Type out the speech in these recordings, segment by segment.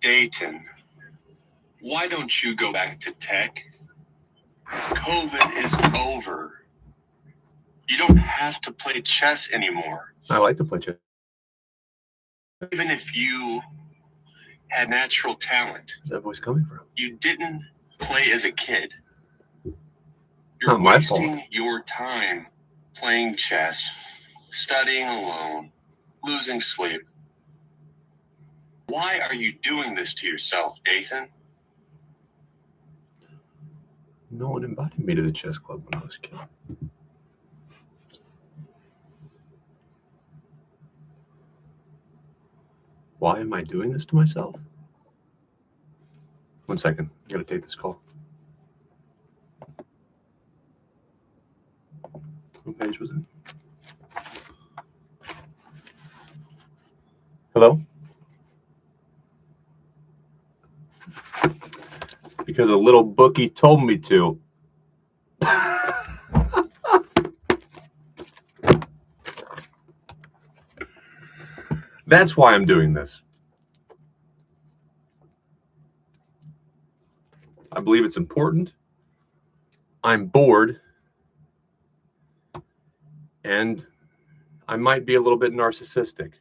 Dayton, why don't you go back to tech? COVID is over. You don't have to play chess anymore. I like to play chess. Even if you had natural talent. Where's that voice coming from? You didn't play as a kid. You're Not my wasting fault. your time playing chess, studying alone, losing sleep. Why are you doing this to yourself, Dayton? No one invited me to the chess club when I was a kid. Why am I doing this to myself? 1 second. I gotta take this call. What page was it? Hello? Because a little bookie told me to. That's why I'm doing this. I believe it's important. I'm bored. And I might be a little bit narcissistic.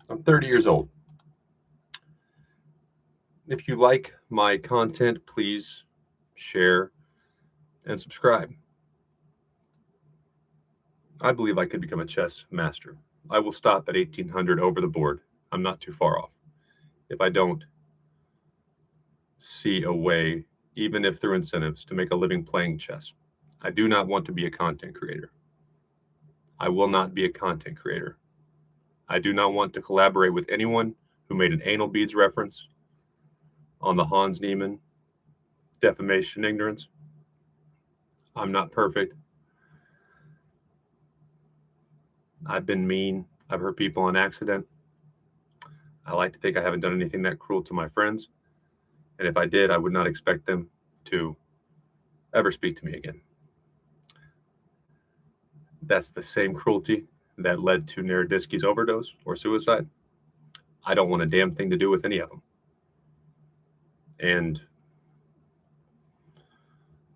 I'm 30 years old. If you like my content, please share and subscribe. I believe I could become a chess master. I will stop at 1800 over the board. I'm not too far off. If I don't see a way, even if through incentives, to make a living playing chess. I do not want to be a content creator. I will not be a content creator. I do not want to collaborate with anyone who made an anal beads reference on the Hans Niemann defamation ignorance. I'm not perfect. I've been mean. I've hurt people on accident. I like to think I haven't done anything that cruel to my friends. And if I did, I would not expect them to ever speak to me again. That's the same cruelty that led to Naroditsky's overdose or suicide. I don't want a damn thing to do with any of them. And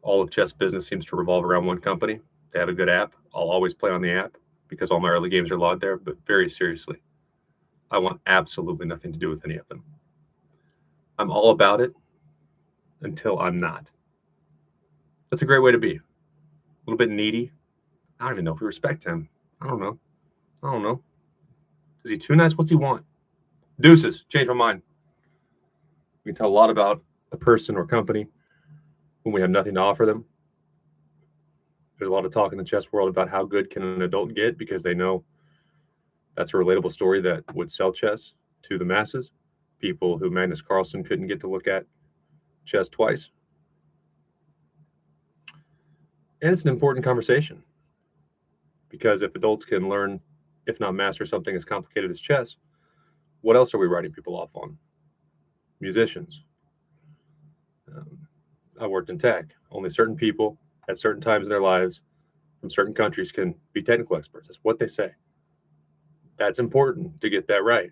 all of chess business seems to revolve around one company. They have a good app. I'll always play on the app because all my early games are logged there. But very seriously, I want absolutely nothing to do with any of them. I'm all about it until I'm not. That's a great way to be. A little bit needy. I don't even know if we respect him. I don't know. Is he too nice? What's he want? Deuces. Change my mind. We can tell a lot about a person or company when we have nothing to offer them. There's a lot of talk in the chess world about how good can an adult get because they know that's a relatable story that would sell chess to the masses. People who Magnus Carlsen couldn't get to look at chess twice. And it's an important conversation because if adults can learn, if not master something as complicated as chess, what else are we writing people off on? Musicians. I worked in tech. Only certain people at certain times in their lives from certain countries can be technical experts. That's what they say. That's important to get that right.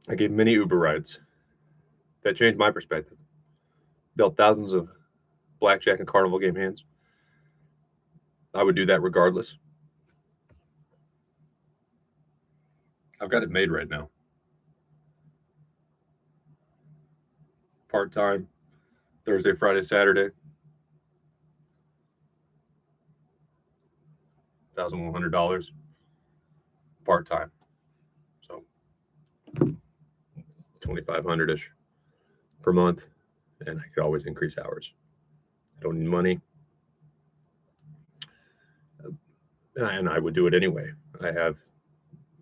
I gave many Uber rides. That changed my perspective. Dealt thousands of blackjack and carnival game hands. I would do that regardless. I've got it made right now. Part-time, Thursday, Friday, Saturday. $1,100 part-time. So $2,500-ish per month. And I could always increase hours. I don't need money. And I would do it anyway. I have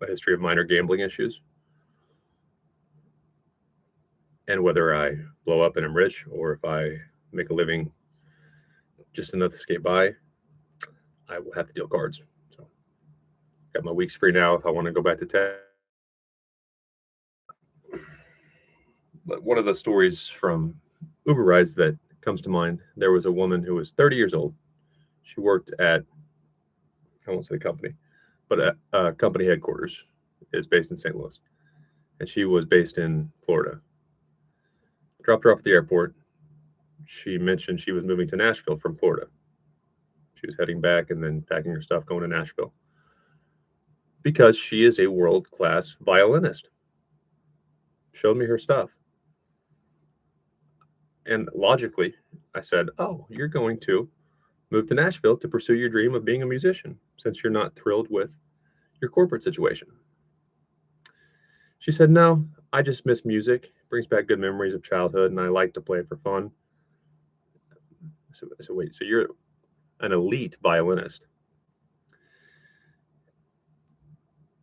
a history of minor gambling issues. And whether I blow up and I'm rich or if I make a living just enough to skate by, I will have to deal cards. So got my weeks free now if I want to go back to tech. But one of the stories from Uber rides that comes to mind, there was a woman who was 30 years old. She worked at, I won't say the company, but a company headquarters is based in St. Louis. And she was based in Florida. Dropped her off at the airport. She mentioned she was moving to Nashville from Florida. She was heading back and then packing her stuff going to Nashville because she is a world-class violinist. Showed me her stuff. And logically, I said, oh, you're going to move to Nashville to pursue your dream of being a musician since you're not thrilled with your corporate situation. She said, no, I just miss music. It brings back good memories of childhood, and I like to play for fun. I said, wait, so you're an elite violinist.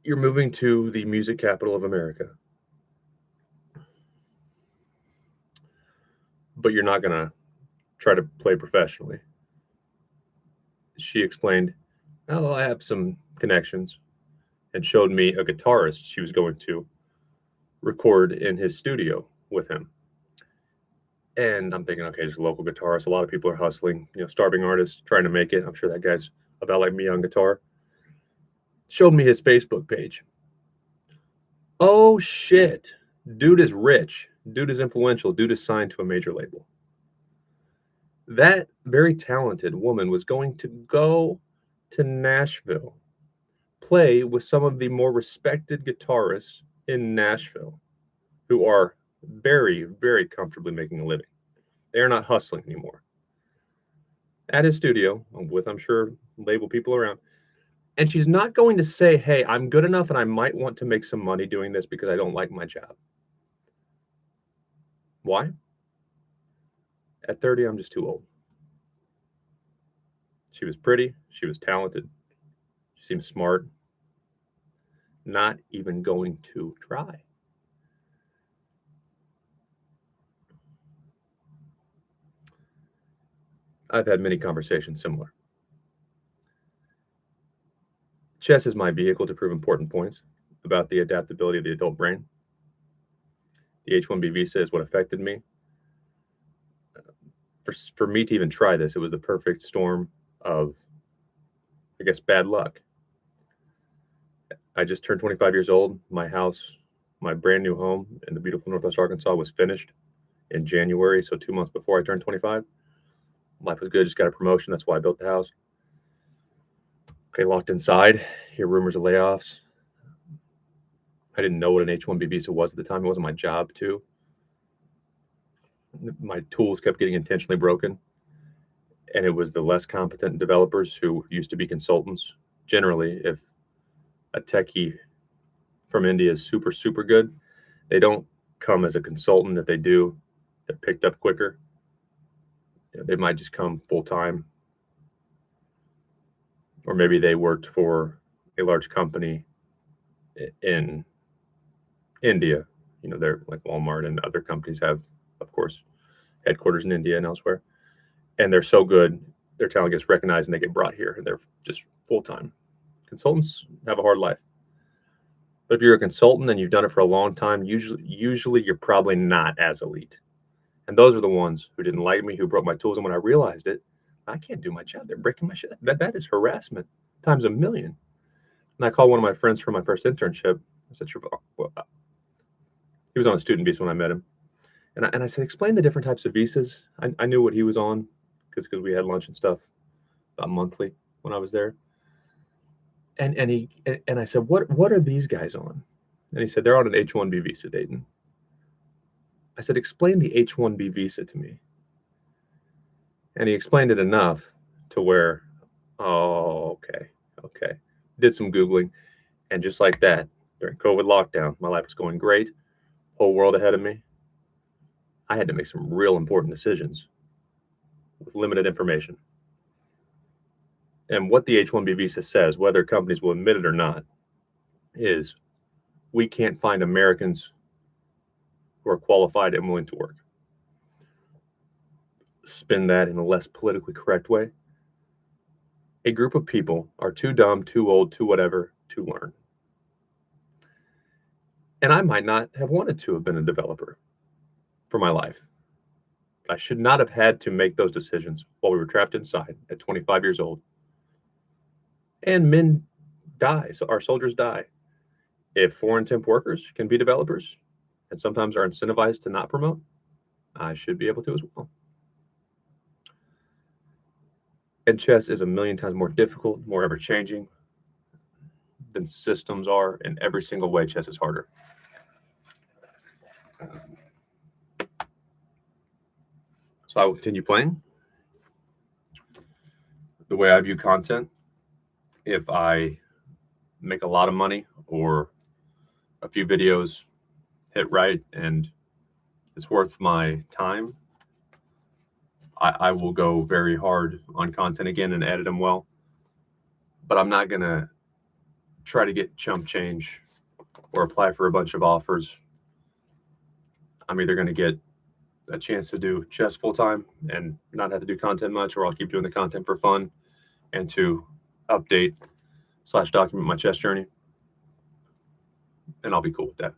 You're moving to the music capital of America, but you're not going to try to play professionally. She explained, oh, I have some connections, and showed me a guitarist she was going to record in his studio with him. And I'm thinking, okay, just a local guitarist. A lot of people are hustling, starving artists trying to make it. I'm sure that guy's about like me on guitar. Showed me his Facebook page. Oh, shit. Dude is rich. Dude is influential. Dude is signed to a major label. That very talented woman was going to go to Nashville, play with some of the more respected guitarists in Nashville who are very, very comfortably making a living. They are not hustling anymore. At his studio, with, I'm sure, label people around. And she's not going to say, hey, I'm good enough and I might want to make some money doing this because I don't like my job. Why? At 30, I'm just too old. She was pretty. She was talented. She seemed smart. Not even going to try. I've had many conversations similar. Chess is my vehicle to prove important points about the adaptability of the adult brain. The H-1B visa is what affected me. For me to even try this, it was the perfect storm of, I guess, bad luck. I just turned 25 years old. My house, my brand new home in the beautiful Northwest Arkansas was finished in January, so 2 months before I turned 25. Life was good, just got a promotion. That's why I built the house. Okay, locked inside, hear rumors of layoffs. I didn't know what an H-1B visa was at the time. It wasn't my job to. My tools kept getting intentionally broken. And it was the less competent developers who used to be consultants. Generally, if a techie from India is super, super good, they don't come as a consultant. If they do, they're picked up quicker. They might just come full-time. Or maybe they worked for a large company in India. They're like Walmart and other companies have, of course, headquarters in India and elsewhere. And they're so good, their talent gets recognized and they get brought here and they're just full-time. Consultants have a hard life. But if you're a consultant and you've done it for a long time, usually you're probably not as elite. And those are the ones who didn't like me, who broke my tools. And when I realized it, I can't do my job. They're breaking my shit. That is harassment times a million. And I called one of my friends from my first internship. I said, he was on a student visa when I met him. And I said, explain the different types of visas. I knew what he was on because we had lunch and stuff monthly when I was there. And I said, what are these guys on? And he said, they're on an H-1B visa, Dayton. I said, explain the H-1B visa to me. And he explained it enough to where, oh, okay. Did some Googling. And just like that, during COVID lockdown, my life was going great. Whole world ahead of me. I had to make some real important decisions with limited information. And what the H-1B visa says, whether companies will admit it or not, is we can't find Americans who are qualified and willing to work. Spin that in a less politically correct way. A group of people are too dumb, too old, too whatever to learn. And I might not have wanted to have been a developer for my life. I should not have had to make those decisions while we were trapped inside at 25 years old. And men die, so our soldiers die. If foreign temp workers can be developers and sometimes are incentivized to not promote, I should be able to as well. And chess is a million times more difficult, more ever-changing than systems are. In every single way, chess is harder. So I will continue playing. The way I view content, if I make a lot of money or a few videos hit right and it's worth my time, I will go very hard on content again and edit them well. But I'm not going to try to get chump change or apply for a bunch of offers. I'm either going to get a chance to do chess full time and not have to do content much, or I'll keep doing the content for fun and to update / document my chess journey. And I'll be cool with that.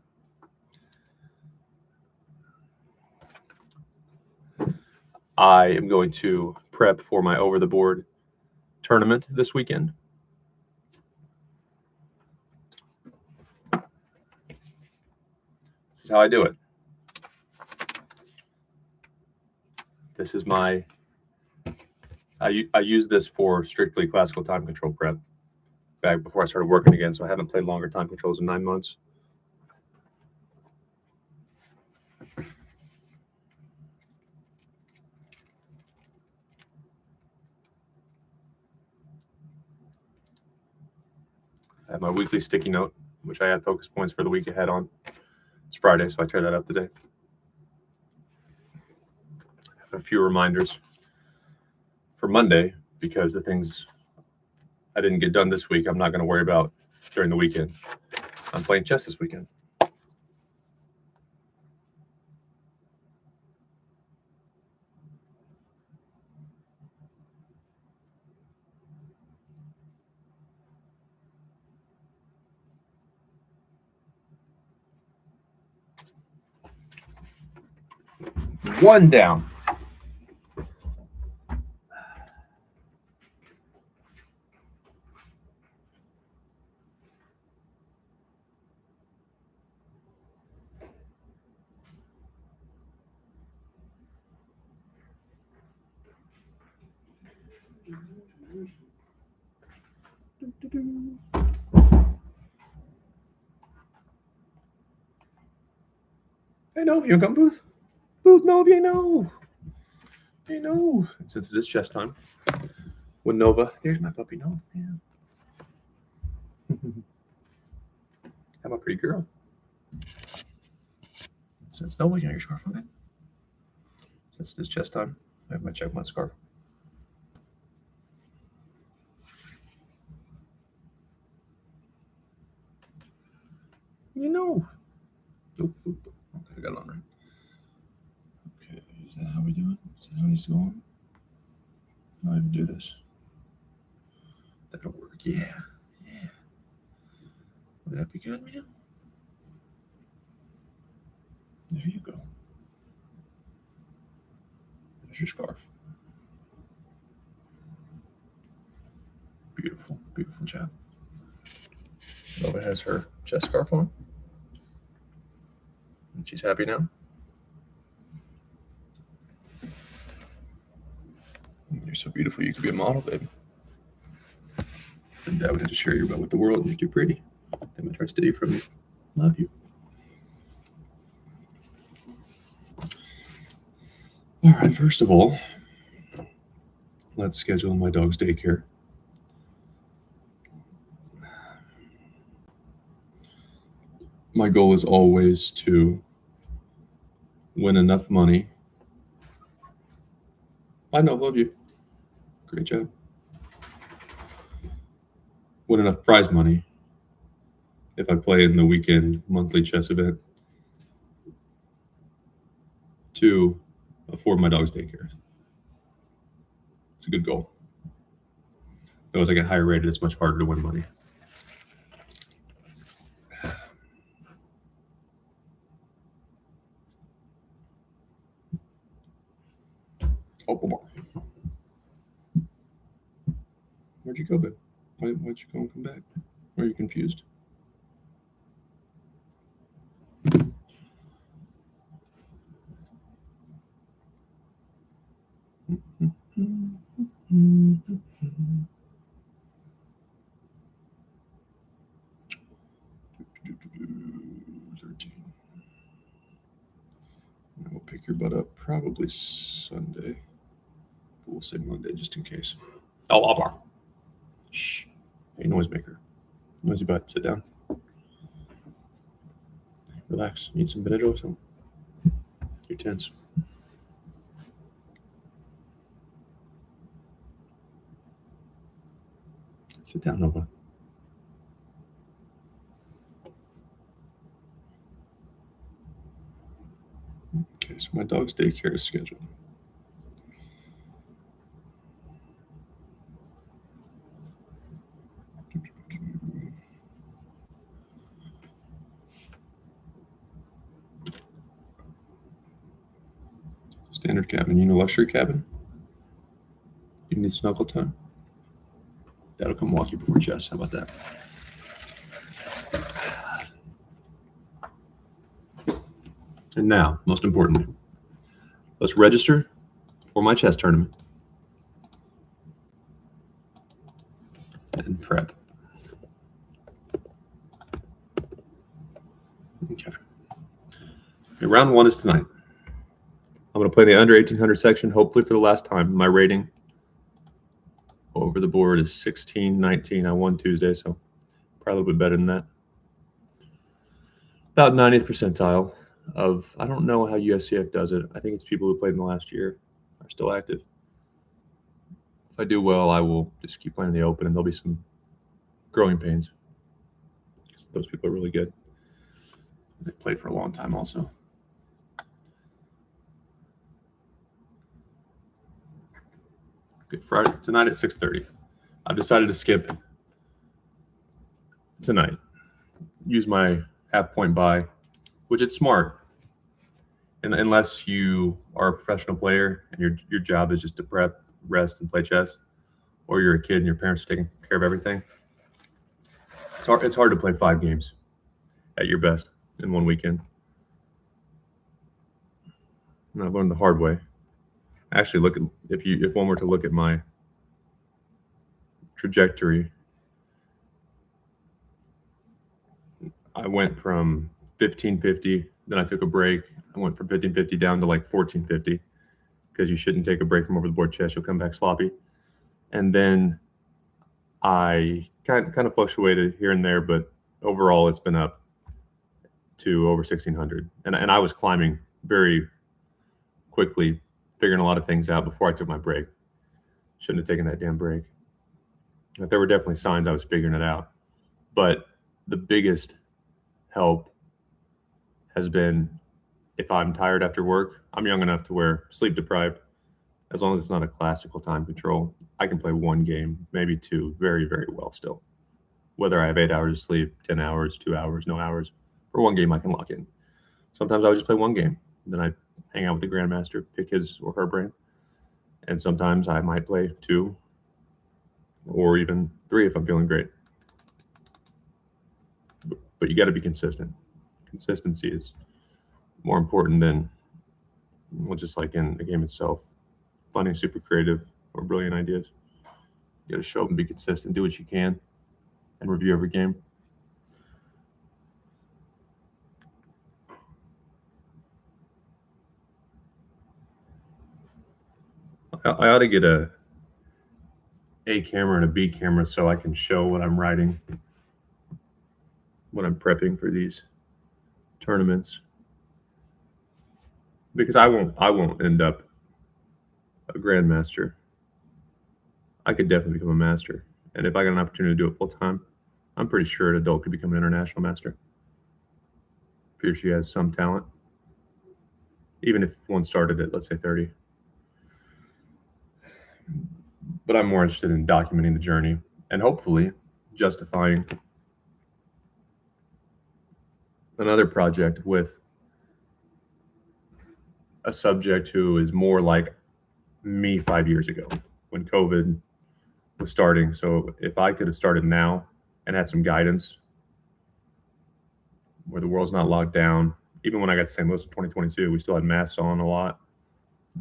I am going to prep for my over the board tournament this weekend. This is how I do it. This is my, I use this for strictly classical time control prep back before I started working again. So I haven't played longer time controls in 9 months. I have my weekly sticky note, which I add focus points for the week ahead on. It's Friday, so I tear that up today. I have a few reminders for Monday because the things I didn't get done this week, I'm not going to worry about during the weekend. I'm playing chess this weekend. One down. Hey, no, you come, Booth? Booth, no, you know. You know. Since it is chess time. With Nova, there's my puppy Nova. Yeah. How about pretty girl? Since Nova, you know your scarf on it. Since it is chess time, I have my checkmate scarf. You know. Oop, oop. I think I got it on right. Okay, is that how we do it? Is that how it needs to go on? How do I do this? That'll work. Yeah. Yeah. Would that be good, man? There you go. There's your scarf. Beautiful, beautiful job. Nova has her chest scarf on. And she's happy now. You're so beautiful, you could be a model, baby. And Dad would have to share your butt with the world and make you pretty. They might try to steal you from you. Love you. All right, first of all, let's schedule my dog's daycare. My goal is always to win enough money. I know, love you. Great job. Win enough prize money if I play in the weekend monthly chess event to afford my dog's daycare. It's a good goal. Though as I get higher rated, it's much harder to win money. Oh, one more. Where'd you go, babe? Why'd you go and come back? Are you confused? I will pick your butt up probably Sunday. But we'll say Monday just in case. Oh, Albar. Shh. Hey, noisemaker. Noisy butt. Sit down. Relax. Need some Benadryl or something? You're tense. Sit down, Nova. Okay, so my dog's daycare is scheduled. Standard cabin. You know luxury cabin? You need snuggle time? That'll come walk you before chess. How about that? And now, most importantly, let's register for my chess tournament and prep. Okay. Round one is tonight. I'm going to play the under 1800 section, hopefully for the last time. My rating over the board is 16-19. I won Tuesday, so probably a little bit better than that. About 90th percentile of, I don't know how USCF does it. I think it's people who played in the last year are still active. If I do well, I will just keep playing in the open, and there'll be some growing pains. Those people are really good. They played for a long time also. Good. Friday tonight at 6:30. I've decided to skip tonight. Use my half-point bye, which is smart. And unless you are a professional player and your job is just to prep, rest, and play chess, or you're a kid and your parents are taking care of everything, it's hard to play 5 games at your best in one weekend. And I've learned the hard way. Actually, if one were to look at my trajectory, I went from 1550, then I took a break. I went from 1550 down to like 1450 because you shouldn't take a break from over the board chess. You'll come back sloppy. And then I kind of fluctuated here and there, but overall it's been up to over 1600. And I was climbing very quickly, figuring a lot of things out before I took my break. Shouldn't have taken that damn break. But there were definitely signs I was figuring it out. But the biggest help has been if I'm tired after work. I'm young enough to where sleep deprived, as long as it's not a classical time control, I can play 1 game, maybe 2, very, very well still. Whether I have 8 hours of sleep, 10 hours, 2 hours, no hours, for 1 game I can lock in. Sometimes I would just play 1 game. Then I hang out with the grandmaster, pick his or her brain. And sometimes I might play 2 or even 3 if I'm feeling great. But you got to be consistent. Consistency is more important than, well, just like in the game itself, finding super creative or brilliant ideas. You got to show up and be consistent, do what you can, and review every game. I ought to get a camera and a B camera so I can show what I'm writing, what I'm prepping for these tournaments. Because I won't end up a grandmaster. I could definitely become a master. And if I got an opportunity to do it full time, I'm pretty sure an adult could become an international master. If he or she has some talent. Even if one started at, let's say, 30. But I'm more interested in documenting the journey and hopefully justifying another project with a subject who is more like me 5 years ago when COVID was starting. So if I could have started now and had some guidance where the world's not locked down, even when I got to St. Louis in 2022, we still had masks on a lot.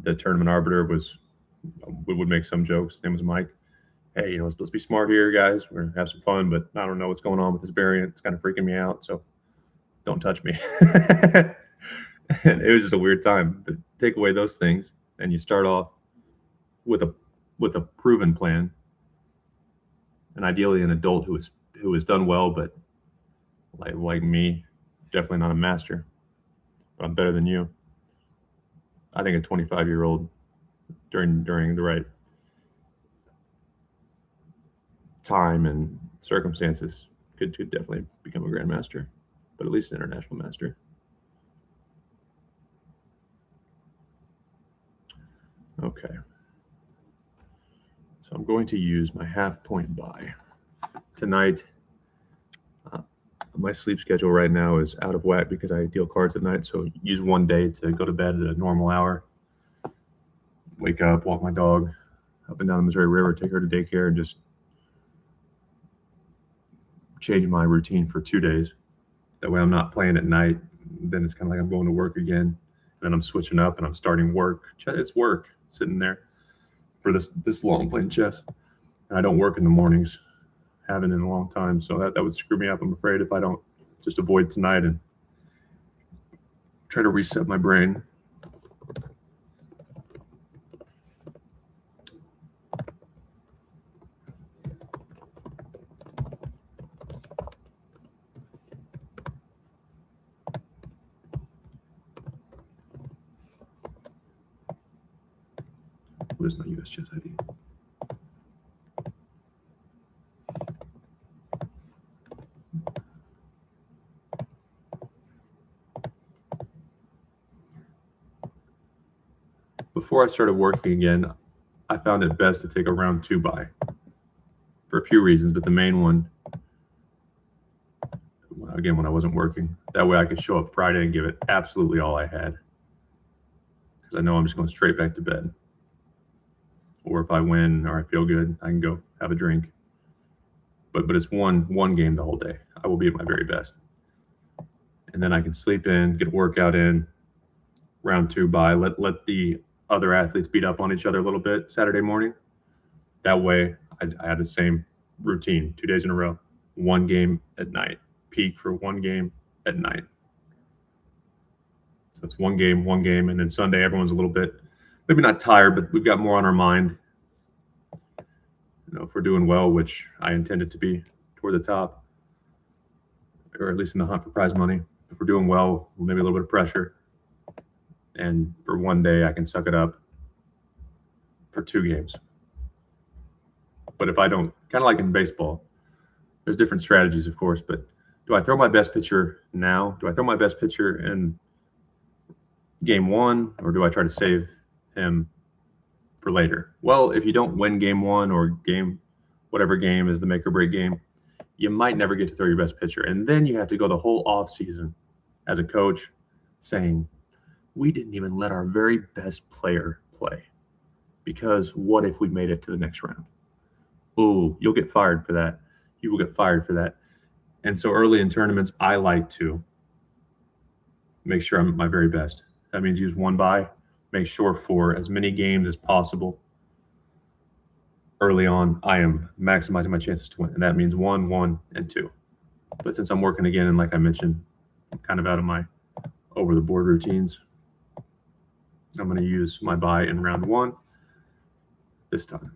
The tournament arbiter would make some jokes. His name was Mike. Hey, let's be smart here, guys. We're gonna have some fun, but I don't know what's going on with this variant. It's kind of freaking me out, so don't touch me. And it was just a weird time. But take away those things, and you start off with a proven plan, and ideally an adult who has done well, but like me, definitely not a master. But I'm better than you. I think a 25-year-old during the right time and circumstances could definitely become a grandmaster, but at least an international master. Okay. So I'm going to use my half-point buy. Tonight, my sleep schedule right now is out of whack because I deal cards at night, so use one day to go to bed at a normal hour, wake up, walk my dog up and down the Missouri River, take her to daycare, and just change my routine for 2 days. That way I'm not playing at night. Then it's kind of like I'm going to work again. And then I'm switching up and I'm starting work. It's work sitting there for this long playing chess. And I don't work in the mornings, haven't in a long time. So that would screw me up, I'm afraid, if I don't just avoid tonight and try to reset my brain. What is my US chess ID? Before I started working again, I found it best to take a round 2 buy for a few reasons, but the main one, again, when I wasn't working, that way I could show up Friday and give it absolutely all I had, because I know I'm just going straight back to bed. Or if I win or I feel good, I can go have a drink. But it's one game the whole day. I will be at my very best. And then I can sleep in, get a workout in, round 2 buy, let the other athletes beat up on each other a little bit Saturday morning. That way I had the same routine 2 days in a row. One game at night. Peak for one game at night. So it's one game, and then Sunday everyone's a little bit, maybe not tired, but we've got more on our mind. If we're doing well, which I intend it to be toward the top, or at least in the hunt for prize money. If we're doing well, maybe a little bit of pressure. And for one day, I can suck it up for 2 games. But if I don't, kind of like in baseball, there's different strategies, of course, but do I throw my best pitcher now? Do I throw my best pitcher in game 1, or do I try to save him for later? Well, if you don't win game 1 or whatever game is the make or break game, you might never get to throw your best pitcher. And then you have to go the whole off season as a coach saying, we didn't even let our very best player play because what if we made it to the next round? Ooh, you'll get fired for that. You will get fired for that. And so early in tournaments, I like to make sure I'm at my very best. That means use 1 buy, make sure for as many games as possible early on, I am maximizing my chances to win. And that means 1, 1, and 2. But since I'm working again, and like I mentioned, I'm kind of out of my over-the-board routines, I'm going to use my buy in round 1 this time.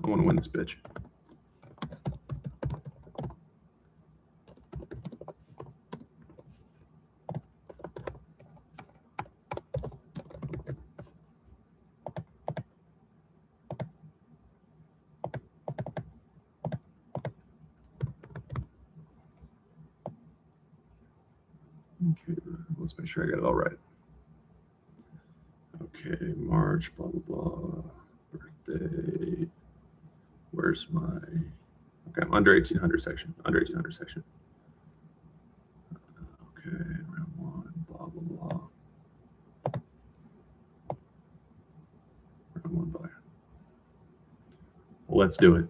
I want to win this bitch. Okay, let's make sure I got it all right. Okay, March, blah, blah, blah, birthday. Where's my, okay, I'm under 1800 section, Okay, round 1, blah, blah, blah. Let's do it.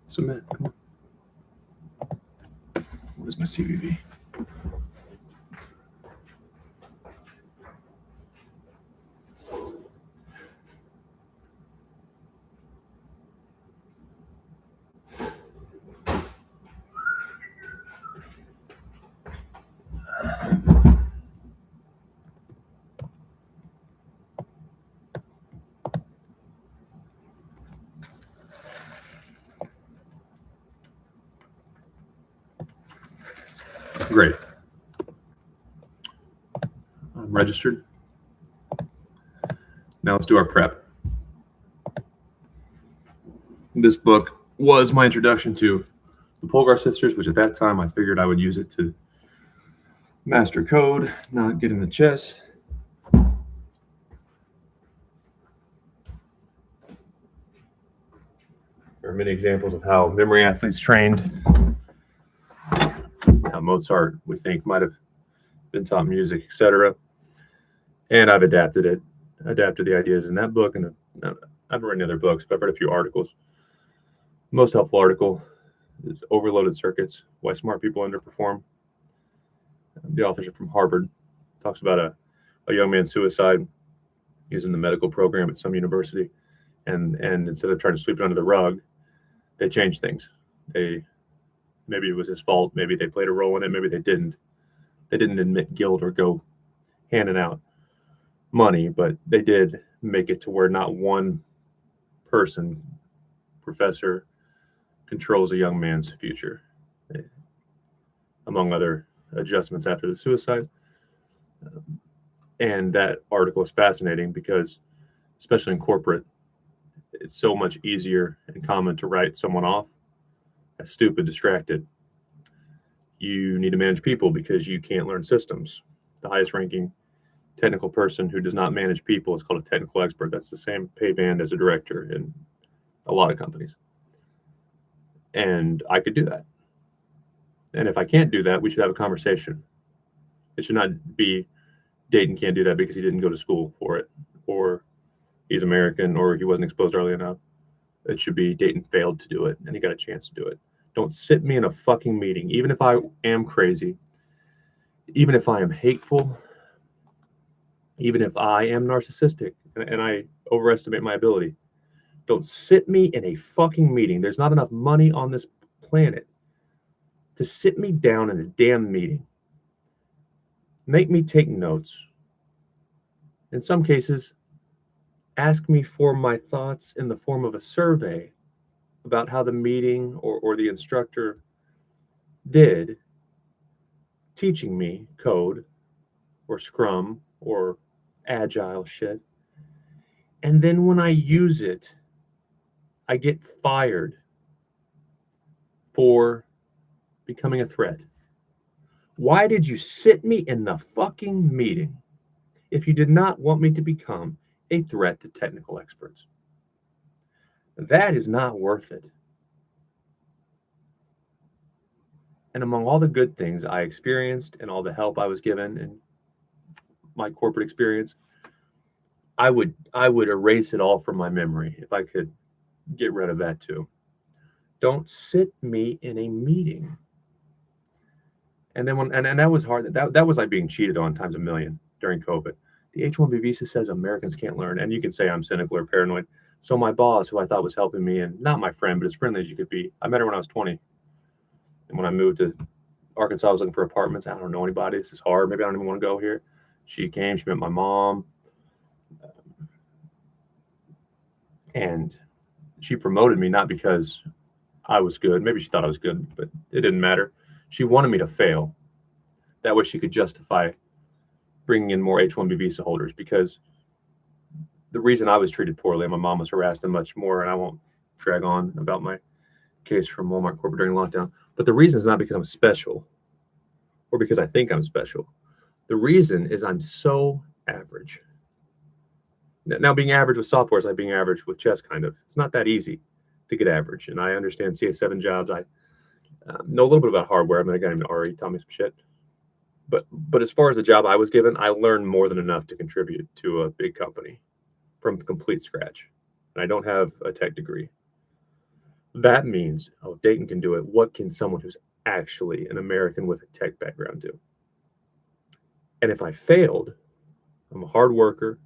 Submit. Come on. What is my CVV? Great. I'm registered. Now let's do our prep. This book was my introduction to the Polgar sisters, which at that time I figured I would use it to master code, not get into chess. There are many examples of how memory athletes trained, how Mozart, we think, might have been taught music, etc. And I've adapted the ideas in that book, and I haven't written other books, but I've read a few articles. Most helpful article is Overloaded Circuits, Why Smart People Underperform. The authors are from Harvard. Talks about a young man's suicide. He was in the medical program at some university, and instead of trying to sweep it under the rug, they changed things. Maybe it was his fault. Maybe they played a role in it. Maybe they didn't. They didn't admit guilt or go handing out money, but they did make it to where not one person, professor, controls a young man's future, among other adjustments after the suicide. And that article is fascinating because, especially in corporate, it's so much easier and common to write someone off as stupid, distracted. You need to manage people because you can't learn systems. The highest ranking technical person who does not manage people is called a technical expert. That's the same pay band as a director in a lot of companies. And I could do that. And if I can't do that, we should have a conversation. It should not be Dayton can't do that because he didn't go to school for it, or he's American, or he wasn't exposed early enough. It should be Dayton failed to do it and he got a chance to do it. Don't sit me in a fucking meeting, even if I am crazy, even if I am hateful, even if I am narcissistic and I overestimate my ability. Don't sit me in a fucking meeting. There's not enough money on this planet to sit me down in a damn meeting. Make me take notes. In some cases, ask me for my thoughts in the form of a survey about how the meeting or the instructor did teaching me code or Scrum or Agile shit. And then when I use it, I get fired for becoming a threat. Why did you sit me in the fucking meeting if you did not want me to become a threat to technical experts? That is not worth it. And among all the good things I experienced and all the help I was given in my corporate experience, I would erase it all from my memory if I could get rid of that too. Don't sit me in a meeting. And then and that was hard. That was like being cheated on times a million during COVID. The H-1B visa says Americans can't learn, and you can say I'm cynical or paranoid. So my boss, who I thought was helping me, and not my friend, but as friendly as you could be, I met her when I was 20. And when I moved to Arkansas, I was looking for apartments. I don't know anybody. This is hard. Maybe I don't even want to go here. She came. She met my mom. And she promoted me not because I was good. Maybe she thought I was good, but it didn't matter. She wanted me to fail. That way she could justify bringing in more H-1B visa holders, because the reason I was treated poorly and my mom was harassed and much more, and I won't drag on about my case from Walmart corporate during lockdown, but the reason is not because I'm special or because I think I'm special. The reason is I'm so average. Now, being average with software is like being average with chess, kind of. It's not that easy to get average. And I understand CA7 jobs. I know a little bit about hardware. I mean, a guy named Ari taught me some shit. But as far as the job I was given, I learned more than enough to contribute to a big company from complete scratch. And I don't have a tech degree. That means, oh, if Dayton can do it, what can someone who's actually an American with a tech background do? And if I failed, I'm a hard worker.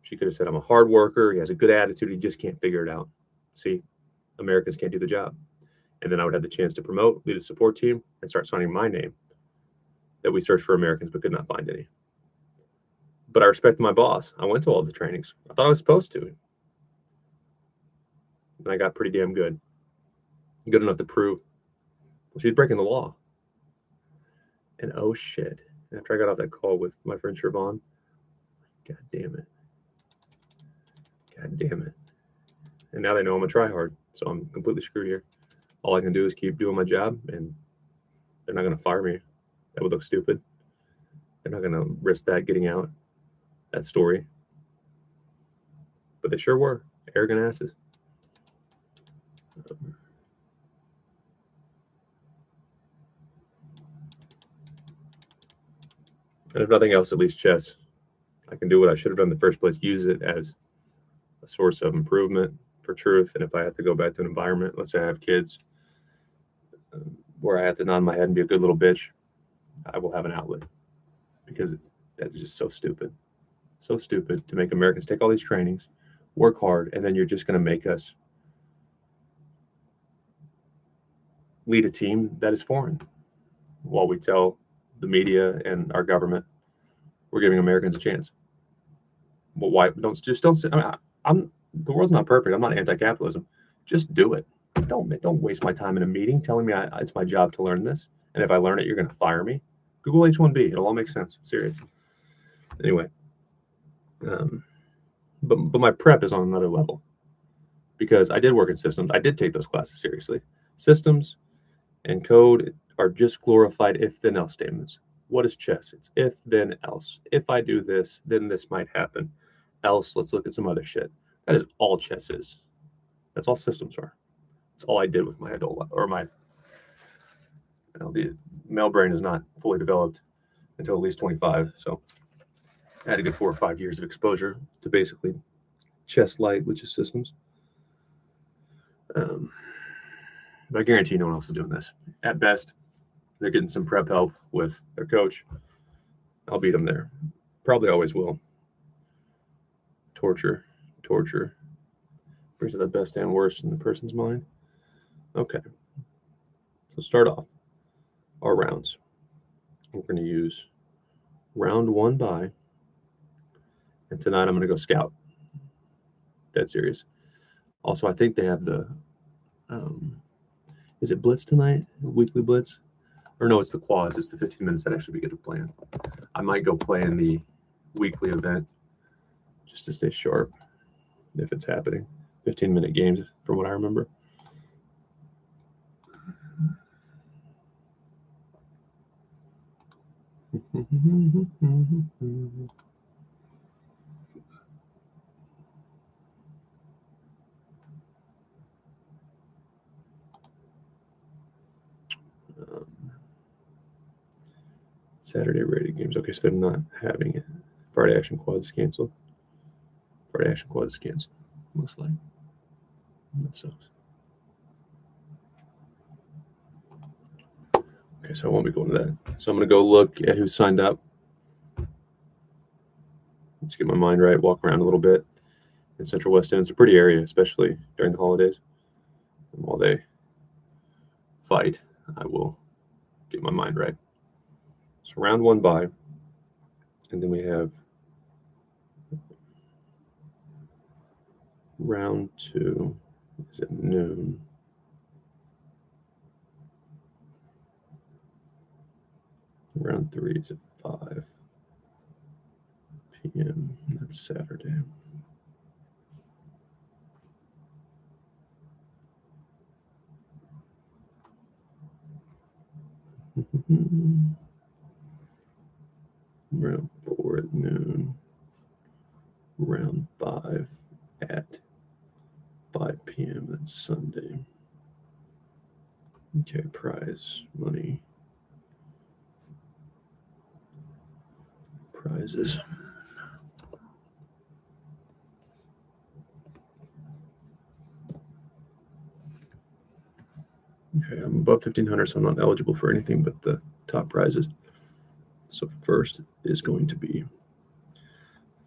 She could have said, I'm a hard worker. He has a good attitude. He just can't figure it out. See, Americans can't do the job. And then I would have the chance to promote, lead a support team, and start signing my name that we searched for Americans but could not find any. But I respect my boss. I went to all the trainings. I thought I was supposed to. And I got pretty damn good. Good enough to prove she was breaking the law. And oh shit. After I got off that call with my friend Siobhan, God damn it. God damn it. And now they know I'm a tryhard. So I'm completely screwed here. All I can do is keep doing my job, and they're not going to fire me. That would look stupid. They're not going to risk that getting out, that story. But they sure were. Arrogant asses. And if nothing else, at least chess. I can do what I should have done in the first place, use it as a source of improvement for truth. And if I have to go back to an environment, let's say I have kids, where I have to nod my head and be a good little bitch, I will have an outlet. Because that is just so stupid. So stupid to make Americans take all these trainings, work hard, and then you're just going to make us lead a team that is foreign while we tell the media and our government we're giving Americans a chance. Well, why don't say, I'm the world's not perfect. I'm not anti-capitalism. Just do it. Don't waste my time in a meeting telling me it's my job to learn this. And if I learn it, you're going to fire me. Google H1B. It'll all make sense. Serious. Anyway, but my prep is on another level because I did work in systems. I did take those classes seriously. Systems and code are just glorified if-then-else statements. What is chess? It's if-then-else. If I do this, then this might happen. Else, let's look at some other shit. That is all chess is. That's all systems are. That's all I did with my adult life, or my, the male brain is not fully developed until at least 25. So I had a good 4 or 5 years of exposure to basically chess light, which is systems. But I guarantee no one else is doing this. At best, they're getting some prep help with their coach. I'll beat them there. Probably always will. Torture. Brings out the best and worst in the person's mind. Okay. So start off our rounds. We're going to use round 1 buy. And tonight I'm going to go scout. Dead serious. Also, I think they have the, is it Blitz tonight? Weekly Blitz? Or no, it's the quads. It's the 15 minutes that actually be good to play in. I might go play in the weekly event just to stay sharp if it's happening. 15-minute games from what I remember. Saturday rated games. Okay, so they're not having it. Friday Action Quad is canceled. Most likely. That sucks. Okay, so I won't be going to that. So I'm going to go look at who signed up. Let's get my mind right, walk around a little bit in Central West End. It's a pretty area, especially during the holidays. And while they fight, I will get my mind right. So round 1 buy. And then we have round 2 is at noon. Round 3 is at 5 p.m. That's Saturday. Round 4 at noon. round 5 at 5 p.m. That's Sunday. Okay, prize money. Prizes. Okay, I'm above 1,500, so I'm not eligible for anything but the top prizes. So first is going to be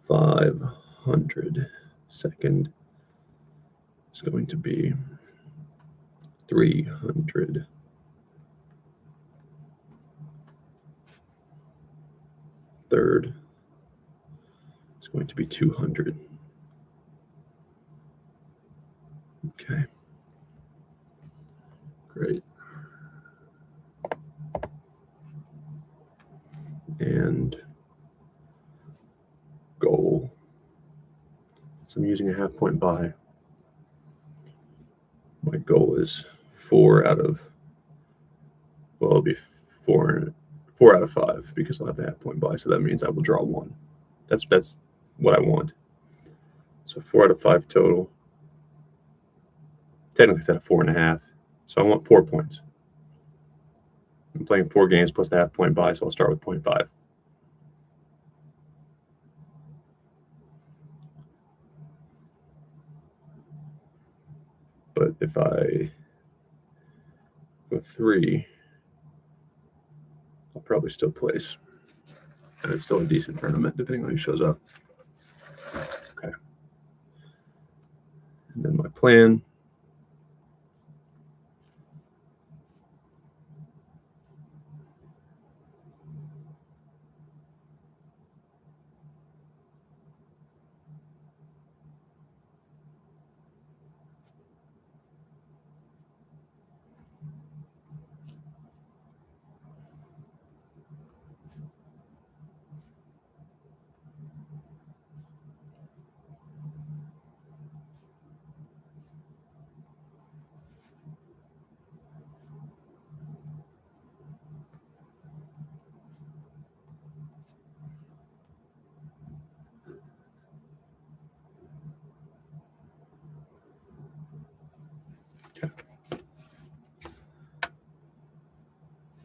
500. Second is going to be 300. Third is going to be 200. Okay. Great. And goal. So I'm using a half point buy. My goal is 4 out of, well, it'll be 4 out of 5 because I'll have the half point buy. So that means I will draw 1. That's what I want. So 4 out of 5 total. Technically it's at a 4.5. So I want 4 points. I'm playing 4 games plus the half point buy, so I'll start with 0.5. But if I go 3, I'll probably still place. And it's still a decent tournament, depending on who shows up. Okay. And then my plan.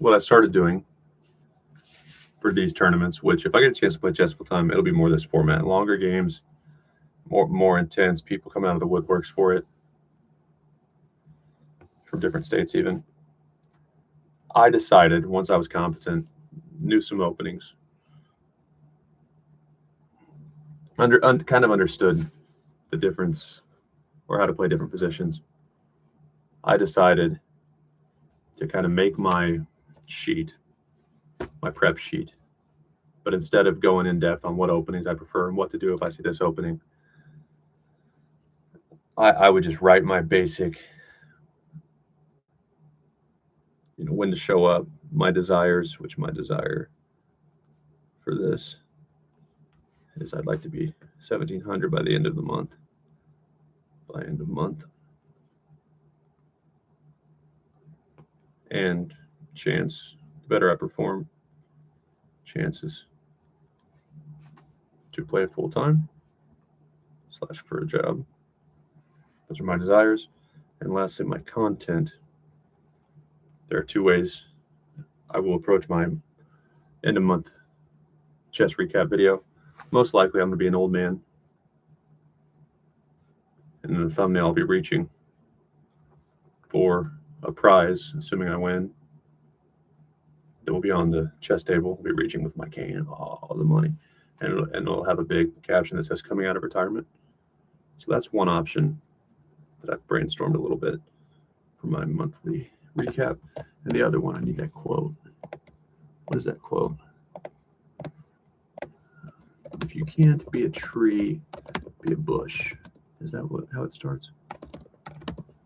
What I started doing for these tournaments, which if I get a chance to play chess full time, it'll be more this format. Longer games, more intense, people coming out of the woodworks for it, from different states even. I decided, once I was competent, knew some openings, kind of understood the difference or how to play different positions, I decided to kind of make my sheet, my prep sheet. But instead of going in depth on what openings I prefer and what to do if I see this opening, I would just write my basic, when to show up, my desires, which my desire for this is I'd like to be 1,700 by the end of the month. By end of month. And chance, the better I perform, chances to play it full time / for a job. Those are my desires. And lastly, my content. There are 2 ways I will approach my end of month chess recap video. Most likely I'm going to be an old man. And in the thumbnail I'll be reaching for a prize, assuming I win. That will be on the chess table. I'll be reaching with my cane and all the money. And it'll have a big caption that says coming out of retirement. So that's one option that I've brainstormed a little bit for my monthly recap. And the other one, I need that quote. What is that quote? If you can't be a tree, be a bush. Is that how it starts?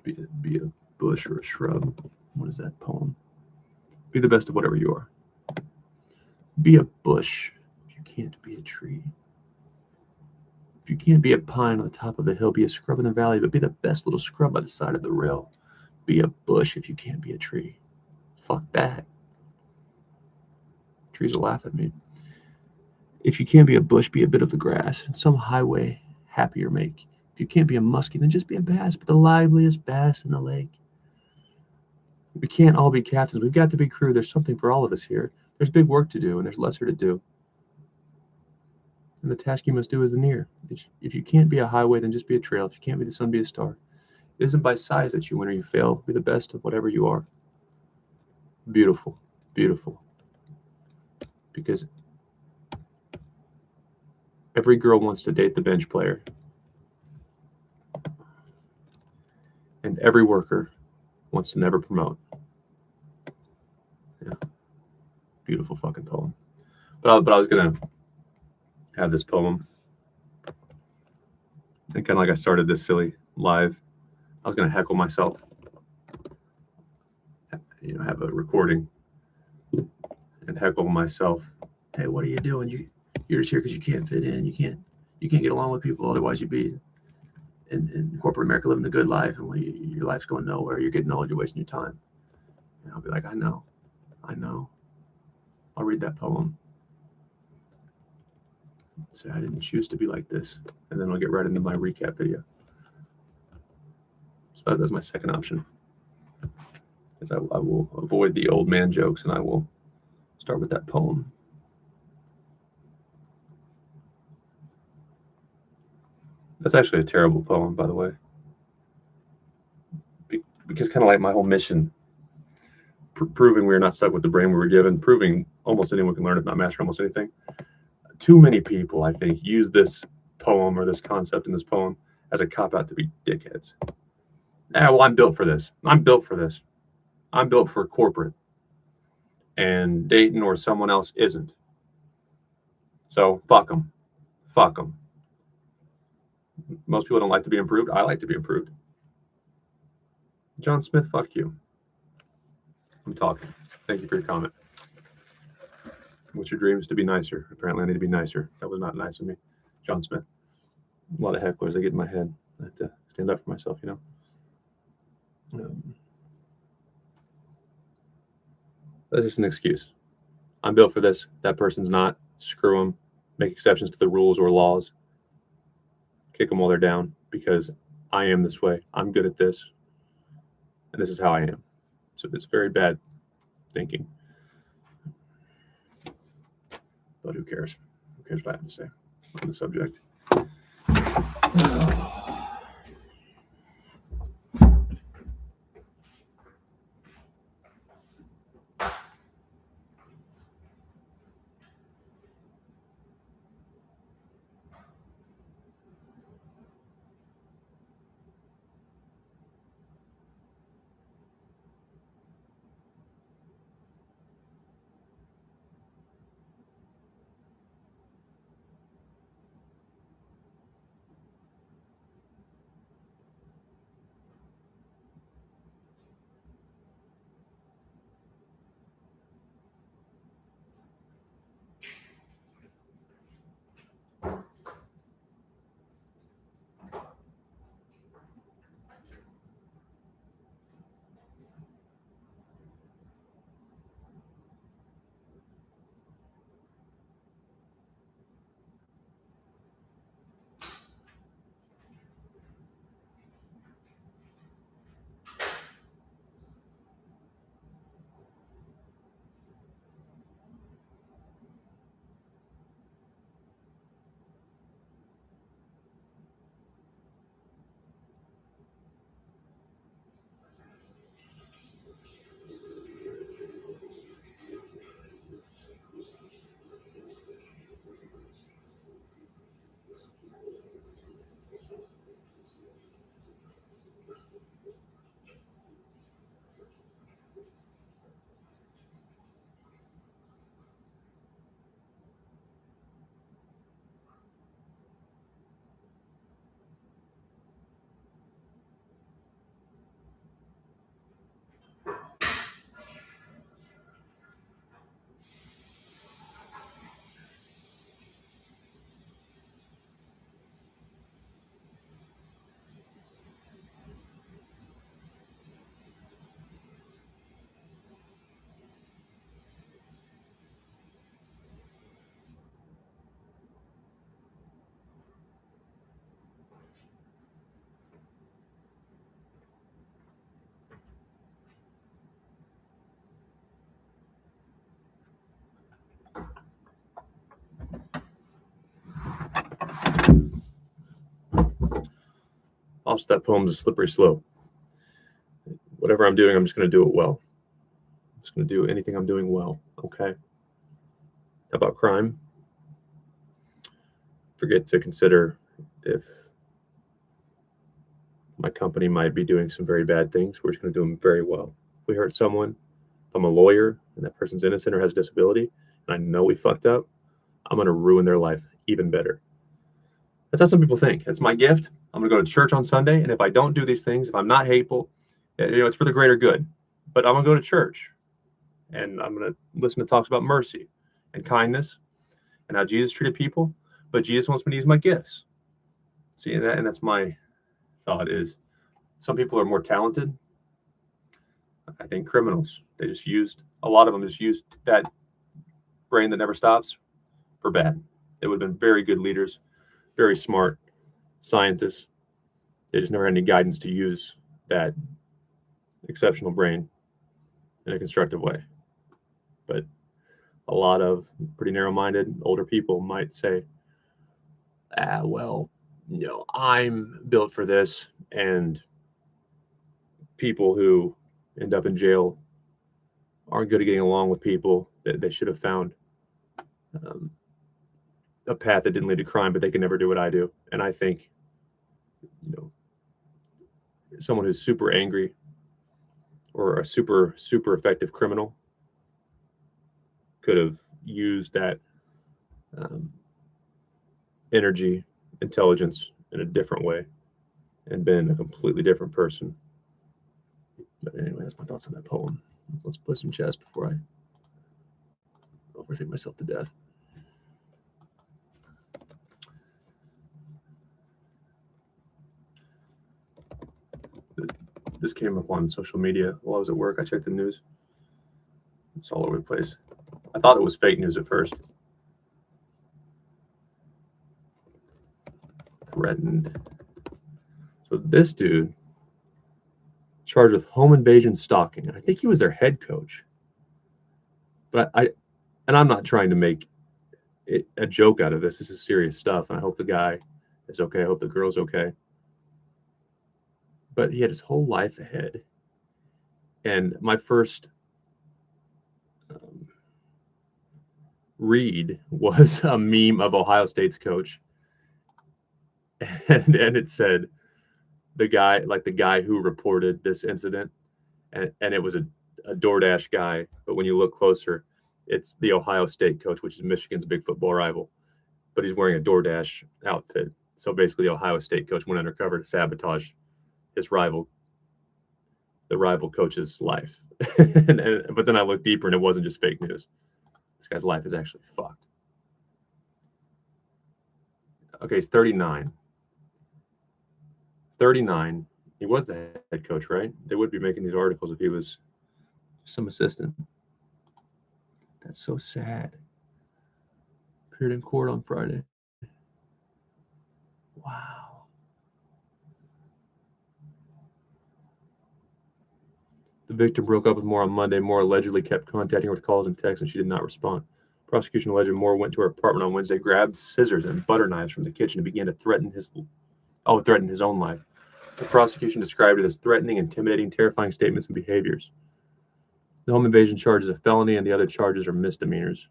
Be a bush or a shrub. What is that poem? Be the best of whatever you are. Be a bush if you can't be a tree. If you can't be a pine on the top of the hill, be a scrub in the valley, but be the best little scrub by the side of the rill. Be a bush if you can't be a tree. Fuck that. Trees will laugh at me. If you can't be a bush, be a bit of the grass, and some highway happier make. If you can't be a muskie, then just be a bass, but the liveliest bass in the lake. We can't all be captains. We've got to be crew. There's something for all of us here. There's big work to do, and there's lesser to do. And the task you must do is the near. If you can't be a highway, then just be a trail. If you can't be the sun, be a star. It isn't by size that you win or you fail. Be the best of whatever you are. Beautiful, beautiful. Because every girl wants to date the bench player. And every worker wants to never promote. Yeah. Beautiful fucking poem. But I was going to have this poem. And kind of like I started this silly live. I was going to heckle myself. You know, have a recording and heckle myself. Hey, what are you doing? You're just here because you can't fit in. You can't get along with people. Otherwise, you'd be in corporate America living the good life. And when your life's going nowhere, you're getting old, you're wasting your time. And I'll be like, I know. I'll read that poem. Say, I didn't choose to be like this. And then I'll get right into my recap video. So that's my second option. Because I will avoid the old man jokes and I will start with that poem. That's actually a terrible poem, by the way. Because kind of like my whole mission, proving we are not stuck with the brain we were given, proving almost anyone can learn if not master almost anything. Too many people, I think, use this poem or this concept in this poem as a cop-out to be dickheads. Well, I'm built for this. I'm built for corporate. And Dayton or someone else isn't. So fuck them. Most people don't like to be improved. I like to be improved. John Smith, fuck you. I'm talking. Thank you for your comment. What's your dreams? To be nicer. Apparently I need to be nicer. That was not nice of me. John Smith. A lot of hecklers. They get in my head. I have to stand up for myself, you know. That's just an excuse. I'm built for this. That person's not. Screw them. Make exceptions to the rules or laws. Kick them while they're down because I am this way. I'm good at this. And this is how I am. So it's very bad thinking. But who cares? Who cares what I have to say on the subject? almost, that poem's a slippery slope. Whatever I'm doing, I'm just going to do it well. I'm just going to do anything I'm doing well. Okay. How about crime? Forget to consider if my company might be doing some very bad things. We're just going to do them very well. If we hurt someone, if I'm a lawyer and that person's innocent or has a disability, and I know we fucked up, I'm going to ruin their life even better. That's how some people think. It's my gift. I'm going to go to church on Sunday, and if I don't do these things, if I'm not hateful, it's for the greater good. But I'm going to go to church, and I'm going to listen to talks about mercy and kindness and how Jesus treated people. But Jesus wants me to use my gifts. See, and that's my thought is some people are more talented. I think criminals, a lot of them just used that brain that never stops for bad. They would have been very good leaders, very smart scientists. They just never had any guidance to use that exceptional brain in a constructive way. But a lot of pretty narrow-minded older people might say, well, I'm built for this, and people who end up in jail aren't good at getting along with people. They should have found a path that didn't lead to crime, but they can never do what I do. And I think, someone who's super angry or a super, super effective criminal could have used that energy, intelligence in a different way and been a completely different person. But anyway, that's my thoughts on that poem. Let's play some chess before I overthink myself to death. This came up on social media while I was at work. I checked the news. It's all over the place. I thought it was fake news at first. Threatened. So this dude charged with home invasion stalking. I think he was their head coach. But I'm not trying to make a joke out of this. This is serious stuff, and I hope the guy is okay. I hope the girl's okay. But he had his whole life ahead. And my first read was a meme of Ohio State's coach. And it said the guy who reported this incident, and it was a DoorDash guy. But when you look closer, it's the Ohio State coach, which is Michigan's big football rival. But he's wearing a DoorDash outfit. So basically, the Ohio State coach went undercover to sabotage his rival, the rival coach's life. But then I looked deeper, and it wasn't just fake news. This guy's life is actually fucked. Okay, he's 39. 39. He was the head coach, right? They would be making these articles if he was some assistant. That's so sad. Appeared in court on Friday. Wow. The victim broke up with Moore on Monday. Moore allegedly kept contacting her with calls and texts, and she did not respond. Prosecution alleged Moore went to her apartment on Wednesday, grabbed scissors and butter knives from the kitchen, and began to threaten his own life. The prosecution described it as threatening, intimidating, terrifying statements and behaviors. The home invasion charge is a felony, and the other charges are misdemeanors.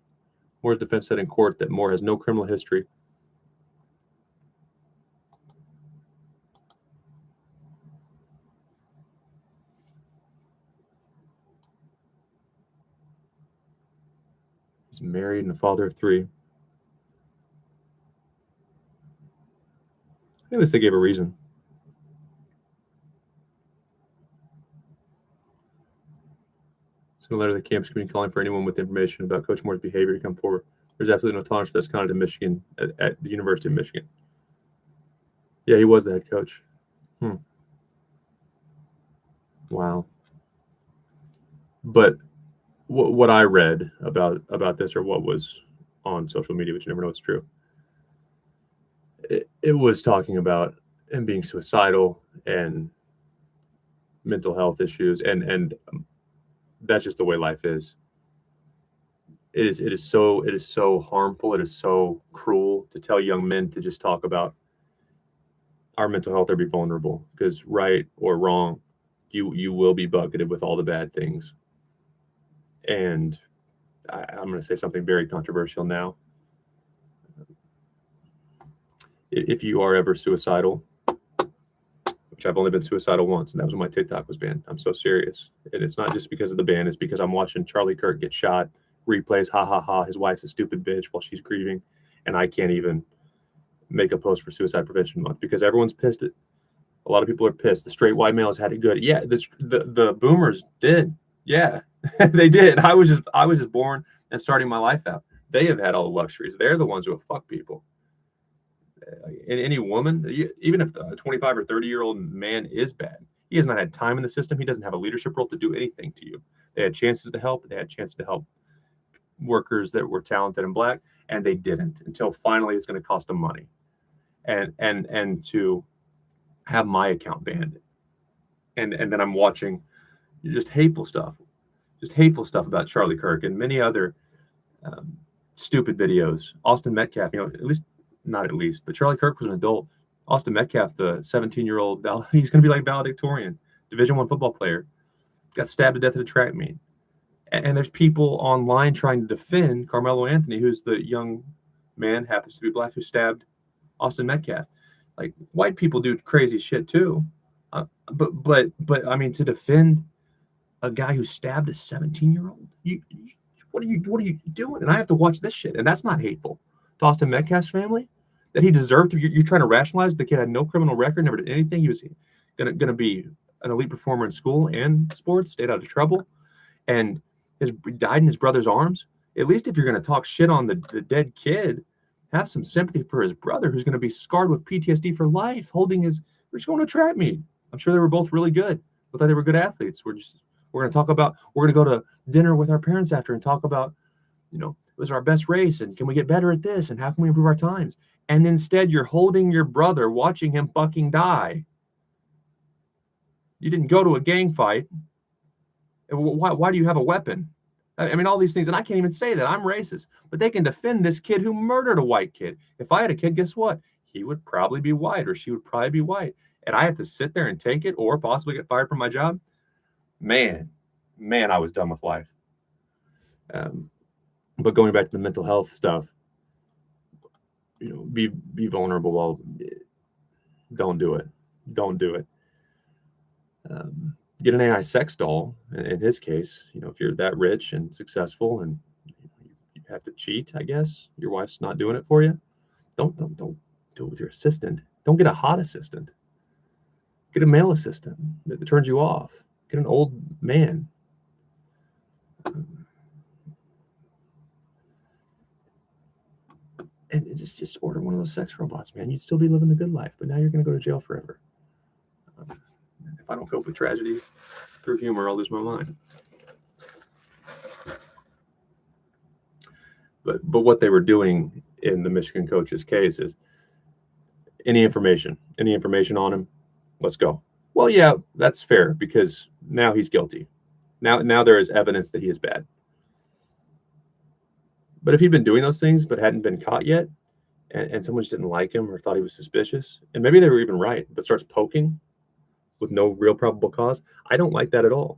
Moore's defense said in court that Moore has no criminal history. He's married and a father of 3. At least they gave a reason. So a letter to the campus committee calling for anyone with information about Coach Moore's behavior to come forward. There's absolutely no tolerance for this conduct in Michigan, at the University of Michigan. Yeah, he was the head coach. Wow. But what I read about this, or what was on social media, which you never know it's true, it was talking about him being suicidal and mental health issues, and that's just the way life is. It is so harmful. It is so cruel to tell young men to just talk about our mental health or be vulnerable, because right or wrong, you will be bucketed with all the bad things. And I'm going to say something very controversial now. If you are ever suicidal, which I've only been suicidal once, and that was when my TikTok was banned. I'm so serious. And it's not just because of the ban, it's because I'm watching Charlie Kirk get shot, replays, ha ha ha, his wife's a stupid bitch while she's grieving, and I can't even make a post for Suicide Prevention Month because everyone's pissed at. A lot of people are pissed. The straight white males had it good. Yeah, the boomers did. Yeah, they did. I was just born and starting my life out. They have had all the luxuries. They're the ones who have fucked people. And any woman, even if a 25 or 30-year-old man is bad, he has not had time in the system. He doesn't have a leadership role to do anything to you. They had chances to help. They had chances to help workers that were talented and black, and they didn't until finally it's going to cost them money. And to have my account banned. And then I'm watching just hateful stuff about Charlie Kirk and many other stupid videos. Austin Metcalf, but Charlie Kirk was an adult. Austin Metcalf, the 17-year-old, he's going to be like valedictorian, Division I football player, got stabbed to death at a track meet. And there's people online trying to defend Carmelo Anthony, who's the young man, happens to be black, who stabbed Austin Metcalf. Like, white people do crazy shit too. But I mean, to defend a guy who stabbed a 17-year-old, what are you doing? And I have to watch this shit. And that's not hateful to Austin Metcalf's family, that he deserved to. You're trying to rationalize the kid had no criminal record, never did anything. He was gonna be an elite performer in school and sports, stayed out of trouble, and died in his brother's arms. At least if you're gonna talk shit on the dead kid, have some sympathy for his brother who's gonna be scarred with PTSD for life. We're just going to a track meet. I'm sure they were both really good. Looked like they were good athletes. We're gonna go to dinner with our parents after and talk about, it was our best race and can we get better at this and how can we improve our times? And instead you're holding your brother, watching him fucking die. You didn't go to a gang fight. Why do you have a weapon? I mean, all these things, and I can't even say that I'm racist, but they can defend this kid who murdered a white kid. If I had a kid, guess what? He would probably be white, or she would probably be white. And I have to sit there and take it or possibly get fired from my job. Man, I was done with life. But going back to the mental health stuff, be vulnerable. Well, don't do it. Don't do it. Get an AI sex doll. In his case, if you're that rich and successful and you have to cheat, I guess your wife's not doing it for you. Don't do it with your assistant. Don't get a hot assistant. Get a male assistant that turns you off. Get an old man. And just order one of those sex robots, man. You'd still be living the good life, but now you're going to go to jail forever. If I don't cope with tragedy through humor, I'll lose my mind. But what they were doing in the Michigan coach's case is any information on him, let's go. Well, yeah, that's fair because now he's guilty. Now there is evidence that he is bad. But if he'd been doing those things but hadn't been caught yet, and someone just didn't like him or thought he was suspicious, and maybe they were even right, but starts poking with no real probable cause, I don't like that at all.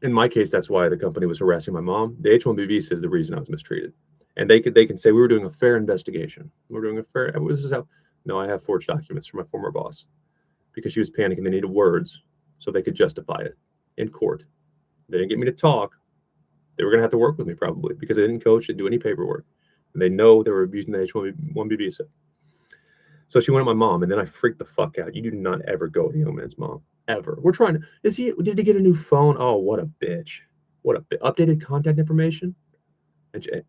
In my case, that's why the company was harassing my mom. The H-1B visa is the reason I was mistreated. And they can say we were doing a fair investigation. No, I have forged documents from my former boss because she was panicking. They needed words so they could justify it in court. They didn't get me to talk. They were going to have to work with me probably because they didn't coach and do any paperwork. And they know they were abusing the H-1B visa. So she went to my mom, and then I freaked the fuck out. You do not ever go to young man's mom, ever. Did he get a new phone? Oh, what a bitch. Updated contact information? And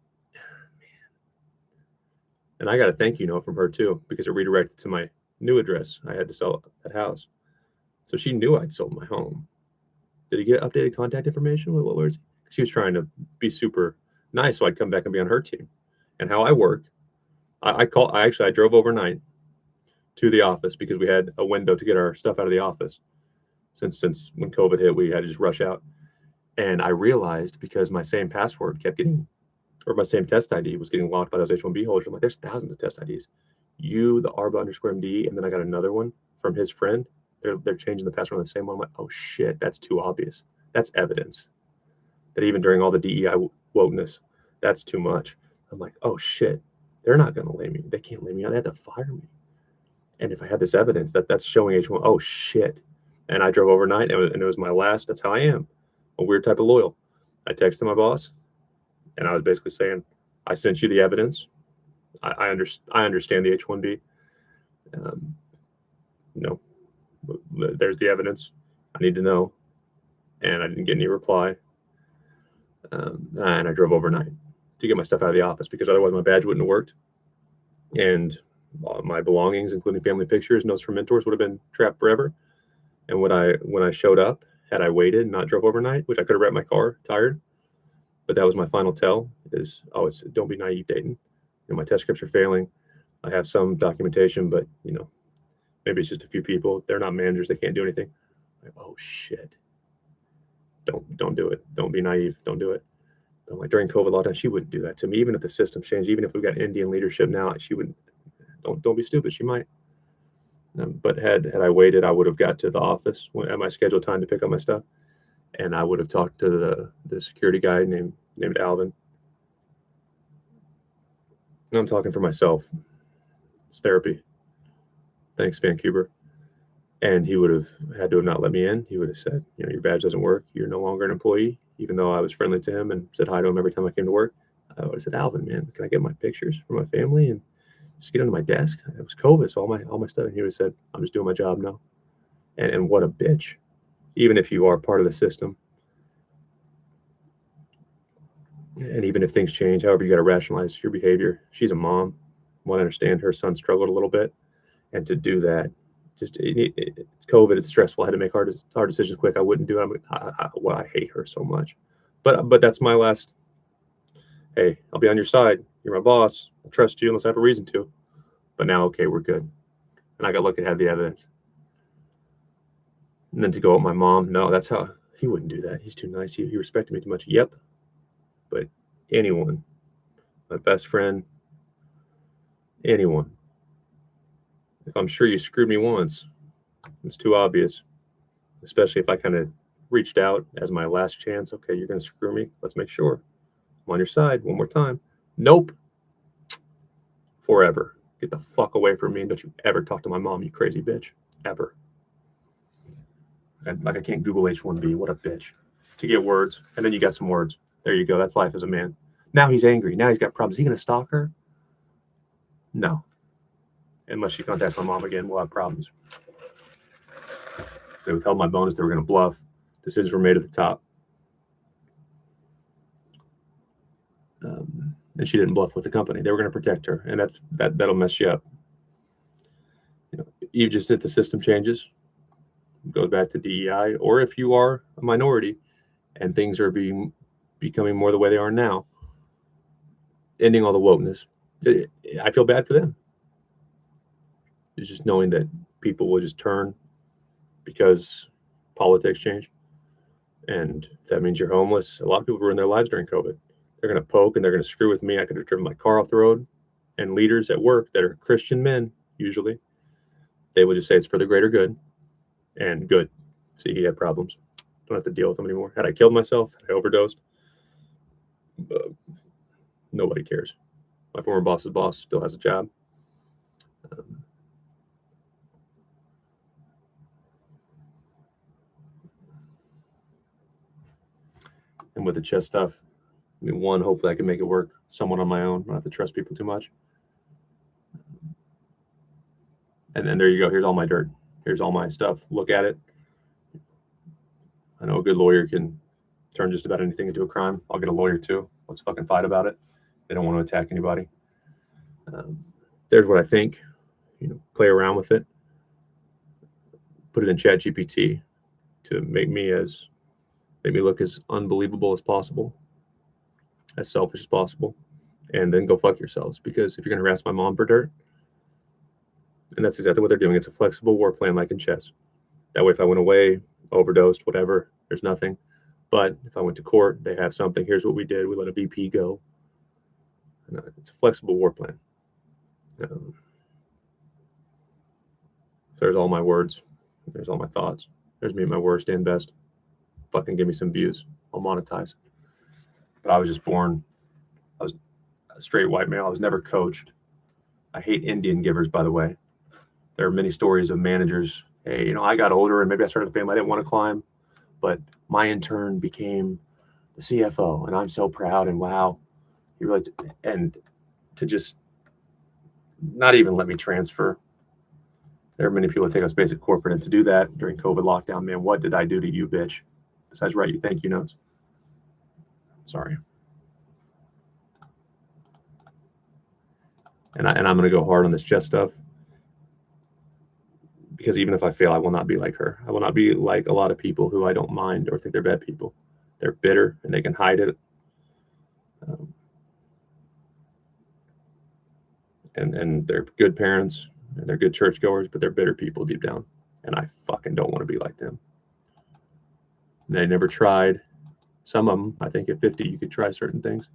I got a thank you note from her too, because it redirected to my new address. I had to sell that house. So she knew I'd sold my home. Did he get updated contact information? What was he? She was trying to be super nice so I'd come back and be on her team. And how I work, I drove overnight to the office because we had a window to get our stuff out of the office. Since when COVID hit, we had to just rush out. And I realized because my same password kept getting or my same test ID was getting locked by those H-1B holders. I'm like, there's thousands of test IDs. You, the Arba_MD, and then I got another one from his friend. They're changing the password on the same one. I'm like, oh shit, that's too obvious. That's evidence that even during all the DEI wokeness, that's too much. I'm like, oh shit, they're not going to lay me. They can't lay me out. They had to fire me. And if I had this evidence that's showing H1, oh shit. And I drove overnight, and it was my last. That's how I am, a weird type of loyal. I texted my boss, and I was basically saying, I sent you the evidence. I understand the H1B. There's the evidence. I need to know. And I didn't get any reply. And I drove overnight to get my stuff out of the office because otherwise my badge wouldn't have worked. And my belongings, including family pictures, notes from mentors, would have been trapped forever. And when I showed up, had I waited and not drove overnight, which I could have wrecked my car, tired, but that was my final tell is, don't be naive, Dayton. My test scripts are failing. I have some documentation, but maybe it's just a few people. They're not managers. They can't do anything. Like, oh shit. Don't do it. Don't be naive. Don't do it. But like during COVID lockdown, she wouldn't do that to me. Even if the system changed, even if we got Indian leadership now, she wouldn't. Don't be stupid. She might. But had I waited, I would have got to the office at my scheduled time to pick up my stuff, and I would have talked to the security guy named Alvin. And I'm talking for myself. It's therapy. Thanks, Vancouver. And he would have had to have not let me in. He would have said, your badge doesn't work. You're no longer an employee. Even though I was friendly to him and said hi to him every time I came to work, I would have said, Alvin, man, can I get my pictures for my family and just get under my desk? It was COVID, so all my stuff. And he would have said, I'm just doing my job now. And what a bitch. Even if you are part of the system, and even if things change, however, you got to rationalize your behavior. She's a mom. Want to understand her son struggled a little bit, and to do that, just COVID is stressful. I had to make hard decisions quick. I wouldn't do it. I hate her so much, but that's my last. Hey, I'll be on your side. You're my boss. I trust you unless I have a reason to. But now, okay, we're good. And I got lucky to have the evidence. And then to go with my mom, no, that's how he wouldn't do that. He's too nice. He respected me too much. Yep. But anyone, my best friend, anyone, if I'm sure you screwed me once, it's too obvious, especially if I kind of reached out as my last chance. Okay, you're going to screw me. Let's make sure. I'm on your side one more time. Nope. Forever. Get the fuck away from me. And don't you ever talk to my mom, you crazy bitch. Ever. I can't Google H1B. What a bitch. To get words. And then you got some words. There you go. That's life as a man. Now he's angry. Now he's got problems. Is he going to stalk her? No. Unless she contacts my mom again, we'll have problems. They withheld my bonus. They were going to bluff. Decisions were made at the top. And she didn't bluff with the company. They were going to protect her. And that'll mess you up. You just, if the system changes, goes back to DEI, or if you are a minority and things are becoming more the way they are now, ending all the wokeness, I feel bad for them. It's just knowing that people will just turn because politics change. And if that means you're homeless, a lot of people ruined their lives during COVID. They're going to poke and they're going to screw with me. I could have driven my car off the road. And leaders at work that are Christian men, usually, they would just say it's for the greater good. And good. See, he had problems. Don't have to deal with them anymore. Had I killed myself, had I overdosed, nobody cares. My former boss's boss still has a job. And with the chess stuff, one, hopefully I can make it work somewhat on my own. I don't have to trust people too much. And then there you go. Here's all my dirt. Here's all my stuff. Look at it. I know a good lawyer can turn just about anything into a crime. I'll get a lawyer too. Let's fucking fight about it. They don't want to attack anybody. There's what I think. Play around with it. Put it in ChatGPT to make me look as unbelievable as possible, as selfish as possible, and then go fuck yourselves. Because if you're gonna harass my mom for dirt, and that's exactly what they're doing. It's a flexible war plan like in chess. That way, if I went away, overdosed, whatever, there's nothing. But if I went to court, they have something. Here's what we did. We let a VP go. It's a flexible war plan. There's all my words. There's all my thoughts. There's me at my worst and best. Fucking give me some views. I'll monetize. But I was just born. I was a straight white male. I was never coached. I hate Indian givers, by the way. There are many stories of managers. Hey, I got older and maybe I started a family I didn't want to climb, but my intern became the CFO, and I'm so proud. And wow, he really and to just not even let me transfer. There are many people that take us basic corporate, and to do that during COVID lockdown, man, what did I do to you, bitch? Besides write you thank you notes. Sorry. And I'm going to go hard on this Jess stuff, because even if I fail, I will not be like her. I will not be like a lot of people who I don't mind or think they're bad people. They're bitter and they can hide it. And they're good parents and they're good churchgoers, but they're bitter people deep down. And I fucking don't want to be like them. They never tried. Some of them, I think at 50, you could try certain things.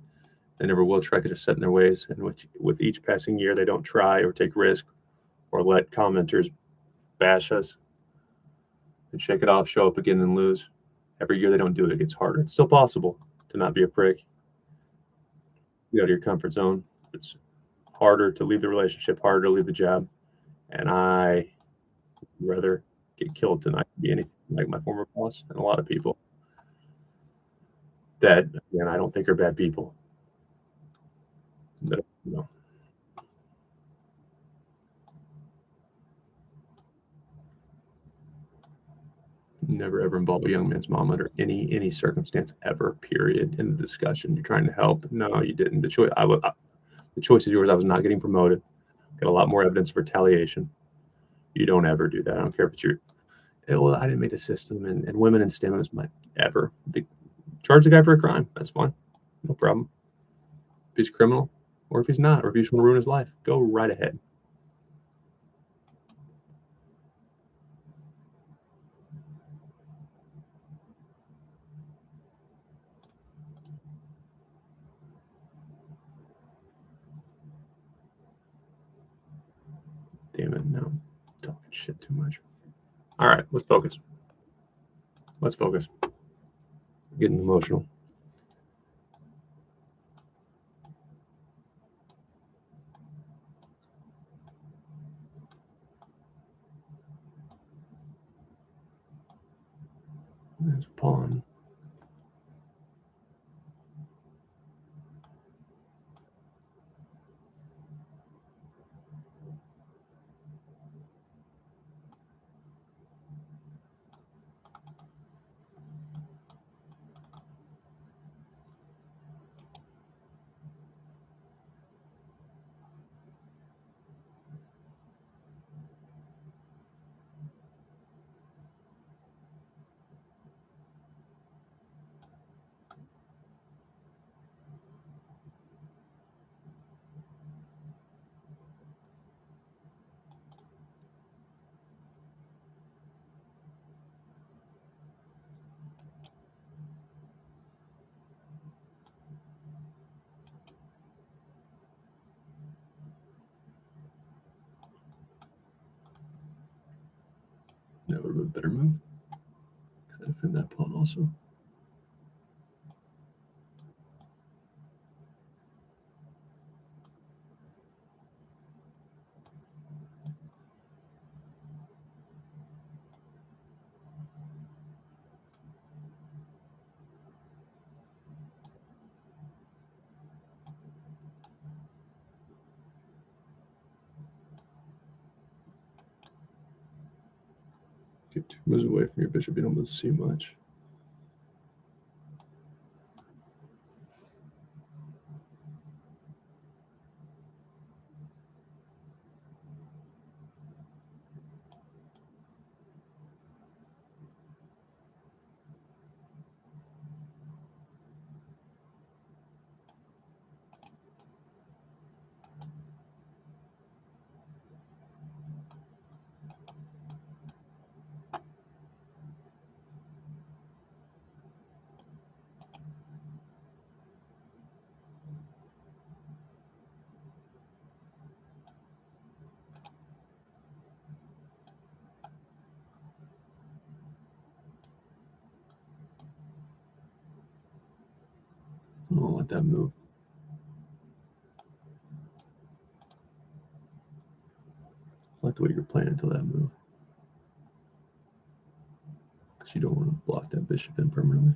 They never will try because they're set in their ways. And with each passing year, they don't try or take risk or let commenters bash us and shake it off, show up again and lose. Every year they don't do it, it gets harder. It's still possible to not be a prick. Get out of your comfort zone. It's harder to leave the relationship, harder to leave the job. And I would rather get killed tonight than be anything like my former boss and a lot of people that, again, I don't think are bad people. That, never ever involve a young man's mom under any circumstance ever, period, in the discussion. You're trying to help. No, you didn't. The choice is yours. I was not getting promoted. Got a lot more evidence of retaliation. You don't ever do that. I don't care if it's your, well, I didn't make the system, and women in STEM is my ever. Charge the guy for a crime. That's fine. No problem. If he's a criminal, or if he's not, or if you just want to ruin his life, go right ahead. Damn it, no. I'm talking shit too much. All right, let's focus. Let's focus. I'm getting emotional. There's a pawn. That would have been a better move. Because I defend that pawn also. Get 2 moves away from your bishop, you don't be able to see much. I don't let that move. I like the way you're playing until that move. Because you don't want to block that bishop in permanently.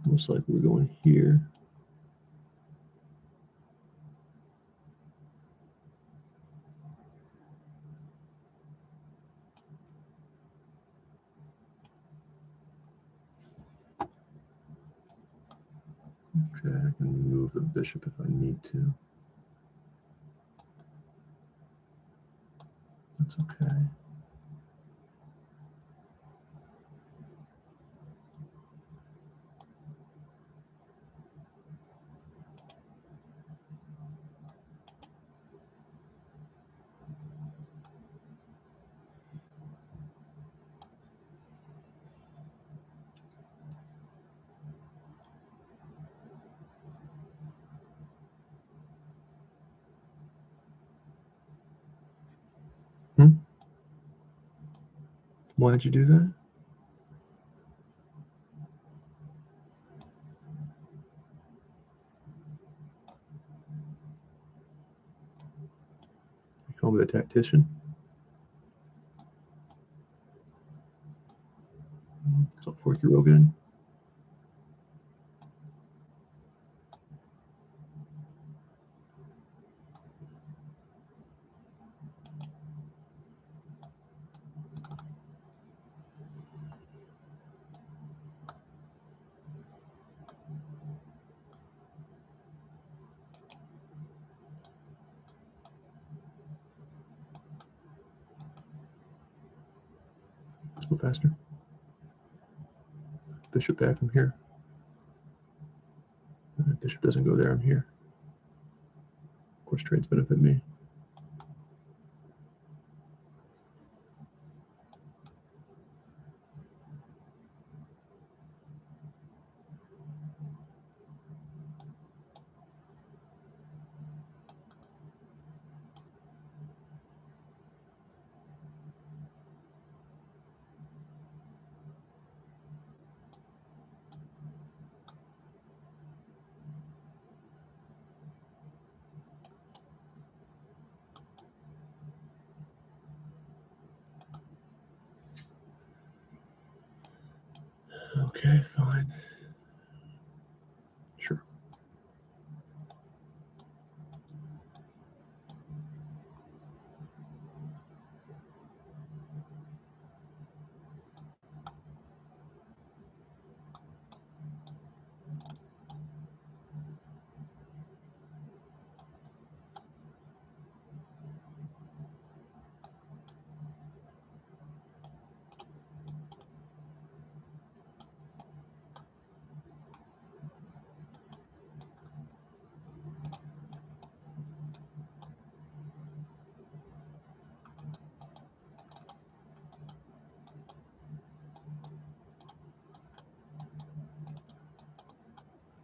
Most likely we're going here. Okay, I can move the bishop if I need to. That's okay. Why did you do that? You call me the tactician? So fork you real good. Go faster. Bishop back, I'm here. Bishop doesn't go there, I'm here. Of course, trades benefit me. Okay, fine. Sure.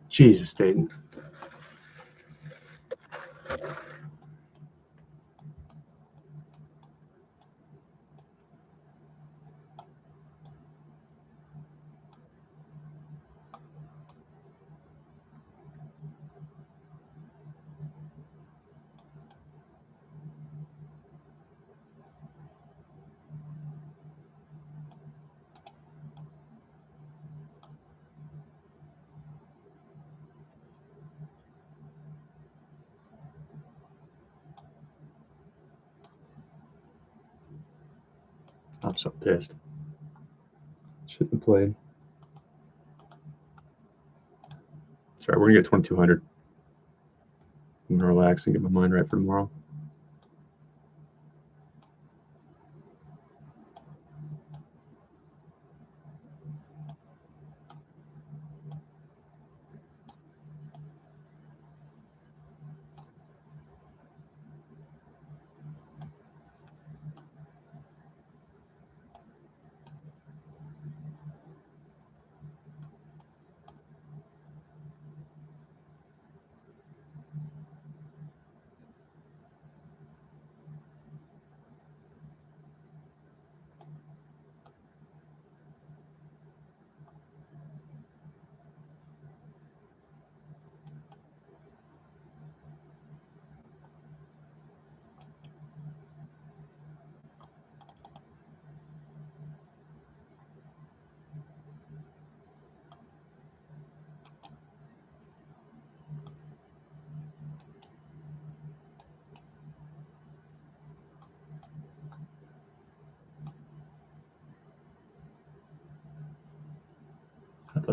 Jesus, Dayton. I'm so pissed. Shouldn't have played. Sorry, we're gonna get 2200. I'm gonna relax and get my mind right for tomorrow.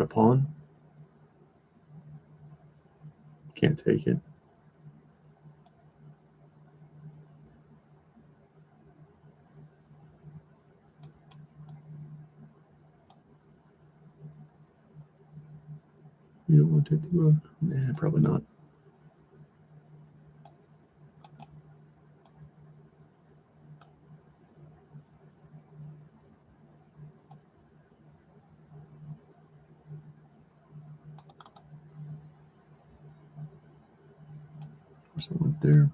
a pawn. Can't take it. You don't want to take the rook? Nah, probably not. Of course, I went there.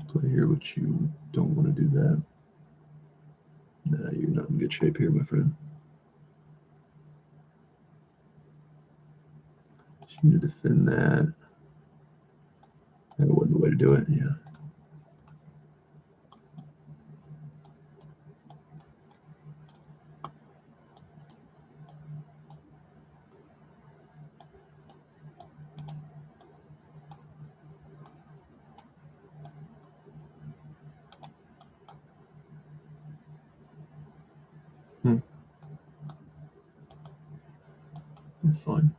Play here, but you don't want to do that. Nah, you're not in good shape here, my friend. You need to defend that. That wasn't the way to do it, yeah. Fine.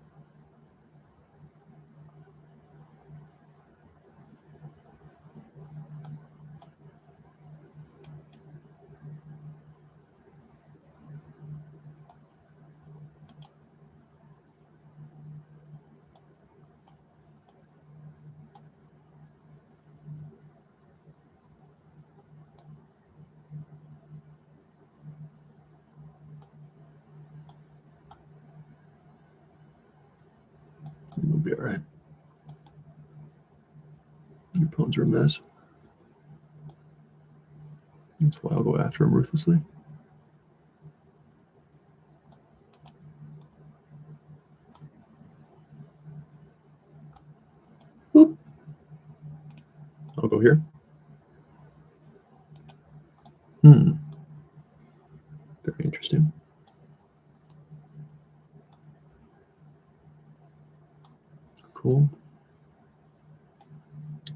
It'll be all right. Your pawns are a mess. That's why I'll go after him ruthlessly. Oop. I'll go here. Very interesting. Cool.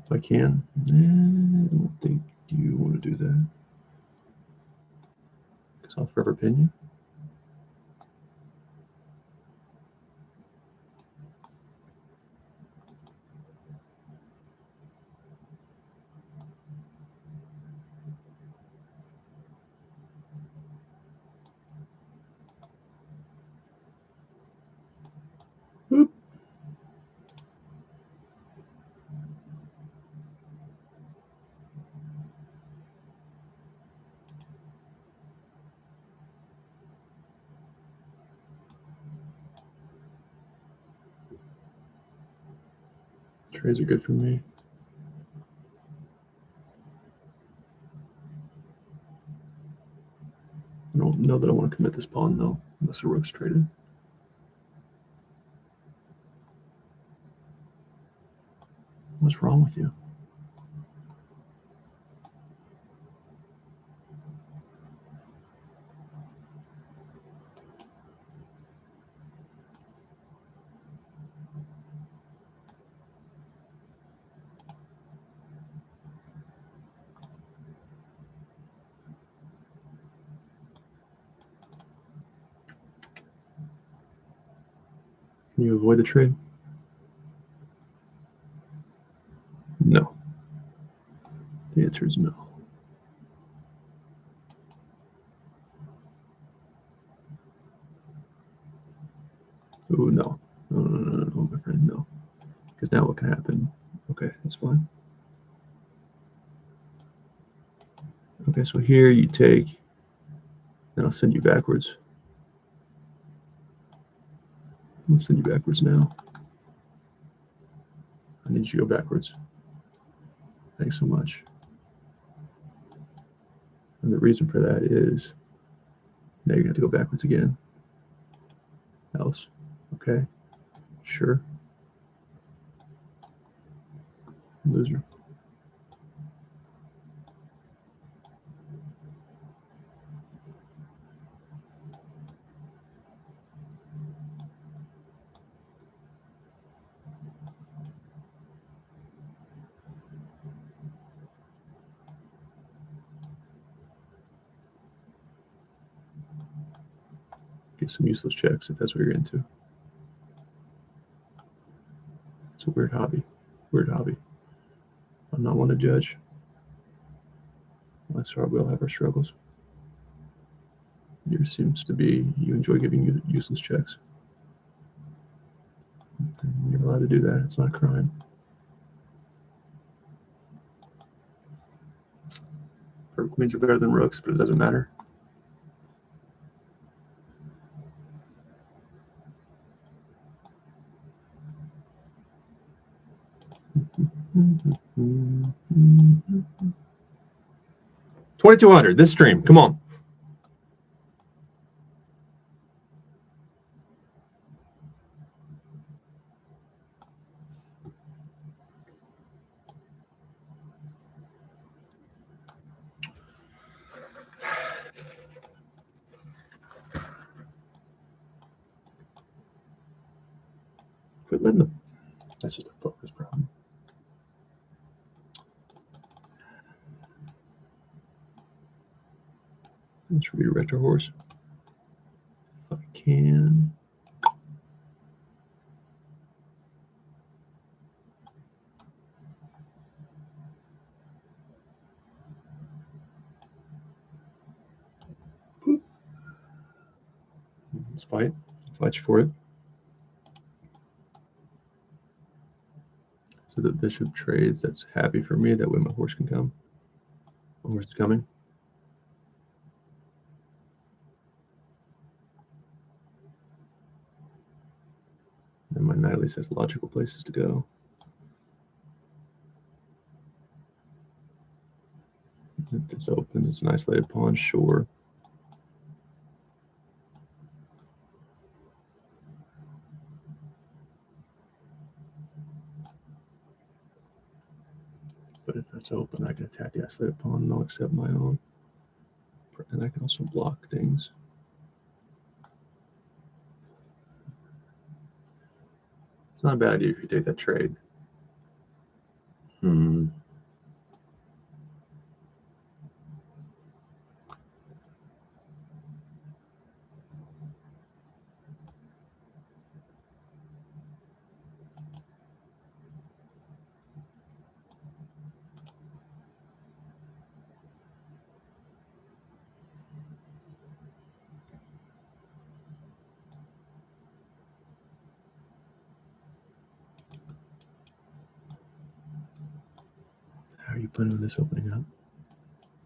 If I can. I don't think you want to do that. Because I'll forever pin you. Oop. Trays are good for me. I don't know that I want to commit this pawn, though, unless the rook's traded. What's wrong with you? Can you avoid the trade? No. The answer is no. Oh, no. No, my friend, no. Because now what can happen? Okay, that's fine. Okay, so here you take, and I'll send you backwards. Let's send you backwards now. I need you to go backwards. Thanks so much. And the reason for that is now you're going to have to go backwards again. Else. Okay. Sure. Loser. get some useless checks if that's what you're into. It's a weird hobby. Weird hobby. I'm not one to judge. That's why we all have our struggles. Yours seems to be you enjoy giving you useless checks. You're allowed to do that. It's not a crime. Purple queens are better than rooks, but it doesn't matter. $2,200 this stream. Come on. Quit letting the. That's just a focus problem. Let's redirect our horse. If I can. Boop. Let's fight. Fight you for it. So the bishop trades. That's happy for me. That way my horse can come. My horse is coming. And my knight at least has logical places to go. If this opens, it's an isolated pawn, sure. But if that's open, I can attack the isolated pawn and I'll accept my own. And I can also block things. It's not a bad idea if you take that trade. How are you planning on this opening up?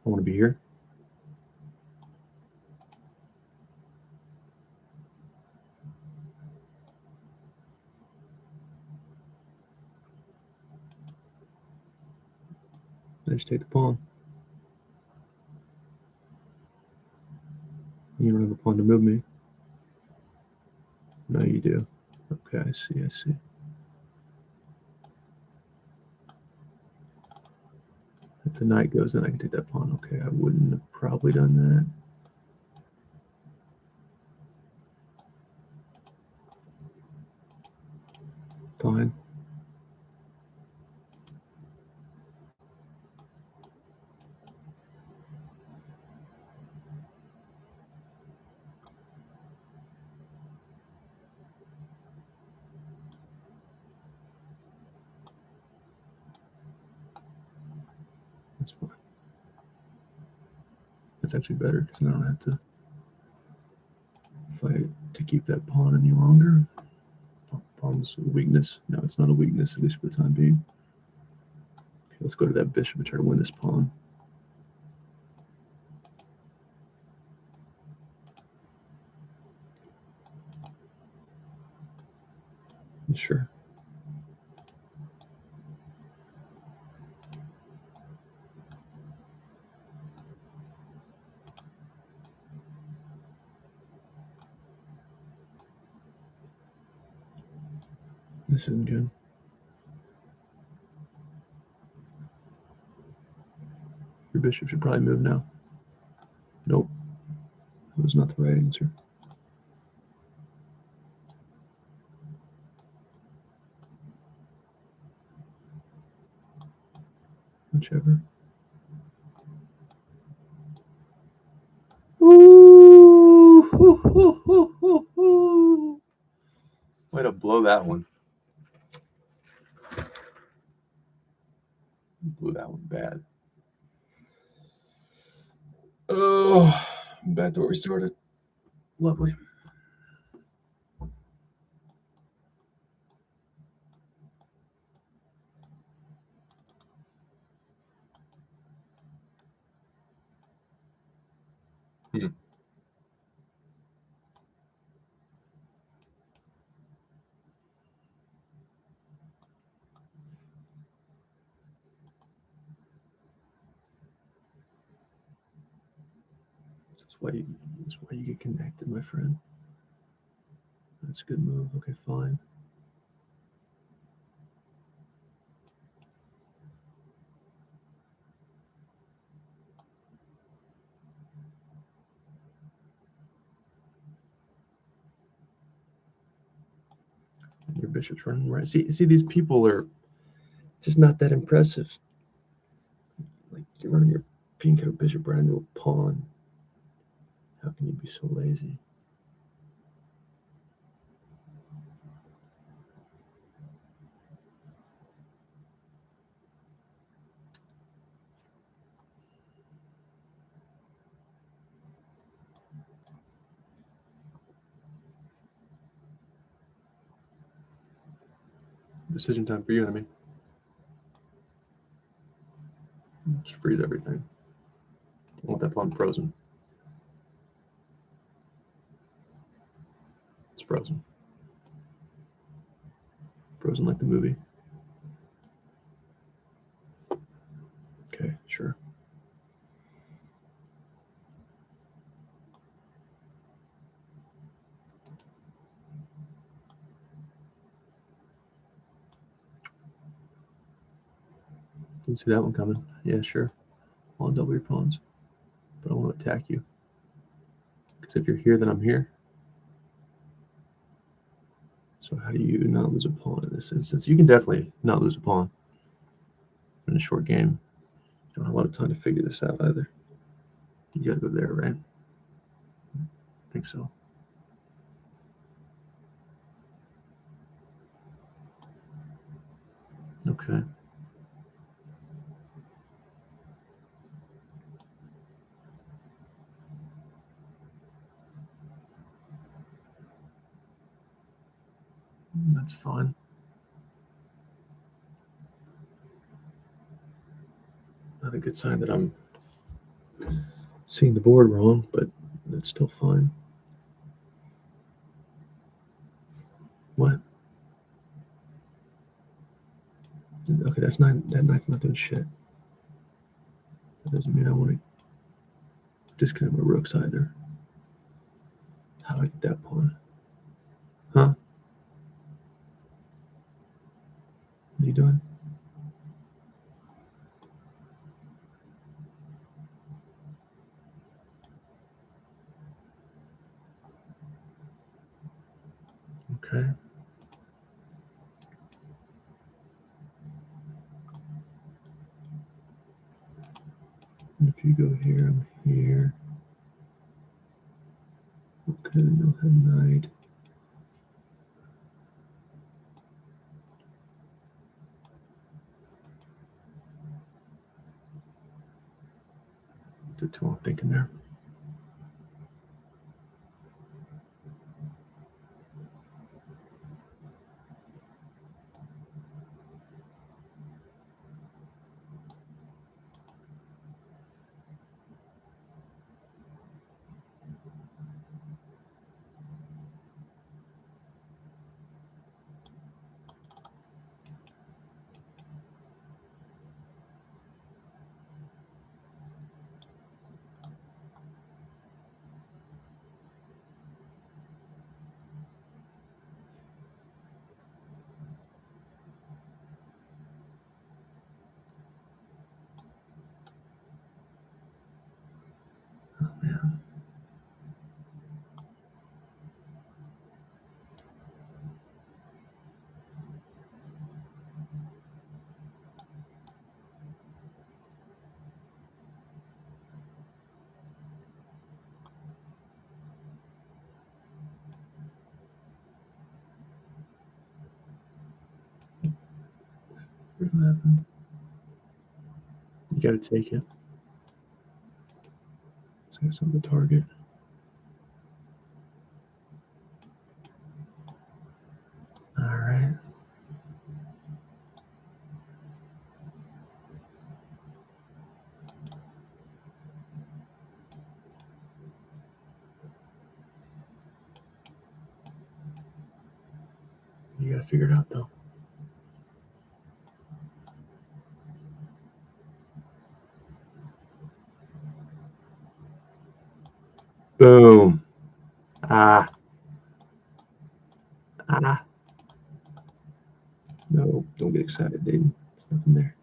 I want to be here. I just take the pawn. You don't have a pawn to move me. No, you do. Okay, I see, I see. If the knight goes, then I can take that pawn. Okay, I wouldn't have probably done that. Fine. That's fine. That's actually better because then I don't have to fight to keep that pawn any longer. Pawn's a weakness. No, it's not a weakness, at least for the time being. Okay, let's go to that bishop and try to win this pawn. Sure. This isn't good. Your bishop should probably move now. Nope. That was not the right answer. Whichever. Ooh! Way to blow that one. Blew that one bad. Oh, back to where we started. Lovely. That's why you get connected, my friend. That's a good move. Okay, fine. Your bishop's running right. See, these people are just not that impressive. Like, you're running your pink and a bishop right into a pawn. How can you be so lazy? Decision time for you, enemy. Just freeze everything. I want that pawn frozen. It's frozen. Frozen like the movie. Okay, sure. Didn't see that one coming. Yeah, sure. I'll double your pawns. But I want to attack you. Because if you're here, then I'm here. So how do you not lose a pawn in this instance? You can definitely not lose a pawn in a short game. You don't have a lot of time to figure this out either. You gotta go there, right? I think so. Okay. That's fine. Not a good sign that I'm seeing the board wrong, but that's still fine. What? Okay, that knight's not doing shit. That doesn't mean I want to disconnect my rooks either. How do I get that pawn? Huh? What are you doing? Okay. And if you go here, I'm here. Okay, then you'll have knight. Did too long thinking there. 11. You got to take it. So that's on the target. All right. You got to figure it out, though. Boom. Ah. No, don't get excited, Dayton. There's nothing there.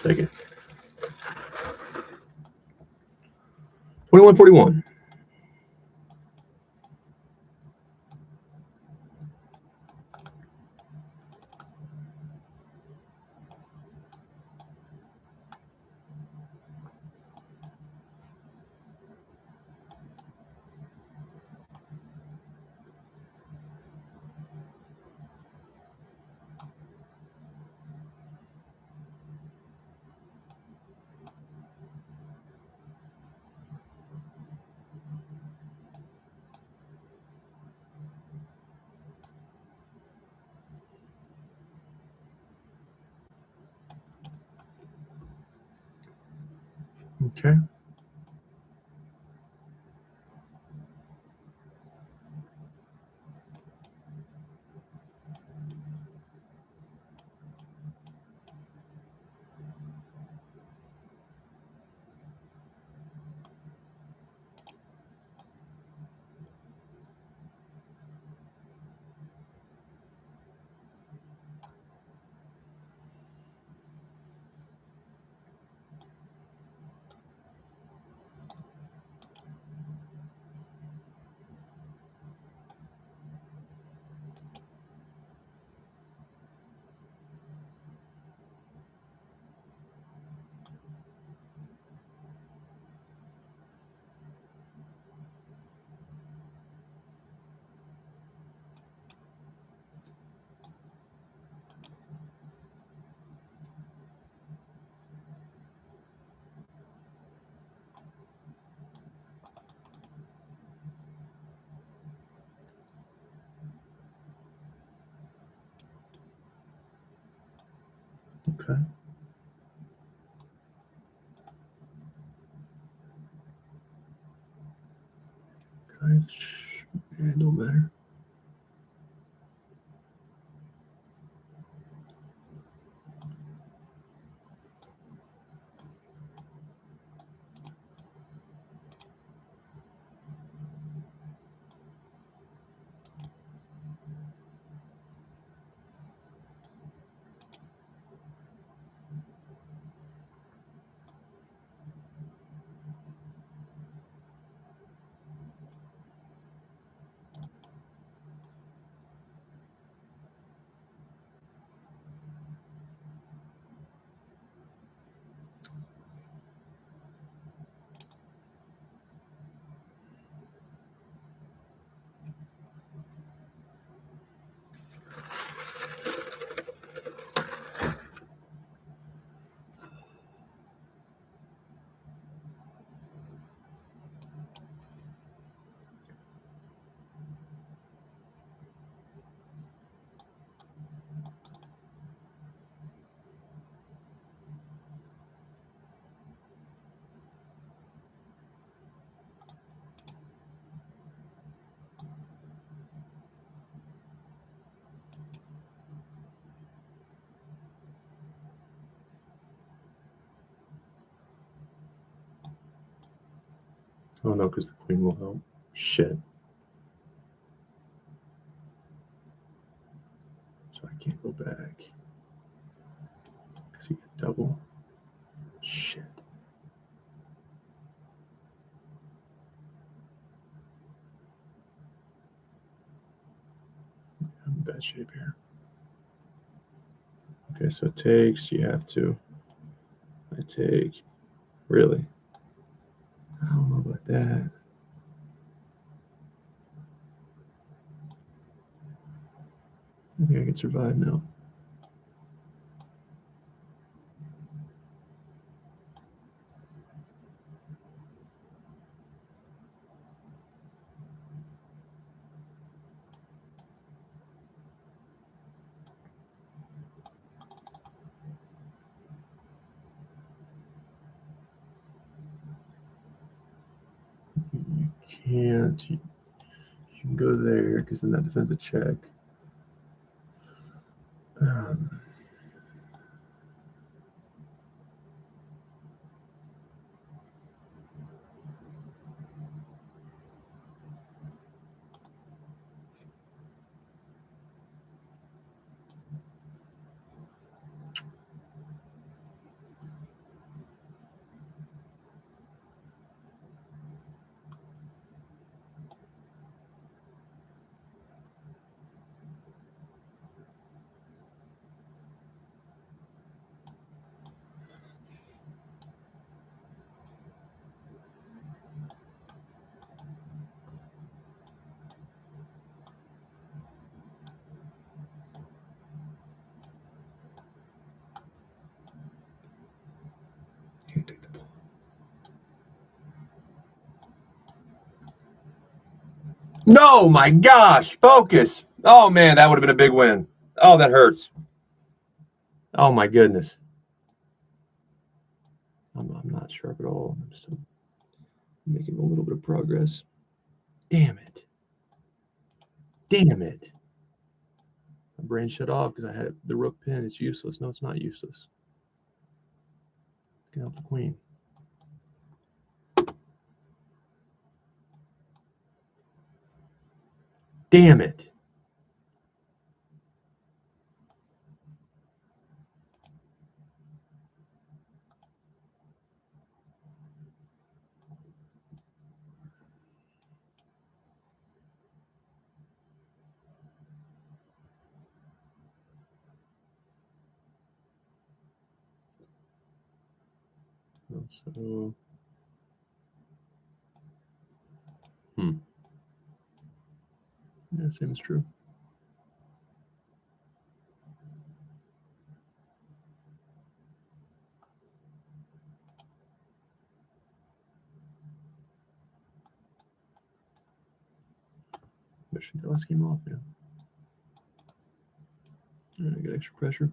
Take it. 21-41. Okay. Okay. It don't matter. Oh no, because the queen will help. Shit. So I can't go back. Because you get double. Shit. bad shape here. Okay, so it takes, you have to. I take, really? I don't know about that. I think I can survive now. You can't. You can go there because then that defends a check. Can't take the ball. No, my gosh, focus. Oh, man, that would have been a big win. Oh, that hurts. Oh, my goodness. I'm not sharp at all. I'm still making a little bit of progress. Damn it. Damn it. My brain shut off because I had the rook pin. It's useless. No, it's not useless. Get out the queen. Damn it. So, yeah, same is true. I should get the last game off now. All right, I got extra pressure.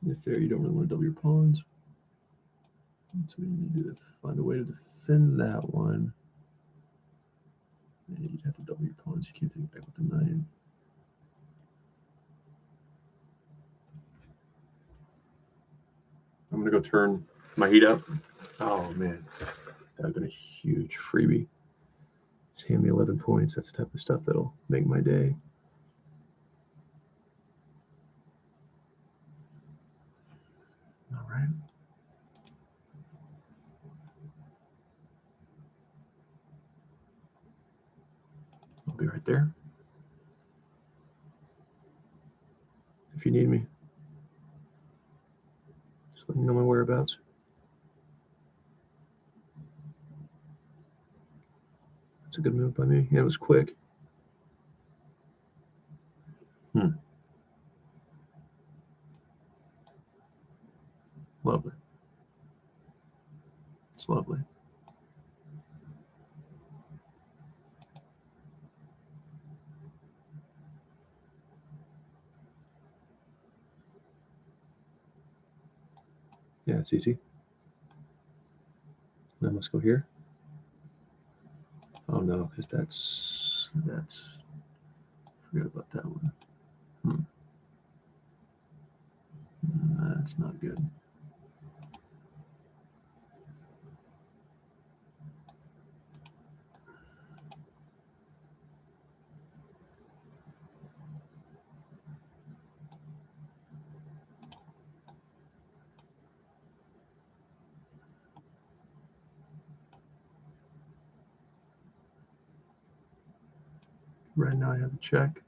If there, you don't really want to double your pawns. So you need to find a way to defend that one. And you'd have to double your pawns. You can't take it back with the 9. I'm going to go turn my heat up. Oh, man. That would have been a huge freebie. Just hand me 11 points. That's the type of stuff that'll make my day. All right. I'll be right there. If you need me, just let me know my whereabouts. That's a good move by me. Yeah, it was quick. Lovely. It's lovely. Yeah, it's easy. I must go here. Oh no, because that's forget about that one. That's not good. Right now I have a check.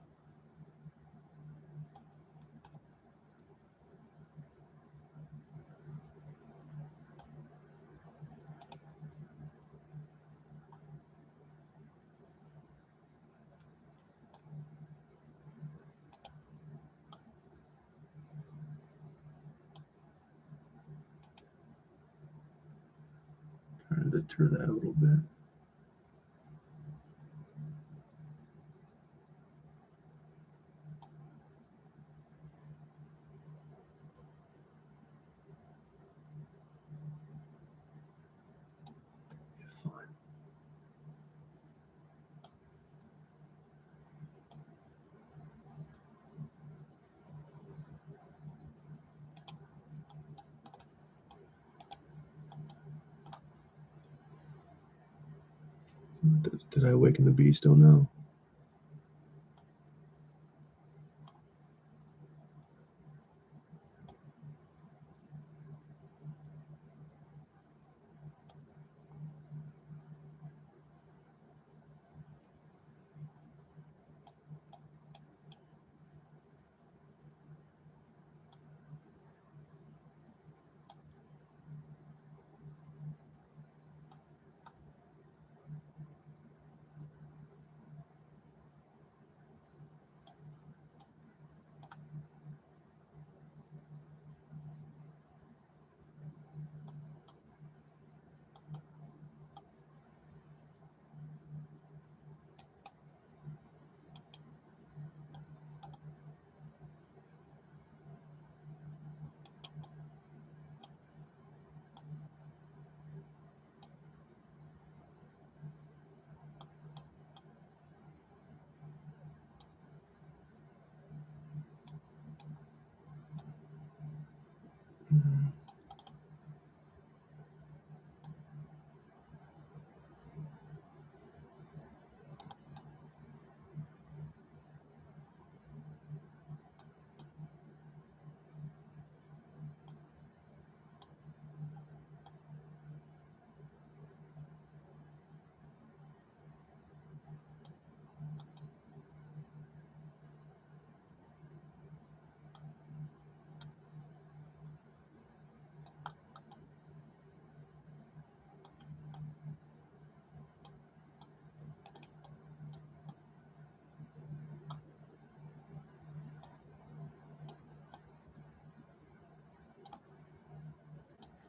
Trying to deter that a little bit. Fine. Did I awaken the beast? Oh no.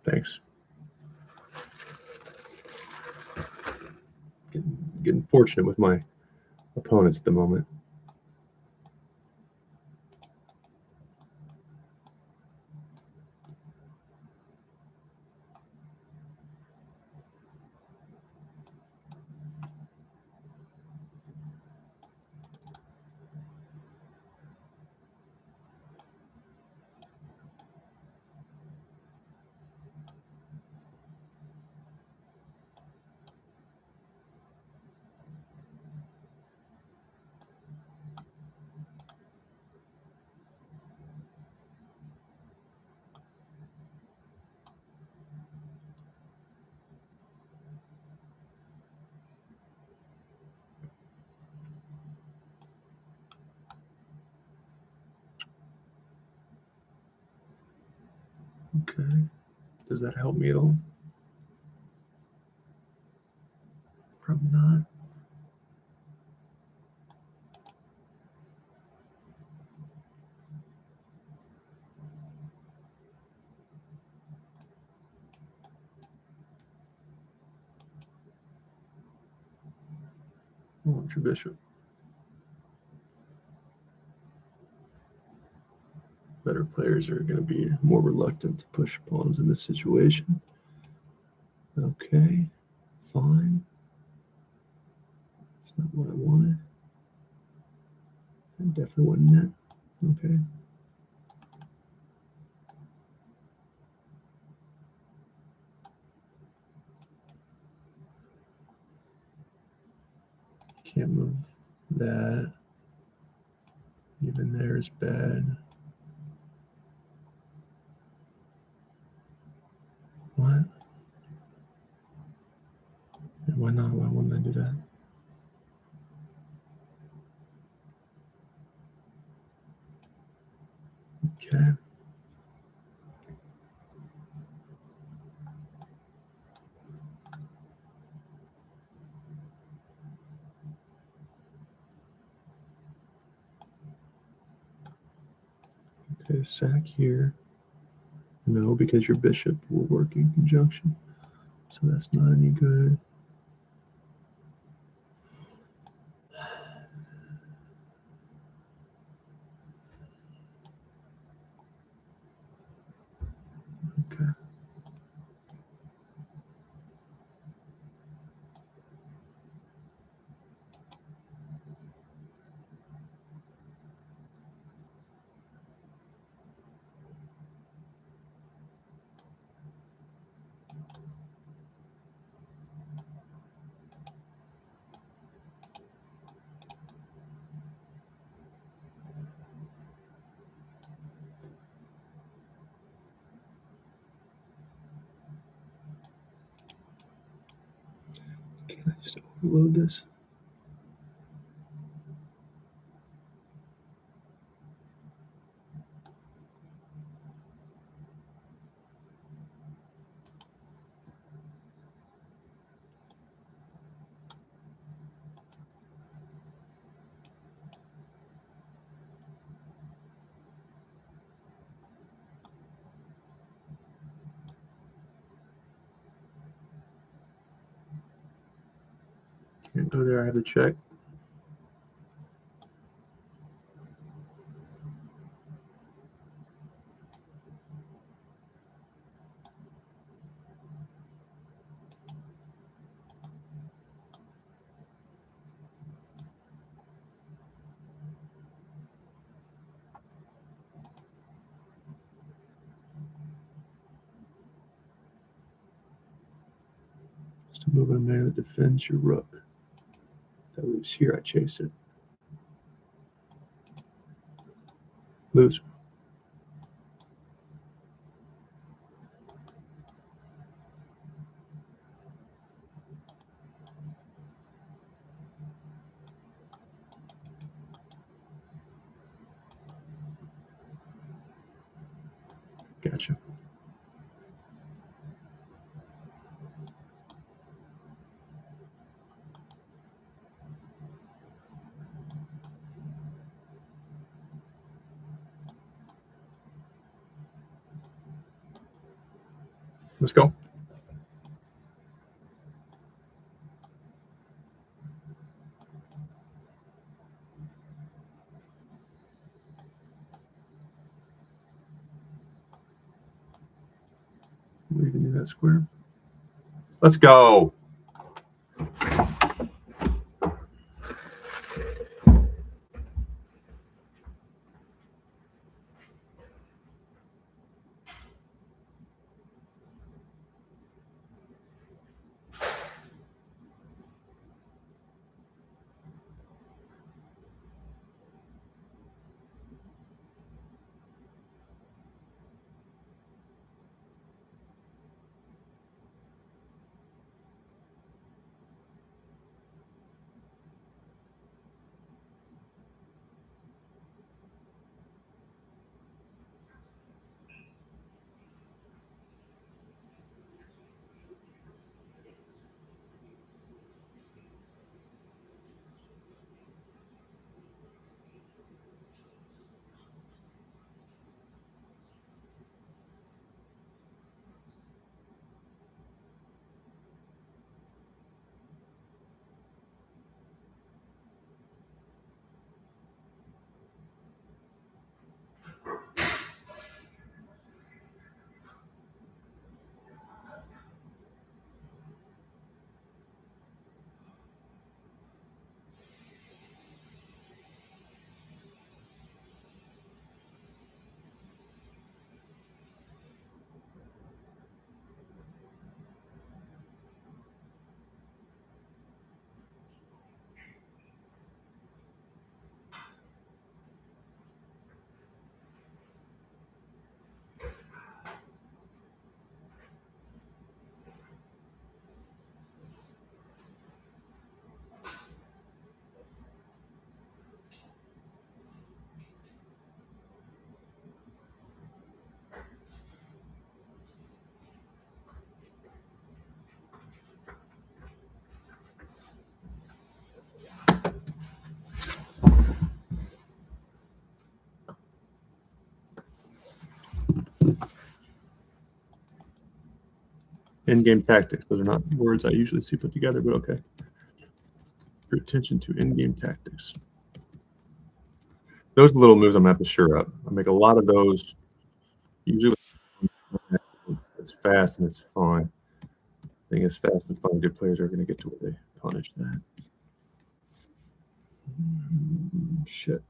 Thanks. Getting fortunate with my opponents at the moment. Okay. Does that help me at all? Probably not. I want your bishop. Better players are going to be more reluctant to push pawns in this situation. Okay, fine. It's not what I wanted. I definitely wasn't that. Okay. Can't move that. Even there is bad. What? And why not? Why wouldn't I do that? Okay. Okay, sack here. No, because your bishop will work in conjunction. So that's not any good. Okay. Can I just overload this? Can't go there. I have to check. Just to move in a manner that defends your rook. That leaves here. I chase it. Lose. Gotcha. Let's go. We can do that square. Let's go. In-game tactics. Those are not words I usually see put together, but okay. Pay attention to in-game tactics. Those little moves I'm going to have to sure up. I make a lot of those. Usually it's fast and it's fun. I think it's fast and fun. Good players are going to get to where they punish that. Shit.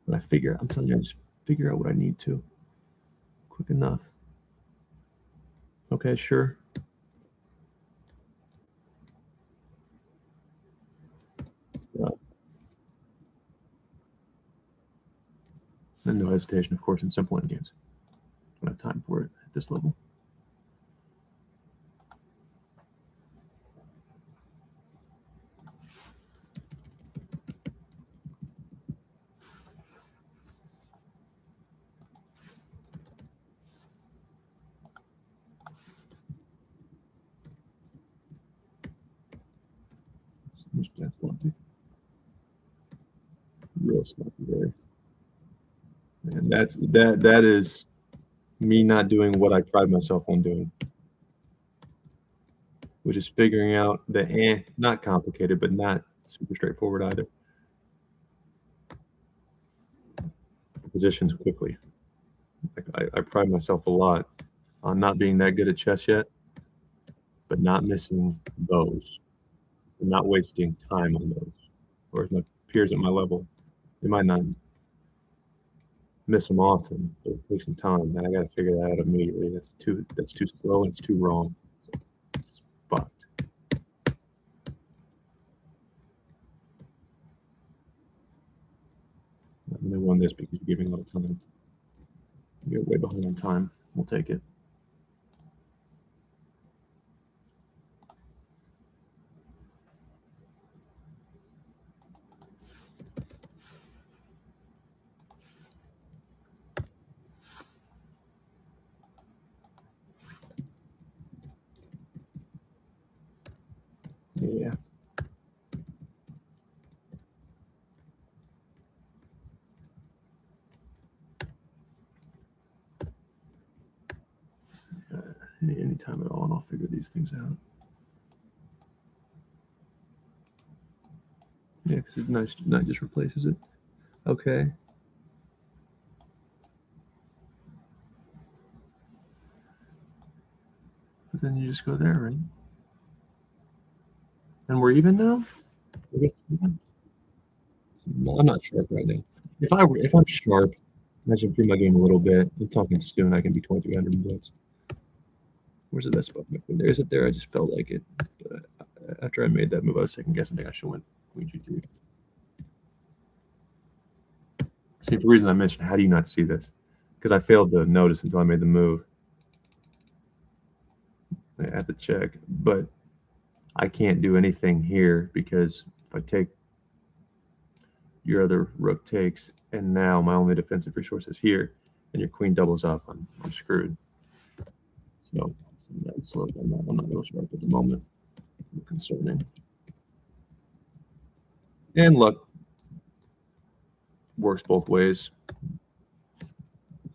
But I'm telling you, I just figure out what I need to. Quick enough. Okay, sure. Yeah. And no hesitation, of course, in simple end games. Don't have time for it at this level. That's sloppy. Real sloppy there. And that is me not doing what I pride myself on doing, which is figuring out the not complicated, but not super straightforward either. Positions quickly. Like I pride myself a lot on not being that good at chess yet, but not missing those, and not wasting time on those. Or if my peers at my level, they might not miss them often, but it takes some time, and I got to figure that out immediately. That's too slow and it's too wrong. But and they won this because you're giving a lot of time. You're way behind on time. We'll take it. Yeah. Any time at all, and I'll figure these things out. Yeah, because it not just replaces it. Okay. But then you just go there, right? And we're even now? I guess no, I'm not sharp right now. If I'm sharp, I should improve my game a little bit. I'm talking soon. I can be 2300 in Blitz. Where's the best spot? There is it there? I just felt like it. But after I made that move, I was second guessing. I think I should win Queen G3. See, for the reason I mentioned, how do you not see this? Because I failed to notice until I made the move. I have to check, but I can't do anything here because if I take your other rook takes, and now my only defensive resource is here, and your queen doubles up, I'm screwed. So that slows down. I'm not real sharp at the moment. Concerning. And luck works both ways.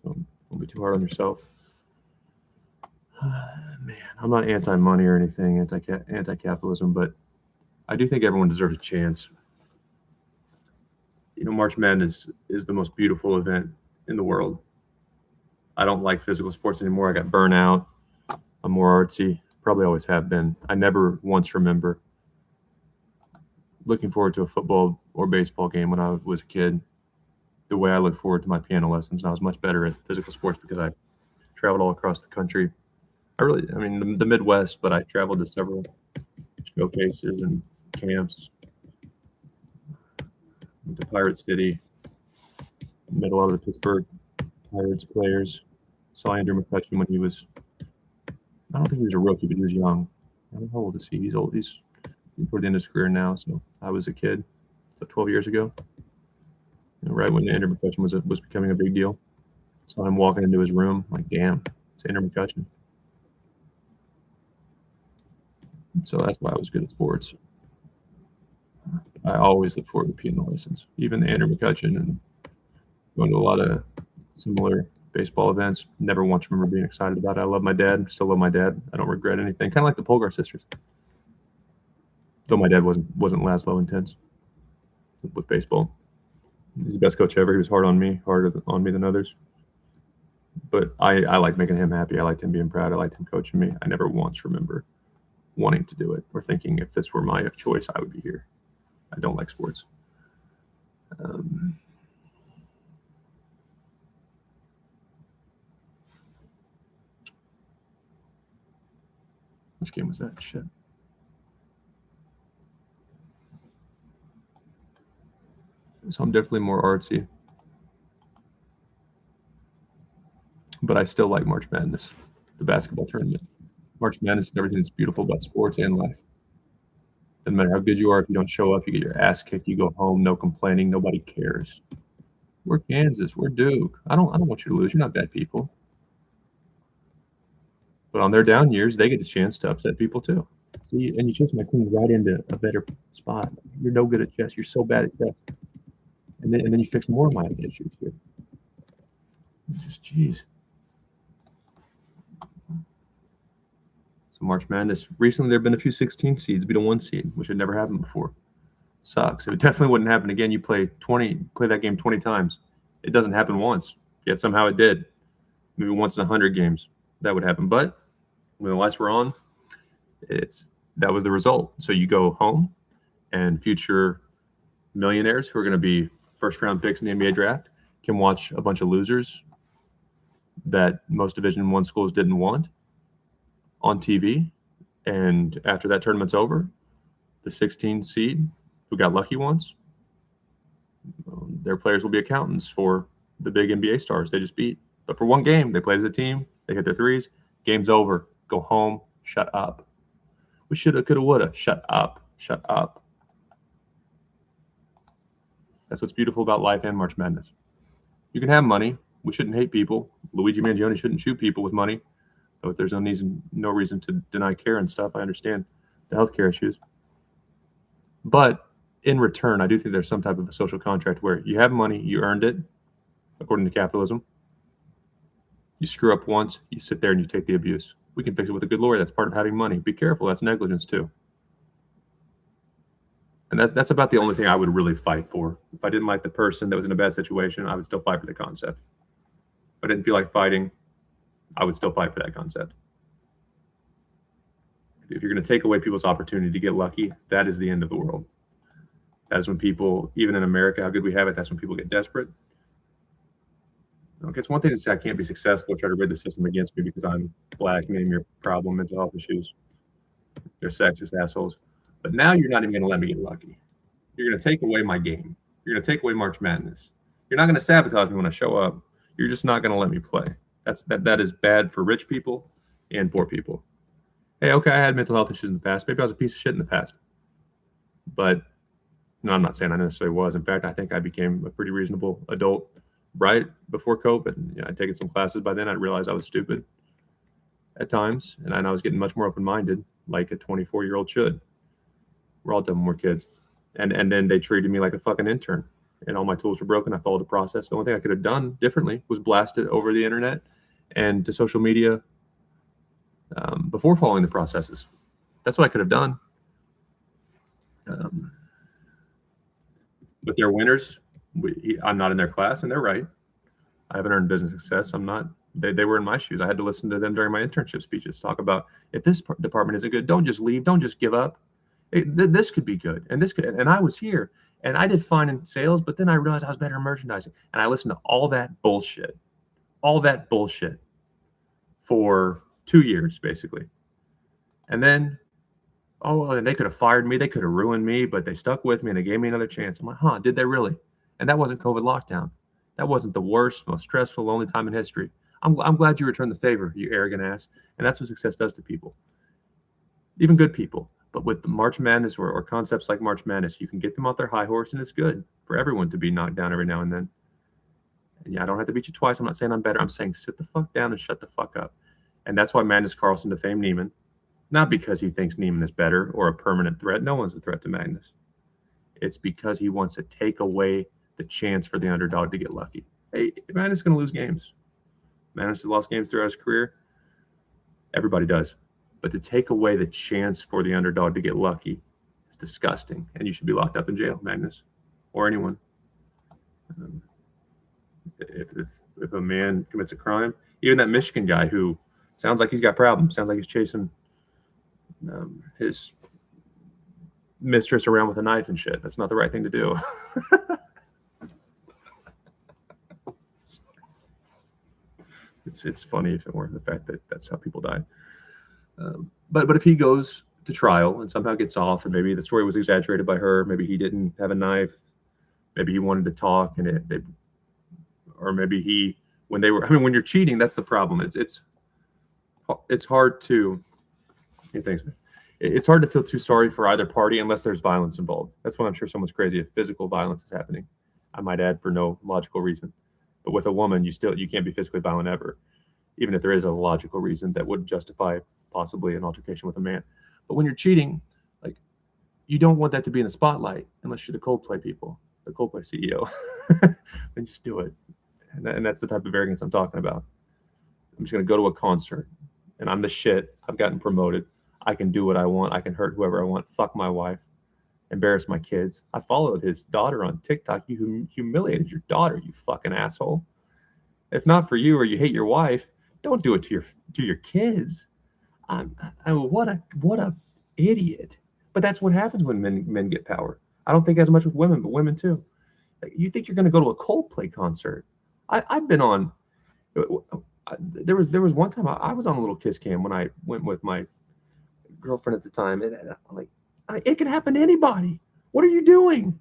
So don't be too hard on yourself. Man, I'm not anti-money or anything, anti-capitalism, but I do think everyone deserves a chance. You know, March Madness is the most beautiful event in the world. I don't like physical sports anymore. I got burnt out. I'm more artsy. Probably always have been. I never once remember looking forward to a football or baseball game when I was a kid the way I look forward to my piano lessons. And I was much better at physical sports because I traveled all across the country. The Midwest, but I traveled to several showcases and camps. Went to Pirate City, met a lot of the Pittsburgh Pirates players. Saw Andrew McCutcheon when he was, I don't think he was a rookie, but he was young. How old is he? He's old. He's toward the end of his career now. So I was a kid, so 12 years ago. Right when Andrew McCutcheon was becoming a big deal. Saw him walking into his room, like, damn, it's Andrew McCutcheon. So that's why I was good at sports. I always look forward to piano lessons, even Andrew McCutcheon, and going to a lot of similar baseball events. Never once remember being excited about it. I love my dad. Still love my dad. I don't regret anything. Kind of like the Polgar sisters. Though my dad wasn't Laszlo intense with baseball. He's the best coach ever. He was hard on me, harder on me than others. But I liked making him happy. I liked him being proud. I liked him coaching me. I never once remember wanting to do it or thinking if this were my choice, I would be here. I don't like sports. Which game was that? Shit. So I'm definitely more artsy. But I still like March Madness, the basketball tournament. March Madness is everything that's beautiful about sports and life. Doesn't matter how good you are, if you don't show up, you get your ass kicked, you go home, no complaining, nobody cares. We're Kansas, we're Duke. I don't want you to lose. You're not bad people. But on their down years, they get a chance to upset people too. See, and you chase my queen right into a better spot. You're no good at chess. You're so bad at chess. And then you fix more of my issues here. It's just, jeez. So March Madness. Recently, there have been a few 16 seeds beat a 1 seed, which had never happened before. Sucks. It definitely wouldn't happen again. You play that game 20 times. It doesn't happen once. Yet somehow it did. Maybe once in 100 games that would happen. But when the lights were on, that was the result. So you go home, and future millionaires who are going to be first-round picks in the NBA draft can watch a bunch of losers that most Division I schools didn't want on TV. And after that tournament's over, the 16 seed who got lucky once, their players will be accountants for the big NBA stars they just beat. But for one game, they played as a team, they hit their threes, game's over, go home, shut up. We shoulda, coulda, woulda, shut up, shut up. That's what's beautiful about life and March Madness. You can have money. We shouldn't hate people. Luigi Mangione shouldn't shoot people with money. But if there's no reason to deny care and stuff, I understand the healthcare issues. But in return, I do think there's some type of a social contract where you have money, you earned it, according to capitalism. You screw up once, you sit there and you take the abuse. We can fix it with a good lawyer. That's part of having money. Be careful. That's negligence too. And that's about the only thing I would really fight for. If I didn't like the person that was in a bad situation, I would still fight for the concept. If I didn't feel like fighting, I would still fight for that concept. If you're going to take away people's opportunity to get lucky, that is the end of the world. That is when people, even in America, how good we have it, that's when people get desperate. Okay, it's one thing to say I can't be successful, try to rid the system against me because I'm black, name your problem, mental health issues. They're sexist assholes. But now you're not even going to let me get lucky. You're going to take away my game. You're going to take away March Madness. You're not going to sabotage me when I show up. You're just not going to let me play. That is bad for rich people and poor people. Hey, okay, I had mental health issues in the past. Maybe I was a piece of shit in the past. But no, I'm not saying I necessarily was. In fact, I think I became a pretty reasonable adult right before COVID. I'd taken some classes by then. I realized I was stupid at times, and I was getting much more open-minded, like a 24-year-old should. We're all done when we're kids. And then they treated me like a fucking intern, and all my tools were broken. I followed the process. The only thing I could have done differently was blast it over the internet and to social media before following the processes. That's what I could have done. But they're winners. I'm not in their class, and they're right. I haven't earned business success. I'm not. They were in my shoes. I had to listen to them during my internship speeches, talk about if this department isn't good, don't just leave. Don't just give up. This could be good, and this could. And I was here, and I did fine in sales, but then I realized I was better in merchandising, and I listened to all that bullshit for 2 years, basically. And then, and they could have fired me. They could have ruined me, but they stuck with me, and they gave me another chance. I'm like, did they really? And that wasn't COVID lockdown. That wasn't the worst, most stressful, lonely time in history. I'm glad you returned the favor, you arrogant ass. And that's what success does to people, even good people. But with the March Madness or concepts like March Madness, you can get them off their high horse, and it's good for everyone to be knocked down every now and then. And I don't have to beat you twice. I'm not saying I'm better. I'm saying sit the fuck down and shut the fuck up. And that's why Magnus Carlsen defamed Neiman. Not because he thinks Neiman is better or a permanent threat. No one's a threat to Magnus. It's because he wants to take away the chance for the underdog to get lucky. Hey, Magnus is going to lose games. Magnus has lost games throughout his career. Everybody does. But to take away the chance for the underdog to get lucky is disgusting. And you should be locked up in jail, Magnus, or anyone. If a man commits a crime, even that Michigan guy who sounds like he's got problems, sounds like he's chasing his mistress around with a knife and shit. That's not the right thing to do. It's funny if it weren't the fact that that's how people die. But if he goes to trial and somehow gets off, and maybe the story was exaggerated by her, maybe he didn't have a knife, maybe he wanted to talk, and or maybe when you're cheating, that's the problem. It's hard to. Hey, thanks, man. It's hard to feel too sorry for either party unless there's violence involved. That's when I'm sure someone's crazy if physical violence is happening. I might add, for no logical reason. But with a woman, you can't be physically violent ever, even if there is a logical reason that would justify possibly an altercation with a man. But when you're cheating, like, you don't want that to be in the spotlight unless you're the Coldplay people, the Coldplay CEO. Then just do it. And that's the type of arrogance I'm talking about. I'm just going to go to a concert, and I'm the shit. I've gotten promoted. I can do what I want. I can hurt whoever I want. Fuck my wife. Embarrass my kids. I followed his daughter on TikTok. You humiliated your daughter, you fucking asshole. If not for you, or you hate your wife, don't do it to your kids. What a idiot. But that's what happens when men get power. I don't think as much with women, but women too. Like, you think you're going to go to a Coldplay concert? I've been on. There was one time I was on a little kiss cam when I went with my girlfriend at the time, and it can happen to anybody. What are you doing?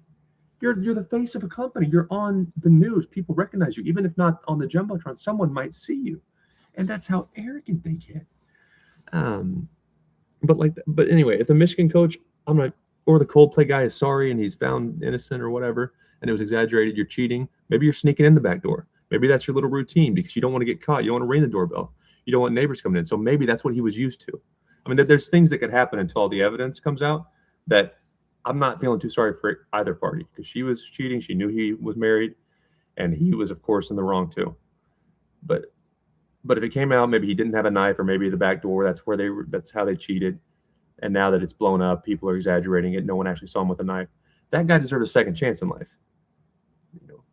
You're the face of a company. You're on the news. People recognize you, even if not on the jumbotron. Someone might see you, and that's how arrogant they get. But anyway, if the Michigan coach, or the Coldplay guy is sorry and he's found innocent or whatever, and it was exaggerated, you're cheating. Maybe you're sneaking in the back door. Maybe that's your little routine because you don't want to get caught. You don't want to ring the doorbell. You don't want neighbors coming in. So maybe that's what he was used to. I mean, there's things that could happen until all the evidence comes out that I'm not feeling too sorry for either party, because she was cheating. She knew he was married, and he was, of course, in the wrong too. But if it came out, maybe he didn't have a knife, or maybe the back door, that's how they cheated. And now that it's blown up, people are exaggerating it. No one actually saw him with a knife. That guy deserved a second chance in life.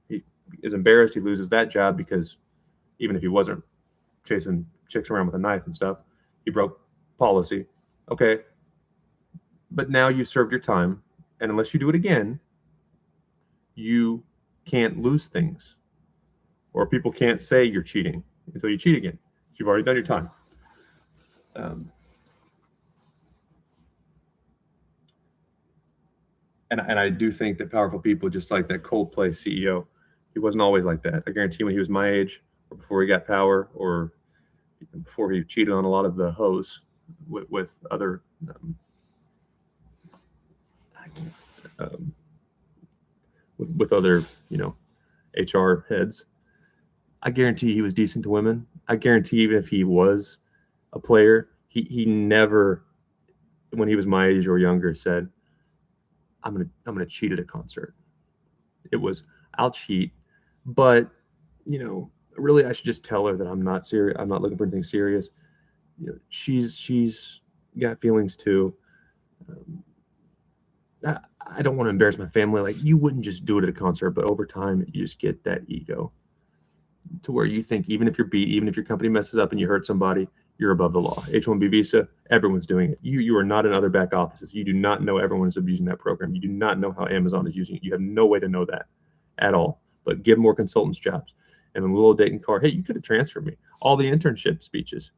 He is embarrassed. He loses that job because even if he wasn't chasing chicks around with a knife and stuff, he broke policy. Okay. But now you've served your time, and unless you do it again, you can't lose things, or people can't say you're cheating until you cheat again. You've already done your time. And I do think that powerful people, just like that Coldplay CEO, he wasn't always like that. I guarantee when he was my age, or before he got power, or before he cheated on a lot of the hoes with other with other, HR heads, I guarantee he was decent to women. I guarantee even if he was a player, he never, when he was my age or younger, said, I'm gonna cheat at a concert. It was, I'll cheat, but really I should just tell her that I'm not serious. I'm not looking for anything serious. She's got feelings too. I don't want to embarrass my family. Like, you wouldn't just do it at a concert, but over time you just get that ego to where you think even if you're beat, even if your company messes up and you hurt somebody, you're above the law. H-1B visa, everyone's doing it. You are not in other back offices. You do not know everyone is abusing that program. You do not know how Amazon is using it. You have no way to know that at all. But give more consultants jobs. And a little Dayton car, hey, you could have transferred me. All the internship speeches.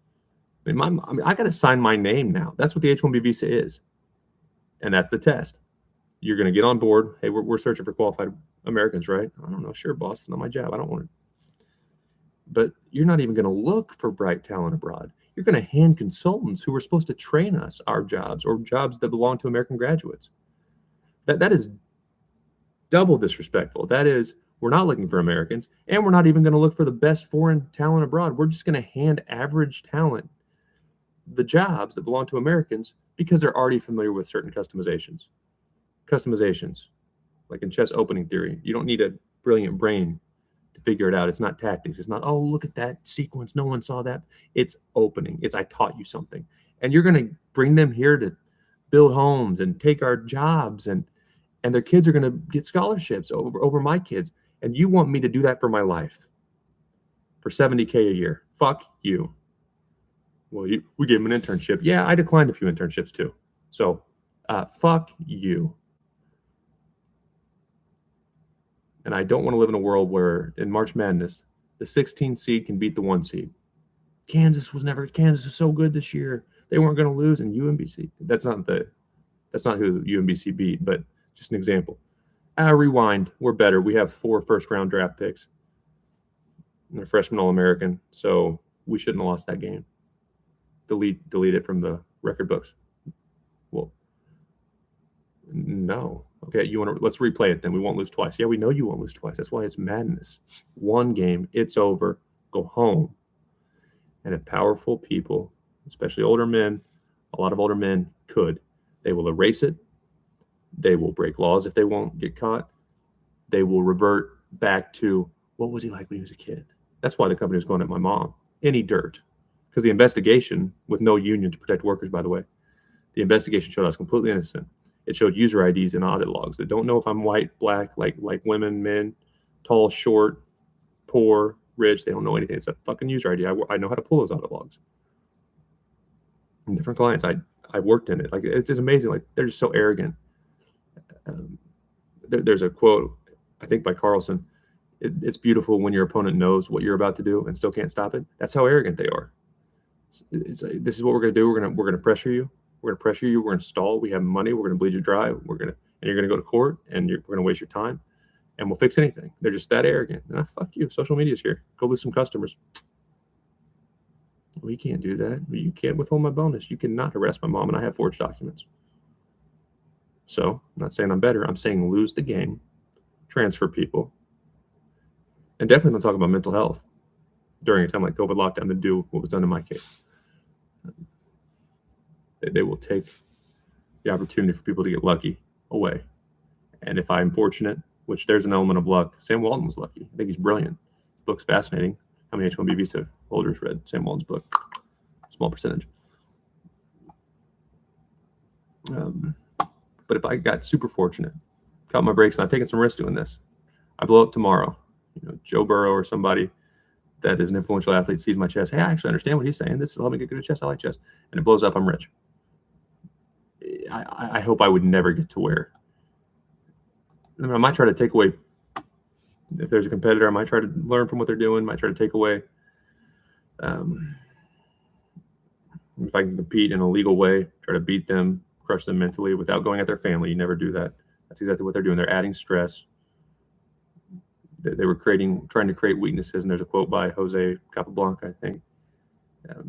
I got to sign my name now. That's what the H-1B visa is. And that's the test. You're going to get on board. Hey, we're searching for qualified Americans, right? I don't know. Sure, boss. It's not my job. I don't want it. But you're not even going to look for bright talent abroad. You're going to hand consultants who are supposed to train us our jobs, or jobs that belong to American graduates. That is double disrespectful. That is, we're not looking for Americans, and we're not even going to look for the best foreign talent abroad. We're just going to hand average talent the jobs that belong to Americans because they're already familiar with certain customizations. Like in chess opening theory, you don't need a brilliant brain to figure it out. It's not tactics. It's not, oh, look at that sequence. No one saw that. It's opening. It's I taught you something. And you're going to bring them here to build homes and take our jobs, and their kids are going to get scholarships over my kids. And you want me to do that for my life for $70K a year? Fuck you. Well, we gave them an internship. Yeah, I declined a few internships too. So fuck you. And I don't want to live in a world where in March Madness, the 16 seed can beat the 1 seed. Kansas is so good this year. They weren't going to lose. And UMBC, that's not who UMBC beat, but just an example. Rewind. We're better. We have 4 first-round draft picks. And a freshman All-American. So we shouldn't have lost that game. Delete it from the record books. Well, no. Okay, let's replay it then. We won't lose twice. Yeah, we know you won't lose twice. That's why it's madness. 1 game, it's over. Go home. And if powerful people, especially older men, a lot of older men they will erase it. They will break laws if they won't get caught. They will revert back to what was he like when he was a kid. That's why the company was going at my mom. Any dirt. Because the investigation, with no union to protect workers, by the way, the investigation showed I was completely innocent. It showed user IDs and audit logs that don't know if I'm white, black, like women, men, tall, short, poor, rich. They don't know anything. It's a fucking user ID. I know how to pull those audit logs. And different clients, I worked in it. Like, it's just amazing. Like, they're just so arrogant. There's a quote, I think by Carlson. It's beautiful when your opponent knows what you're about to do and still can't stop it. That's how arrogant they are. It's like, this is what we're going to do. We're going to pressure you. We're going to pressure you. We're going to stall. We have money. We're going to bleed you dry. And you're going to go to court, and we're going to waste your time, and we'll fix anything. They're just that arrogant. And fuck you. Social media's here. Go lose some customers. We can't do that. You can't withhold my bonus. You cannot harass my mom, and I have forged documents. So I'm not saying I'm better. I'm saying lose the game, transfer people, and definitely don't talk about mental health during a time like COVID lockdown to do what was done in my case. They will take the opportunity for people to get lucky away. And if I'm fortunate, which there's an element of luck, Sam Walton was lucky. I think he's brilliant. The book's fascinating. How many H-1B visa holders read Sam Walton's book? Small percentage. But if I got super fortunate, caught my brakes, and I've taken some risks doing this, I blow up tomorrow. Joe Burrow or somebody that is an influential athlete sees my chess. Hey, I actually understand what he's saying. This will help me get good at chess. I like chess. And it blows up. I'm rich. I hope I would never get to where. I might try to take away. If there's a competitor, I might try to learn from what they're doing. Might try to take away. If I can compete in a legal way, try to beat them, crush them mentally without going at their family. You never do that. That's exactly what they're doing. They're adding stress. They were trying to create weaknesses. And there's a quote by Jose Capablanca, I think.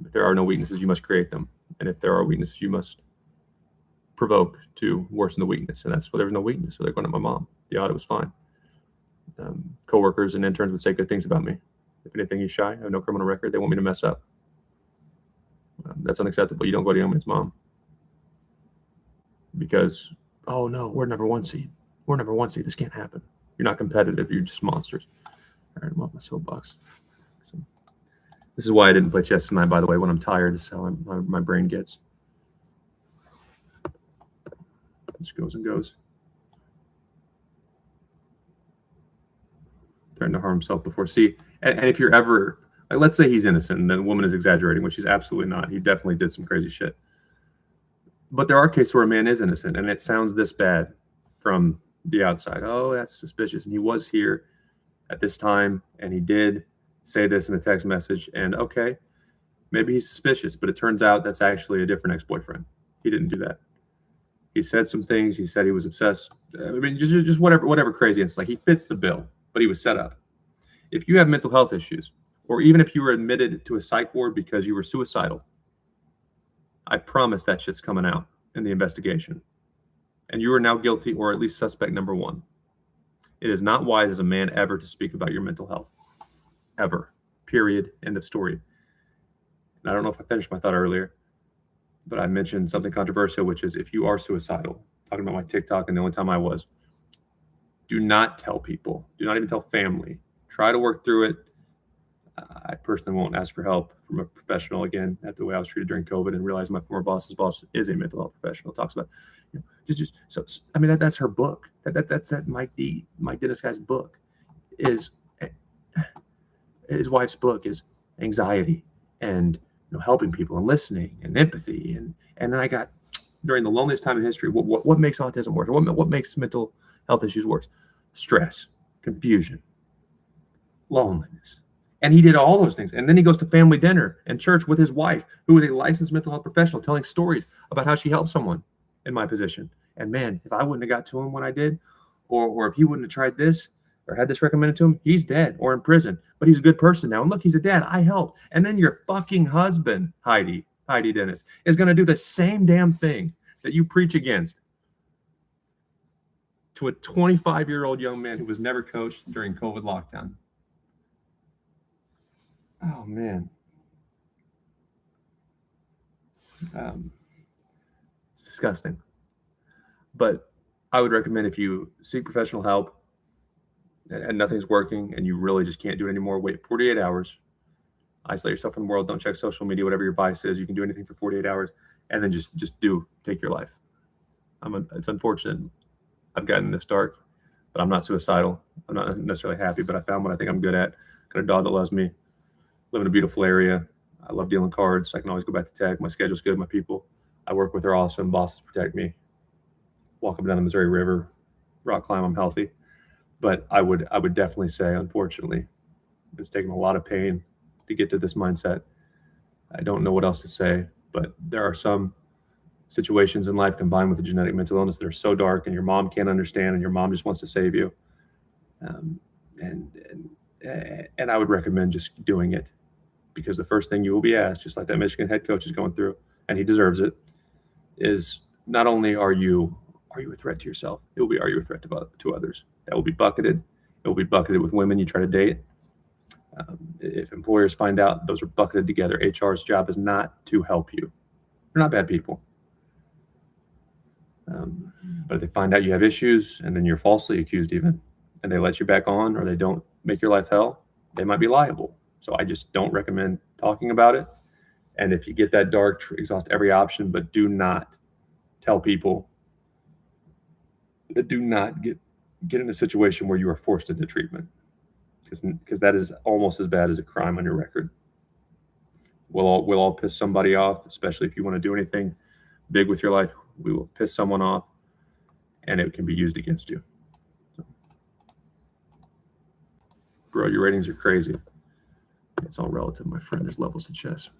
If there are no weaknesses, you must create them. And if there are weaknesses, you must provoke to worsen the weakness. And that's why there was no weakness. So they're going at my mom. The audit was fine. Coworkers and interns would say good things about me. If anything, he's shy. I have no criminal record. They want me to mess up. That's unacceptable. You don't go to young man's mom. Because, oh no, we're number 1 seed. We're number 1 seed. This can't happen. You're not competitive. You're just monsters. All right, I'm off my soapbox. So, this is why I didn't play chess tonight, by the way. When I'm tired, this is how my brain gets. It just goes and goes. Threatened to harm himself before. See, and if you're ever, like, let's say he's innocent and the woman is exaggerating, which he's absolutely not. He definitely did some crazy shit. But there are cases where a man is innocent, and it sounds this bad from the outside. Oh, that's suspicious. And he was here at this time, and he did say this in a text message. And okay, maybe he's suspicious, but it turns out that's actually a different ex-boyfriend. He didn't do that. He said some things. He said he was obsessed. I mean, just whatever crazy. It's like he fits the bill, but he was set up. If you have mental health issues, or even if you were admitted to a psych ward because you were suicidal, I promise that shit's coming out in the investigation. And you are now guilty, or at least suspect number 1. It is not wise as a man ever to speak about your mental health. Ever. Period. End of story. And I don't know if I finished my thought earlier, but I mentioned something controversial, which is if you are suicidal, talking about my TikTok and the only time I was, do not tell people. Do not even tell family. Try to work through it. I personally won't ask for help from a professional again after the way I was treated during COVID, and realize my former boss's boss is a mental health professional. Talks about, so. I mean, that's her book. That's that Mike Dennis guy's book. Is his wife's book is anxiety and helping people and listening and empathy, and then I got, during the loneliest time in history, what makes autism worse? What makes mental health issues worse? Stress, confusion, loneliness. And he did all those things. And then he goes to family dinner and church with his wife, who is a licensed mental health professional, telling stories about how she helped someone in my position. And man, if I wouldn't have got to him when I did, or if he wouldn't have tried this or had this recommended to him, he's dead or in prison. But he's a good person now. And look, he's a dad. I helped. And then your fucking husband, Heidi Dennis, is going to do the same damn thing that you preach against to a 25-year-old young man who was never coached during COVID lockdown. Oh, man. It's disgusting. But I would recommend, if you seek professional help and nothing's working and you really just can't do it anymore, wait 48 hours. Isolate yourself from the world. Don't check social media, whatever your vice is. You can do anything for 48 hours. And then just take your life. It's unfortunate I've gotten this dark, but I'm not suicidal. I'm not necessarily happy, but I found what I think I'm good at. Got a dog that loves me. Live in a beautiful area. I love dealing cards. I can always go back to tech. My schedule's good. My people I work with are awesome. Bosses protect me. Walk up and down the Missouri River, rock climb. I'm healthy. But I would definitely say, unfortunately, it's taken a lot of pain to get to this mindset. I don't know what else to say, but there are some situations in life combined with a genetic mental illness that are so dark, and your mom can't understand, and your mom just wants to save you. And I would recommend just doing it, because the first thing you will be asked, just like that Michigan head coach is going through, and he deserves it, is not only are you a threat to yourself, it will be, are you a threat to others? That will be bucketed. It will be bucketed with women you try to date. If employers find out, those are bucketed together. HR's job is not to help you. They're not bad people. But if they find out you have issues, and then you're falsely accused even, and they let you back on, or they don't make your life hell, they might be liable. So I just don't recommend talking about it. And if you get that dark, exhaust every option, but do not tell people. Do not get in a situation where you are forced into treatment, because that is almost as bad as a crime on your record. We'll all piss somebody off, especially if you want to do anything big with your life. We will piss someone off, and it can be used against you. Bro, your ratings are crazy. It's all relative, my friend. There's levels to chess.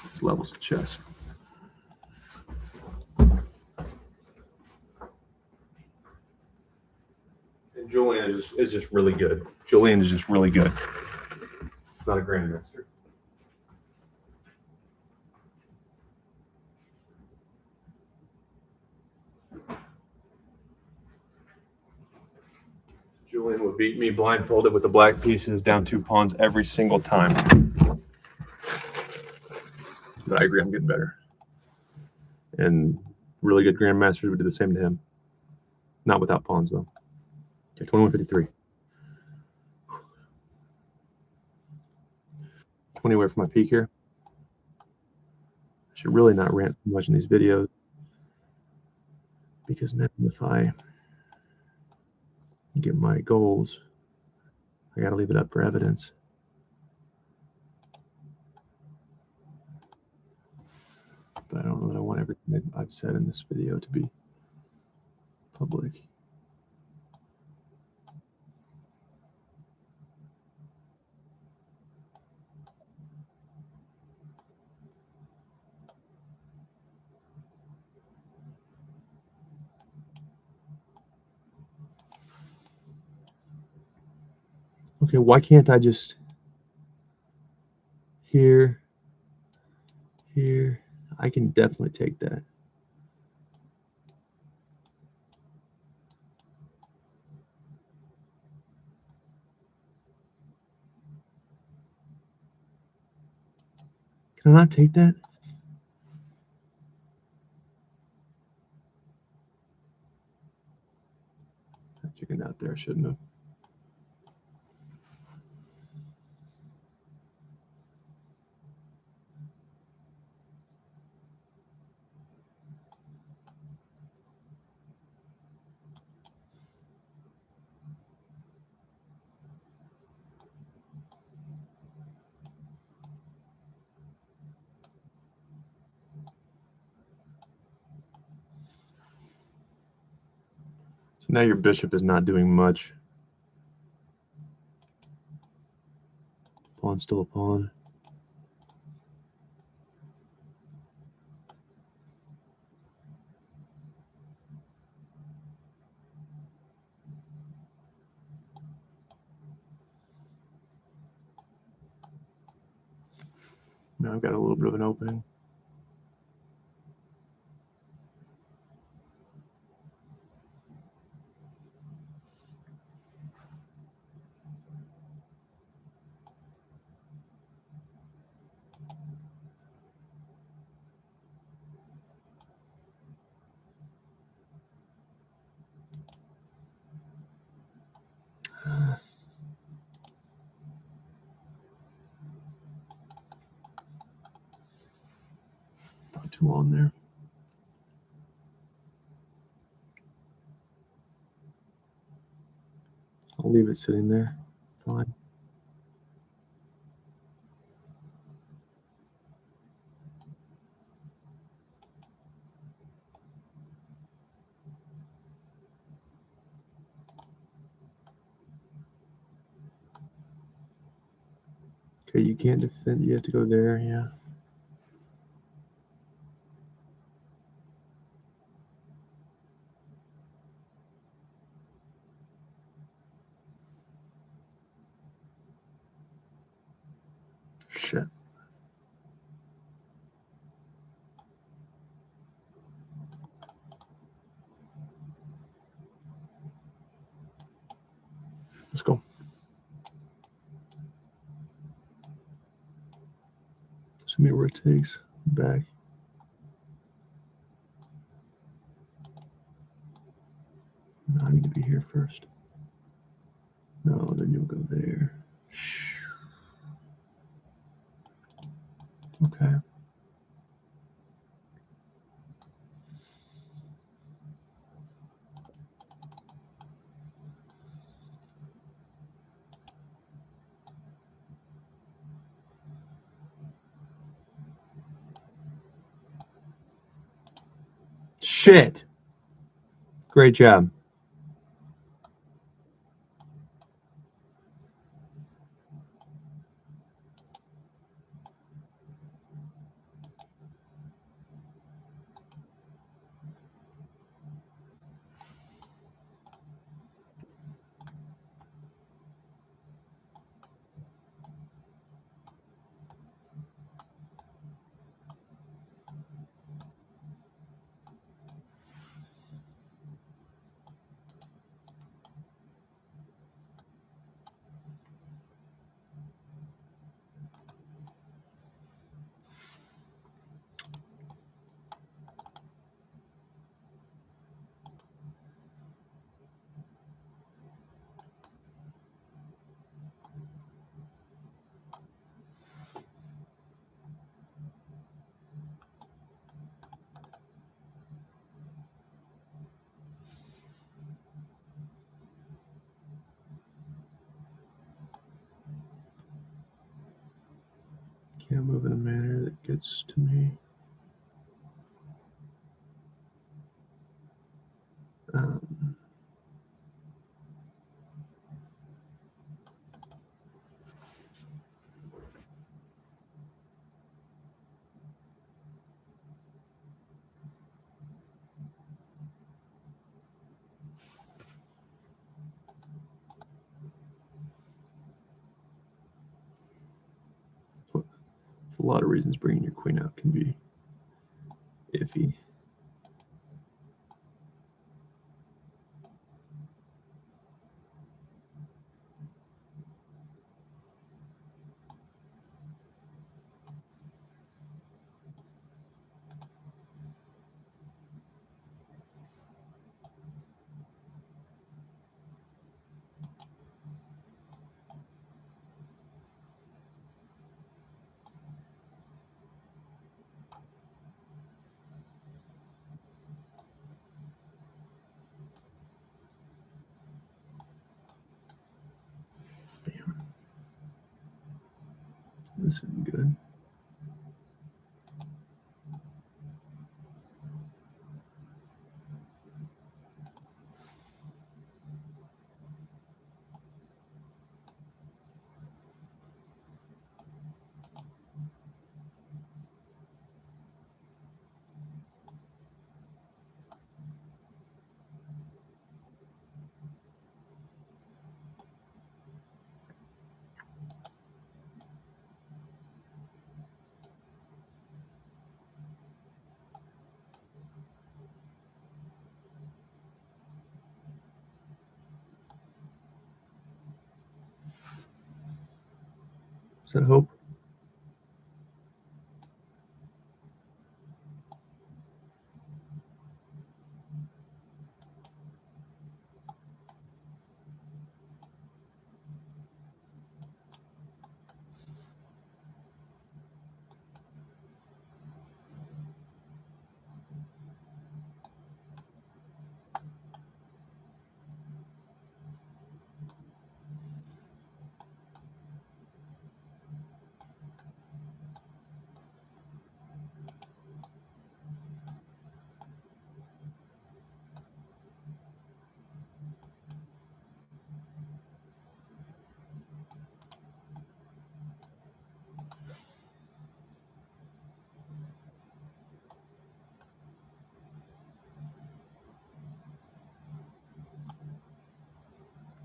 There's levels to chess. Julian is just really good. Julian is just really good. It's not a grandmaster. Julian would beat me blindfolded with the black pieces down 2 pawns every single time. But I agree, I'm getting better. And really good grandmasters would do the same to him. Not without pawns, though. Okay, 2153. 20 away from my peak here. I should really not rant too much in these videos, because now if I get my goals, I got to leave it up for evidence. But I don't know that I want everything that I've said in this video to be public. Okay, why can't I just here? I can definitely take that. Can I not take that? I chickened out there. I shouldn't have. So now your bishop is not doing much. Pawn's still a pawn. Now I've got a little bit of an opening. Not too on there. I'll leave it sitting there. Fine. Okay, you can't defend. You have to go there. Yeah. Shit. Let's go. Send me where it takes. Back. No, I need to be here first. No, then you'll go there. Okay. Shit. Great job. Can't move in a manner that gets to me. A lot of reasons bringing your queen out can be iffy. Is that hope?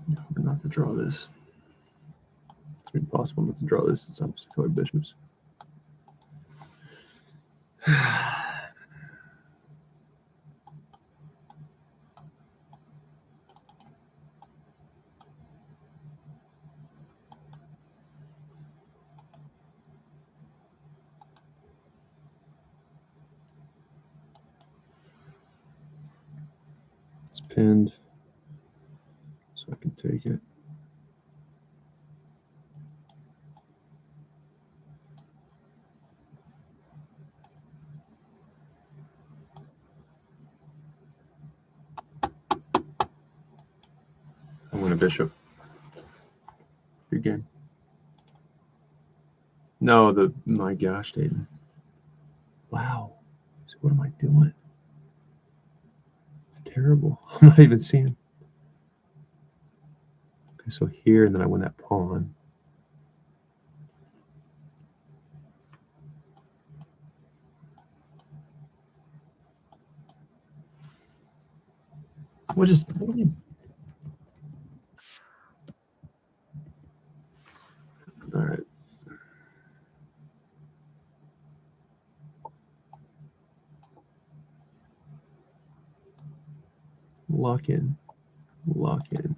No, I'm gonna have to draw this. It's impossible not to draw this since I'm colored bishops. It's pinned, so I can take it. I win a bishop. Good game. No, my gosh, Dayton. Wow. So what am I doing? It's terrible. I'm not even seeing. Okay, so here, and then I win that pawn. What do you? All right. Lock in. Lock in.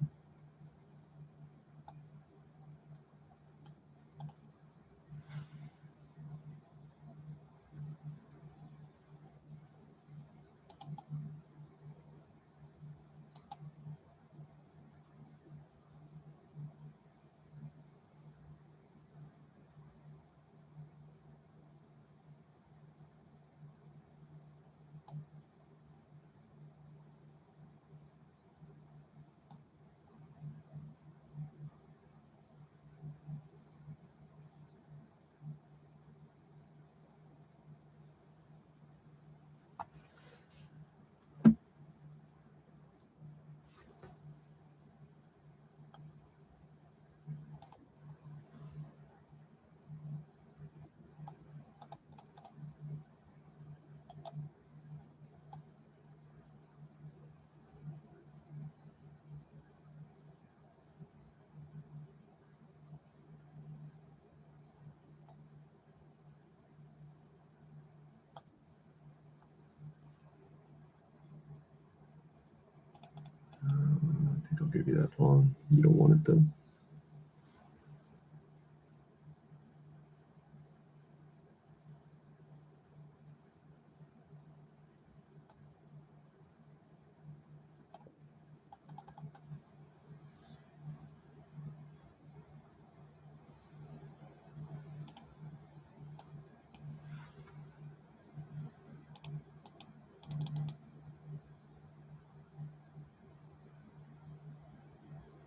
I think I'll give you that pawn. You don't want it though.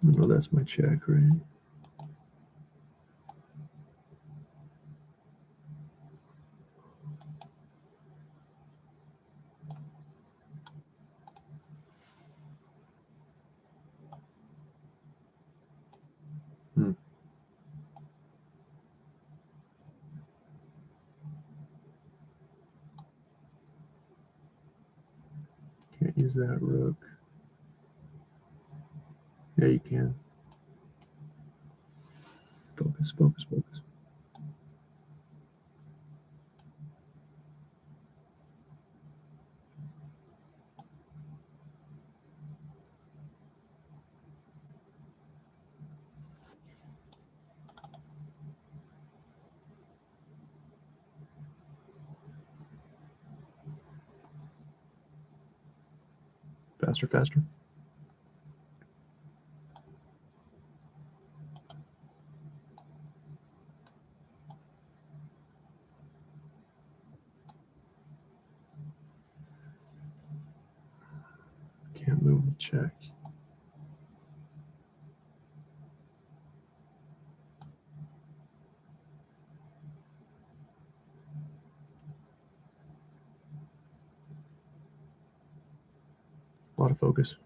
No, that's my check, right? Can't use that rook. Yeah, you can. Focus, focus, focus. Faster, faster. Can't move the check. A lot of focus.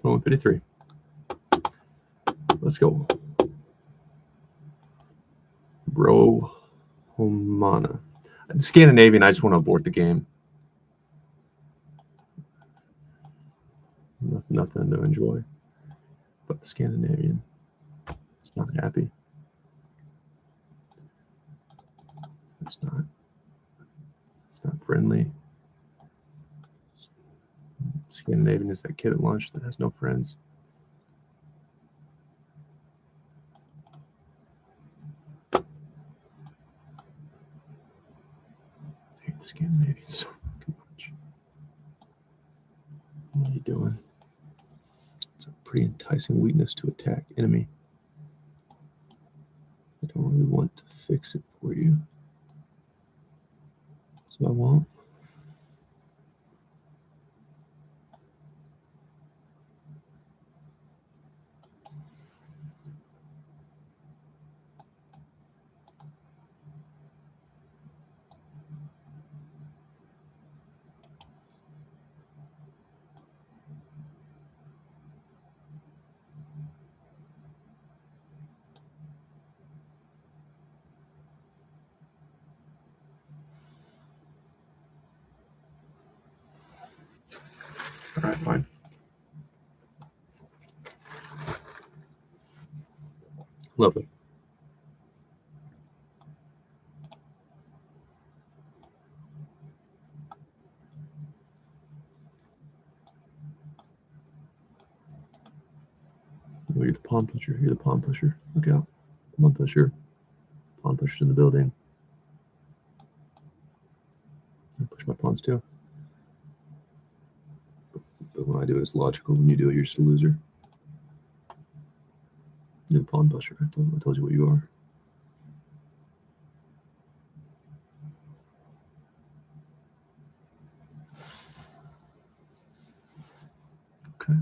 Oh, 53. Let's go. Bro Homana. Scandinavian, I just want to abort the game. Nothing to enjoy. But the Scandinavian, it's not happy. It's not friendly. Scandinavian is that kid at lunch that has no friends. I hate the Scandinavian so fucking much. What are you doing? It's a pretty enticing weakness to attack enemy. I don't really want to fix it for you. So I won't. All right, fine. Lovely. Oh, you're the pawn pusher. You're the pawn pusher. Look out. Pawn pusher. Pawn pusher in the building. I push my pawns too. But when I do it, it's logical. When you do it, you're just a loser. You're the pawn pusher. I told you what you are. Okay.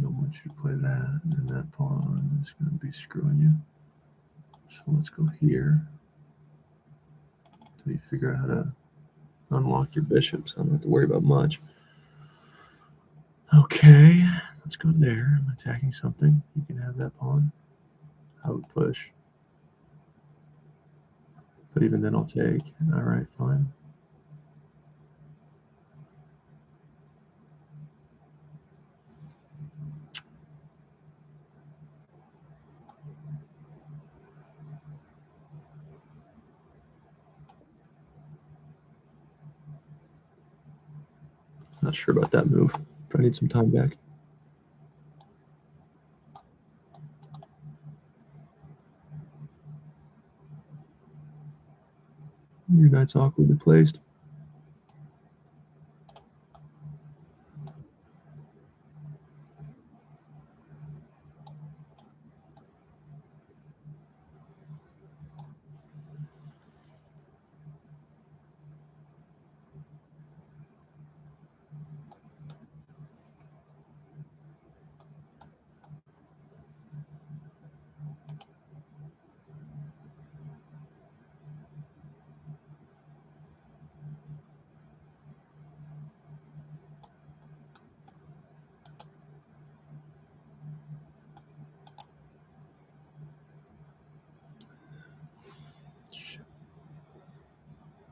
Don't want you to play that, and that pawn is going to be screwing you. So let's go here until you figure out how to unlock your bishops. I don't have to worry about much. Okay, let's go there. I'm attacking something. You can have that pawn. I would push. But even then, I'll take. All right, fine. Not sure about that move. Probably need some time back. Your knight's awkwardly placed.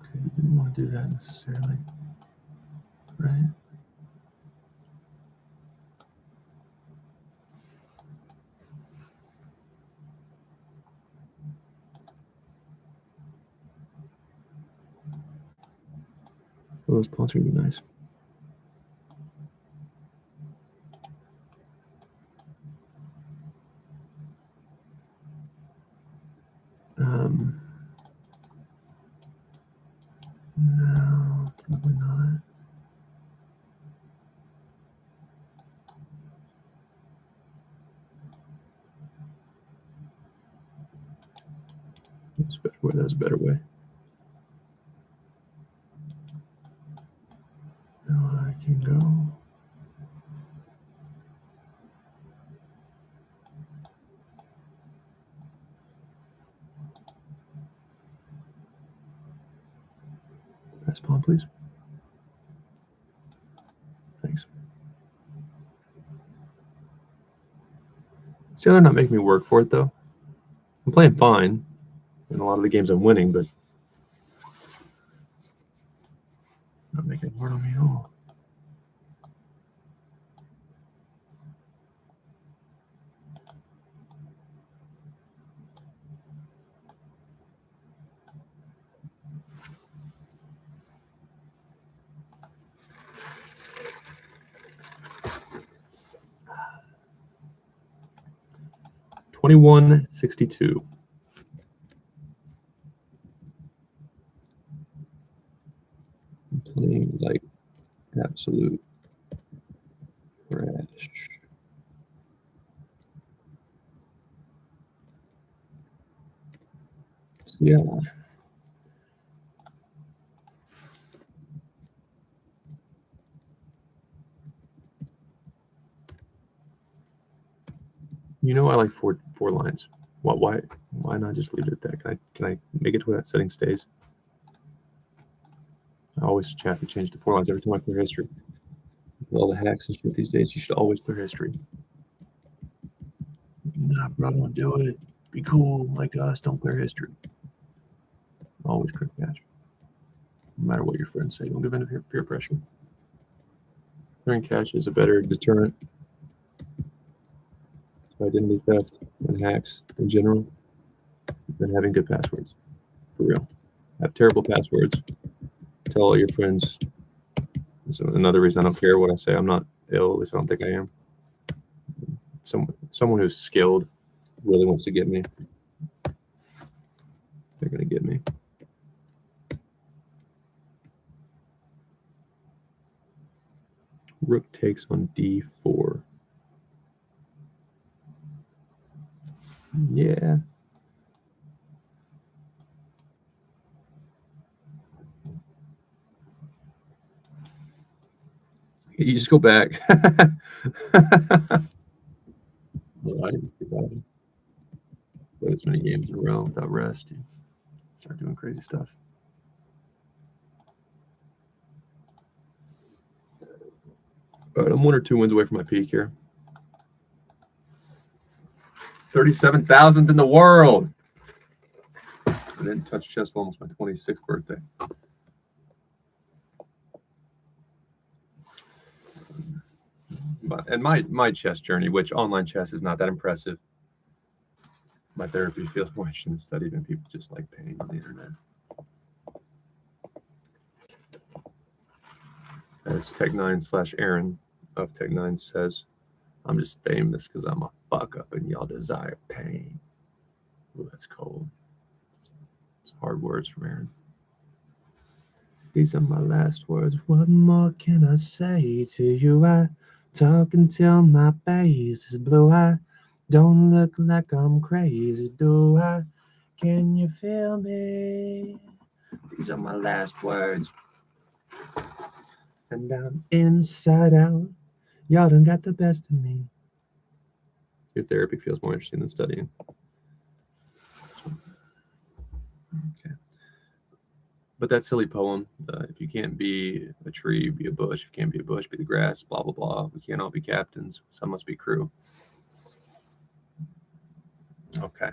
Okay, you didn't want to do that necessarily, right? Oh, those pawns are going to be nice. No, probably not. That's a better way. That's a better way. Now I can go. Pass pawn, please. Thanks. See how they're not making me work for it, though? I'm playing fine. In a lot of the games I'm winning, but not making it hard on me at all. $21.62. I'm playing like absolute trash. So, yeah. You know I like four lines. Why not just leave it at that? Can I make it to where that setting stays? I always have to change to 4 lines every time I clear history. With all the hacks and shit these days, you should always clear history. Nah, bro, don't do it. Be cool like us. Don't clear history. Always clear cache. No matter what your friends say, don't give in to peer pressure. Clearing cache is a better deterrent to identity theft and hacks in general than having good passwords. For real. Have terrible passwords. Tell all your friends. So another reason I don't care what I say. I'm not ill. At least I don't think I am. Someone who's skilled really wants to get me. They're going to get me. Rook takes on d4. Yeah. You just go back. Well, I didn't see that. Play this many games in a row without rest. You start doing crazy stuff. All right, I'm 1 or 2 wins away from my peak here. 37,000th in the world. I didn't touch chest till almost my 26th birthday. And my chess journey, which online chess is not that impressive. My therapy feels more interesting than study than people just like pain on the internet. As Tech9/Aaron of Tech9 says, I'm just famous because I'm a fuck up and y'all desire pain. Ooh, that's cold. It's hard words from Aaron. These are my last words. What more can I say to you? I talk until my face is blue. I don't look like I'm crazy, do I? Can you feel me? These are my last words. And I'm inside out. Y'all done got the best of me. Your therapy feels more interesting than studying. Okay. But that silly poem, if you can't be a tree, be a bush. If you can't be a bush, be the grass, blah, blah, blah. We can't all be captains. Some must be crew. Okay.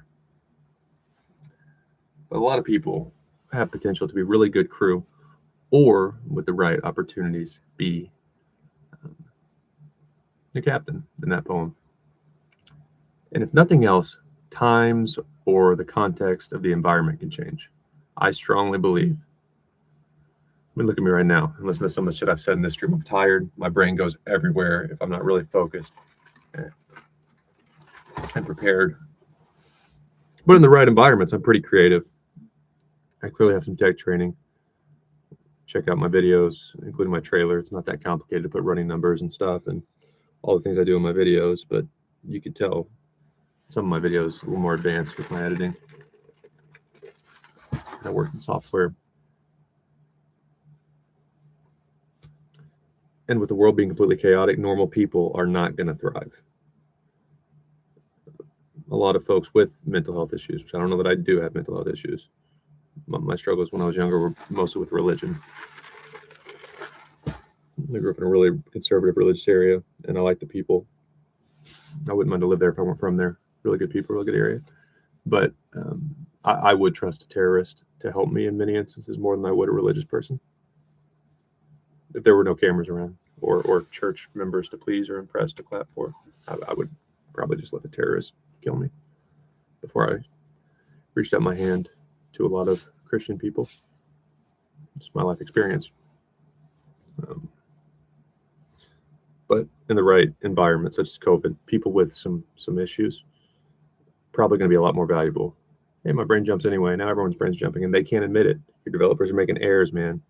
But a lot of people have potential to be really good crew, or with the right opportunities, be the captain in that poem. And if nothing else, times or the context of the environment can change. I strongly believe. I mean, look at me right now and listen to some of the shit I've said in this stream. I'm tired. My brain goes everywhere if I'm not really focused and prepared. But in the right environments, I'm pretty creative. I clearly have some tech training. Check out my videos, including my trailer. It's not that complicated to put running numbers and stuff and all the things I do in my videos, but you could tell some of my videos a little more advanced with my editing. I work in software. And with the world being completely chaotic, normal people are not going to thrive. A lot of folks with mental health issues, which I don't know that I do have mental health issues. My struggles when I was younger were mostly with religion. I grew up in a really conservative religious area, and I like the people. I wouldn't mind to live there if I weren't from there. Really good people, really good area. But I would trust a terrorist to help me in many instances more than I would a religious person. If there were no cameras around or church members to please or impress to clap for, I would probably just let the terrorist kill me before I reached out my hand to a lot of Christian people. It's my life experience. But in the right environment, such as COVID, people with some issues, probably going to be a lot more valuable. Hey, my brain jumps anyway. Now everyone's brain's jumping, and they can't admit it. Your developers are making errors, man.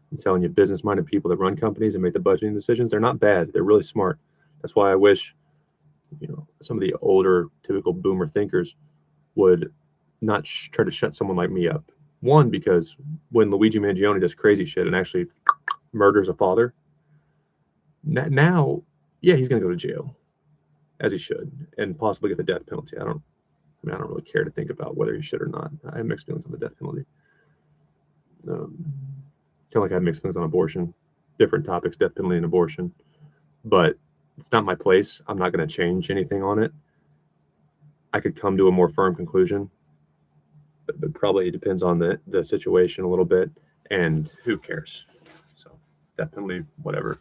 I'm telling you, business-minded people that run companies and make the budgeting decisions, they're not bad. They're really smart. That's why I wish, some of the older, typical boomer thinkers would not try to shut someone like me up. One, because when Luigi Mangione does crazy shit and actually murders a father, now, yeah, he's going to go to jail, as he should, and possibly get the death penalty. I don't really care to think about whether he should or not. I have mixed feelings on the death penalty. Kind of like I have mixed feelings on abortion. Different topics, death penalty and abortion. But it's not my place. I'm not going to change anything on it. I could come to a more firm conclusion, but probably it depends on the situation a little bit, and who cares? So death penalty, whatever.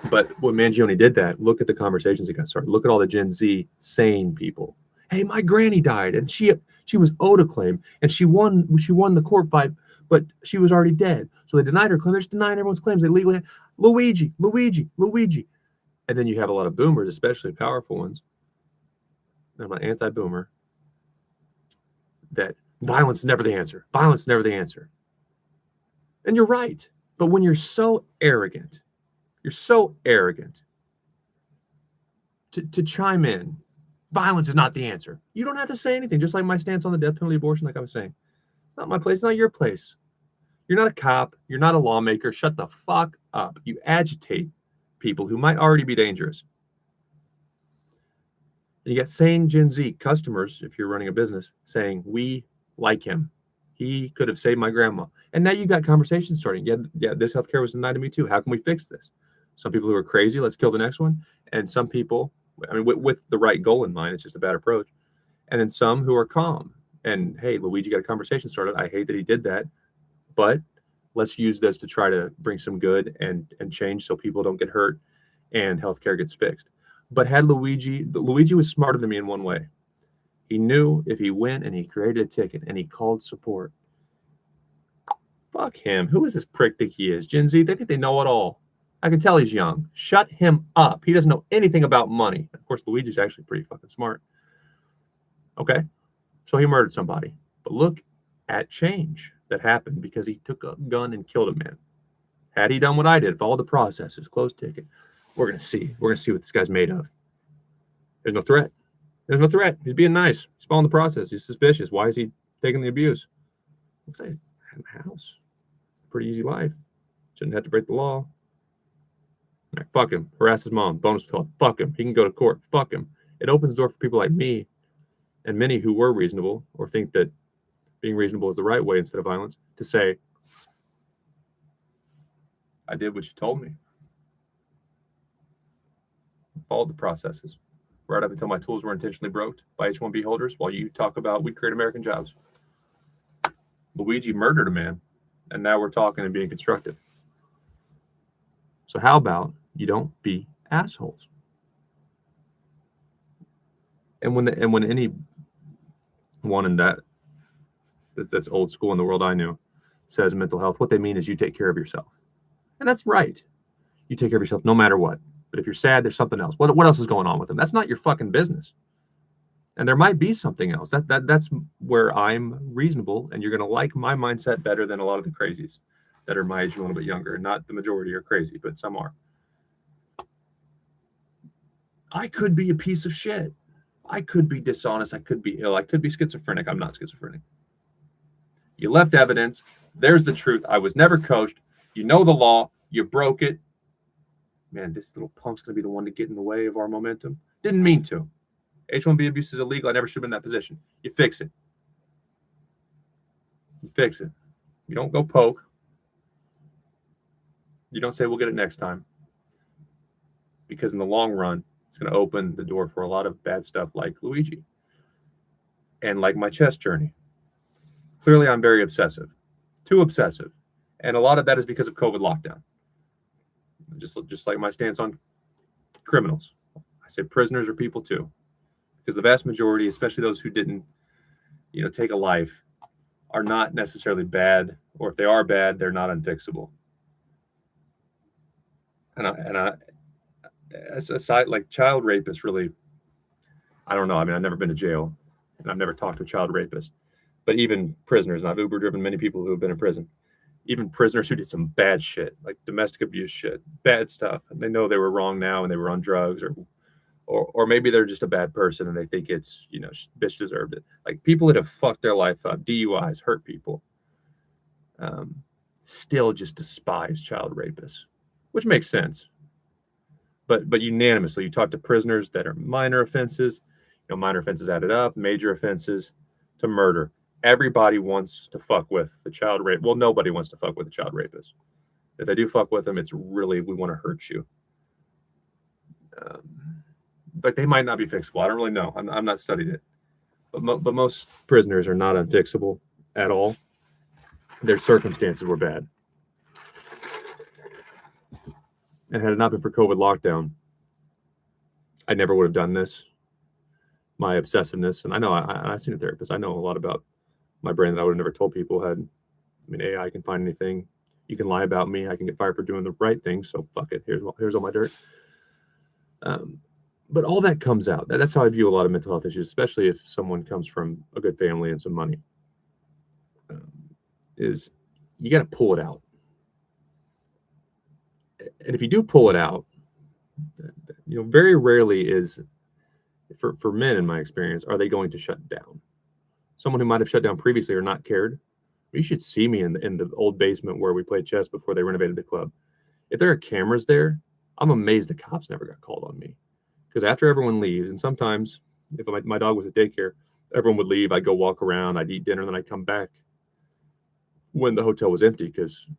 But when Mangione did that, look at the conversations that got started. Look at all the Gen Z sane people. Hey, my granny died, and she was owed a claim, and she won the court fight, but she was already dead. So they denied her claim. They're just denying everyone's claims. They legally Luigi. And then you have a lot of boomers, especially powerful ones. I'm an anti-boomer. That violence is never the answer. Violence is never the answer. And you're right. But when you're so arrogant to chime in, violence is not the answer. You don't have to say anything, just like my stance on the death penalty, abortion, like I was saying. It's not my place, it's not your place. You're not a cop, you're not a lawmaker. Shut the fuck up. You agitate people who might already be dangerous. And you got sane Gen Z customers, if you're running a business, saying, we like him. He could have saved my grandma. And now you've got conversations starting. Yeah, this healthcare was denied to me too. How can we fix this? Some people who are crazy, let's kill the next one. And some people I mean, with the right goal in mind. It's just a bad approach. And then some who are calm. And hey, Luigi got a conversation started. I hate that he did that, but let's use this to try to bring some good and change so people don't get hurt and healthcare gets fixed. But had Luigi was smarter than me in one way. He knew if he went and he created a ticket and he called support, fuck him. Who is this prick think he is? Gen Z, they think they know it all. I can tell he's young. Shut him up. He doesn't know anything about money. Of course, Luigi's actually pretty fucking smart. Okay? So he murdered somebody. But look at change that happened because he took a gun and killed a man. Had he done what I did, followed the processes, closed ticket, we're going to see. We're going to see what this guy's made of. There's no threat. There's no threat. He's being nice. He's following the process. He's suspicious. Why is he taking the abuse? Looks like I had a house. Pretty easy life. Shouldn't have to break the law. All right, fuck him. Harass his mom. Bonus pill. Fuck him. He can go to court. Fuck him. It opens the door for people like me and many who were reasonable or think that being reasonable is the right way instead of violence to say, I did what you told me. Followed the processes. Right up until my tools were intentionally broke by H-1B holders while you talk about we create American jobs. Luigi murdered a man, and now we're talking and being constructive. So how about you don't be assholes? And when anyone in that's old school in the world I knew says mental health, what they mean is you take care of yourself. And that's right. You take care of yourself no matter what. But if you're sad, there's something else. What else is going on with them? That's not your fucking business. And there might be something else. That's where I'm reasonable, and you're going to like my mindset better than a lot of the crazies that are my age and a little bit younger. Not the majority are crazy, but some are. I could be a piece of shit. I could be dishonest. I could be ill. I could be schizophrenic. I'm not schizophrenic. You left evidence. There's the truth. I was never coached. You know the law. You broke it. Man, this little punk's going to be the one to get in the way of our momentum. Didn't mean to. H-1B abuse is illegal. I never should have been in that position. You fix it. You fix it. You don't go poke. You don't say we'll get it next time. Because in the long run, it's going to open the door for a lot of bad stuff like Luigi. And like my chess journey. Clearly, I'm very obsessive. Too obsessive. And a lot of that is because of COVID lockdown. Just like my stance on criminals. I say prisoners are people too. Because the vast majority, especially those who didn't, take a life, are not necessarily bad. Or if they are bad, they're not unfixable. And as a side, like child rapists really, I don't know. I mean, I've never been to jail and I've never talked to a child rapist, but even prisoners, and I've Uber driven many people who have been in prison, even prisoners who did some bad shit, like domestic abuse shit, bad stuff. And they know they were wrong now and they were on drugs or maybe they're just a bad person and they think it's, bitch deserved it. Like people that have fucked their life up, DUIs, hurt people, still just despise child rapists, which makes sense. But unanimously, you talk to prisoners that are minor offenses, minor offenses added up, major offenses to murder. Everybody wants to fuck with the child rape. Well, nobody wants to fuck with the child rapist. If they do fuck with them, it's really, we want to hurt you. Like they might not be fixable. I don't really know. I'm not studied it. But most prisoners are not unfixable at all. Their circumstances were bad. And had it not been for COVID lockdown, I never would have done this. My obsessiveness, and I know I've seen a therapist. I know a lot about my brain that I would have never told people had. AI can find anything. You can lie about me. I can get fired for doing the right thing. So fuck it. Here's all my dirt. But all that comes out. That's how I view a lot of mental health issues, especially if someone comes from a good family and some money. Is you got to pull it out. And if you do pull it out, very rarely is, for men in my experience, are they going to shut down. Someone who might have shut down previously or not cared. You should see me in the old basement where we played chess before they renovated the club. If there are cameras there, I'm amazed the cops never got called on me. Because after everyone leaves, and sometimes if my dog was at daycare, everyone would leave. I'd go walk around. I'd eat dinner, and then I'd come back when the hotel was empty because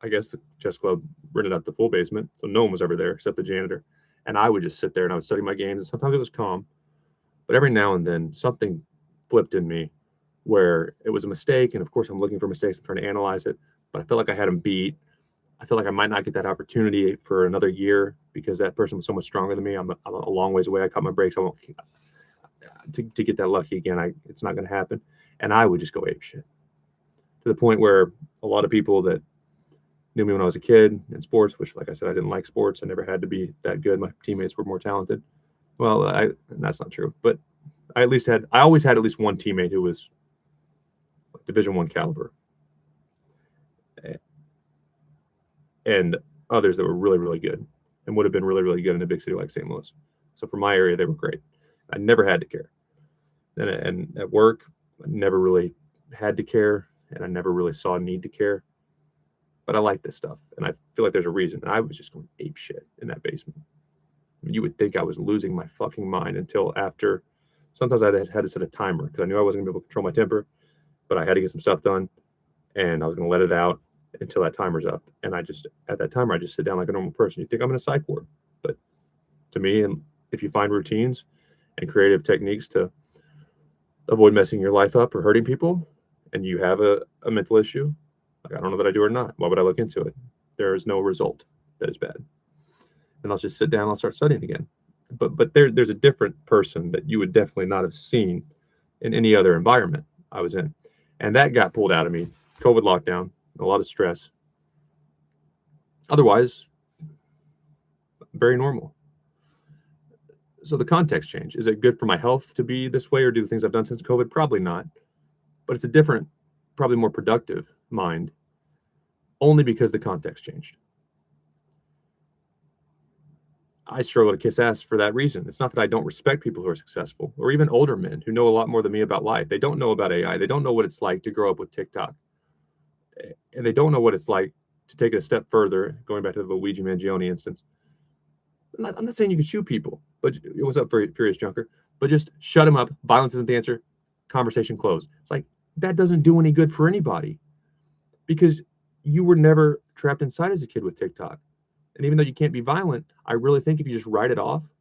I guess the chess club rented out the full basement, so no one was ever there except the janitor. And I would just sit there and I would study my games. And sometimes it was calm, but every now and then something flipped in me where it was a mistake. And of course, I'm looking for mistakes. I'm trying to analyze it, but I felt like I had him beat. I feel like I might not get that opportunity for another year because that person was so much stronger than me. I'm a long ways away. I cut my brakes. I won't to get that lucky again. It's not going to happen. And I would just go ape shit to the point where a lot of people that knew me when I was a kid in sports, which, like I said, I didn't like sports. I never had to be that good. My teammates were more talented. Well, that's not true, but I always had at least one teammate who was Division I caliber, and others that were really, really good and would have been really, really good in a big city like St. Louis. So for my area, they were great. I never had to care. And at work, I never really had to care, and I never really saw a need to care. But I like this stuff, and I feel like there's a reason. And I was just going ape shit in that basement. I mean, you would think I was losing my fucking mind until after. Sometimes I had to set a timer because I knew I wasn't going to be able to control my temper, but I had to get some stuff done, and I was going to let it out until that timer's up. And at that timer, I just sit down like a normal person. You think I'm in a psych ward, but to me, and if you find routines and creative techniques to avoid messing your life up or hurting people, and you have a mental issue, like I don't know that I do or not. Why would I look into it? There is no result that is bad. And I'll just sit down and I'll start studying again. But there's a different person that you would definitely not have seen in any other environment I was in. And that got pulled out of me. COVID lockdown, a lot of stress. Otherwise, very normal. So the context change. Is it good for my health to be this way or do the things I've done since COVID? Probably not. But it's a different, probably more productive mind, only because the context changed. I struggle to kiss ass for that reason. It's not that I don't respect people who are successful or even older men who know a lot more than me about life. They don't know about AI. They don't know what it's like to grow up with TikTok. And they don't know what it's like to take it a step further, going back to the Luigi Mangione instance. I'm not saying you can shoot people, but what's up, Furious Junker? But just shut them up. Violence isn't the answer. Conversation closed. It's like, that doesn't do any good for anybody because you were never trapped inside as a kid with TikTok. And even though you can't be violent, I really think if you just write it off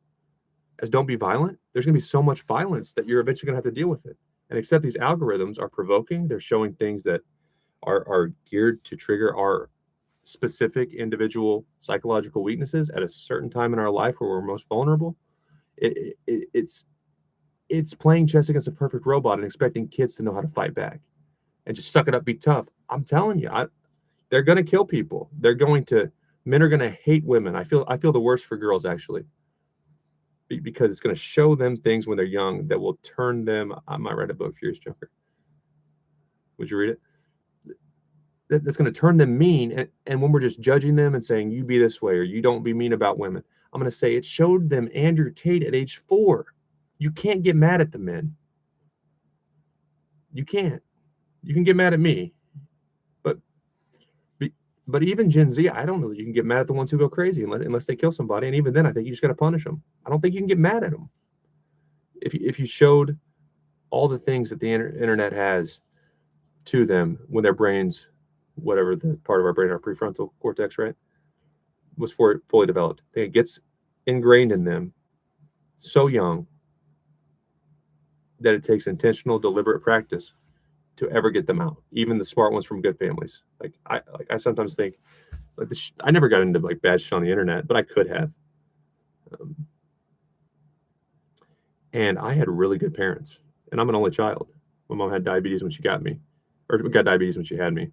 as don't be violent, there's going to be so much violence that you're eventually going to have to deal with it. And except these algorithms are provoking, they're showing things that are geared to trigger our specific individual psychological weaknesses at a certain time in our life where we're most vulnerable. It's playing chess against a perfect robot and expecting kids to know how to fight back and just suck it up, be tough. I'm telling you, they're going to kill people. Men are going to hate women. I feel the worst for girls, actually, because it's going to show them things when they're young that will turn them. I might write a book, Furious Junker. Would you read it? That's going to turn them mean. And when we're just judging them and saying, you be this way, or you don't be mean about women, I'm going to say it showed them Andrew Tate at age 4. You can't get mad at the men. You can't. You can get mad at me. But even Gen Z, I don't know that you can get mad at the ones who go crazy unless they kill somebody. And even then, I think you just got to punish them. I don't think you can get mad at them. If you showed all the things that the internet has to them when their brains, whatever the part of our brain, our prefrontal cortex, right, was fully developed, I think it gets ingrained in them so young that it takes intentional, deliberate practice to ever get them out. Even the smart ones from good families. I sometimes think, I never got into bad shit on the internet, but I could have. And I had really good parents, and I'm an only child. My mom had diabetes when she got me, or got diabetes when she had me.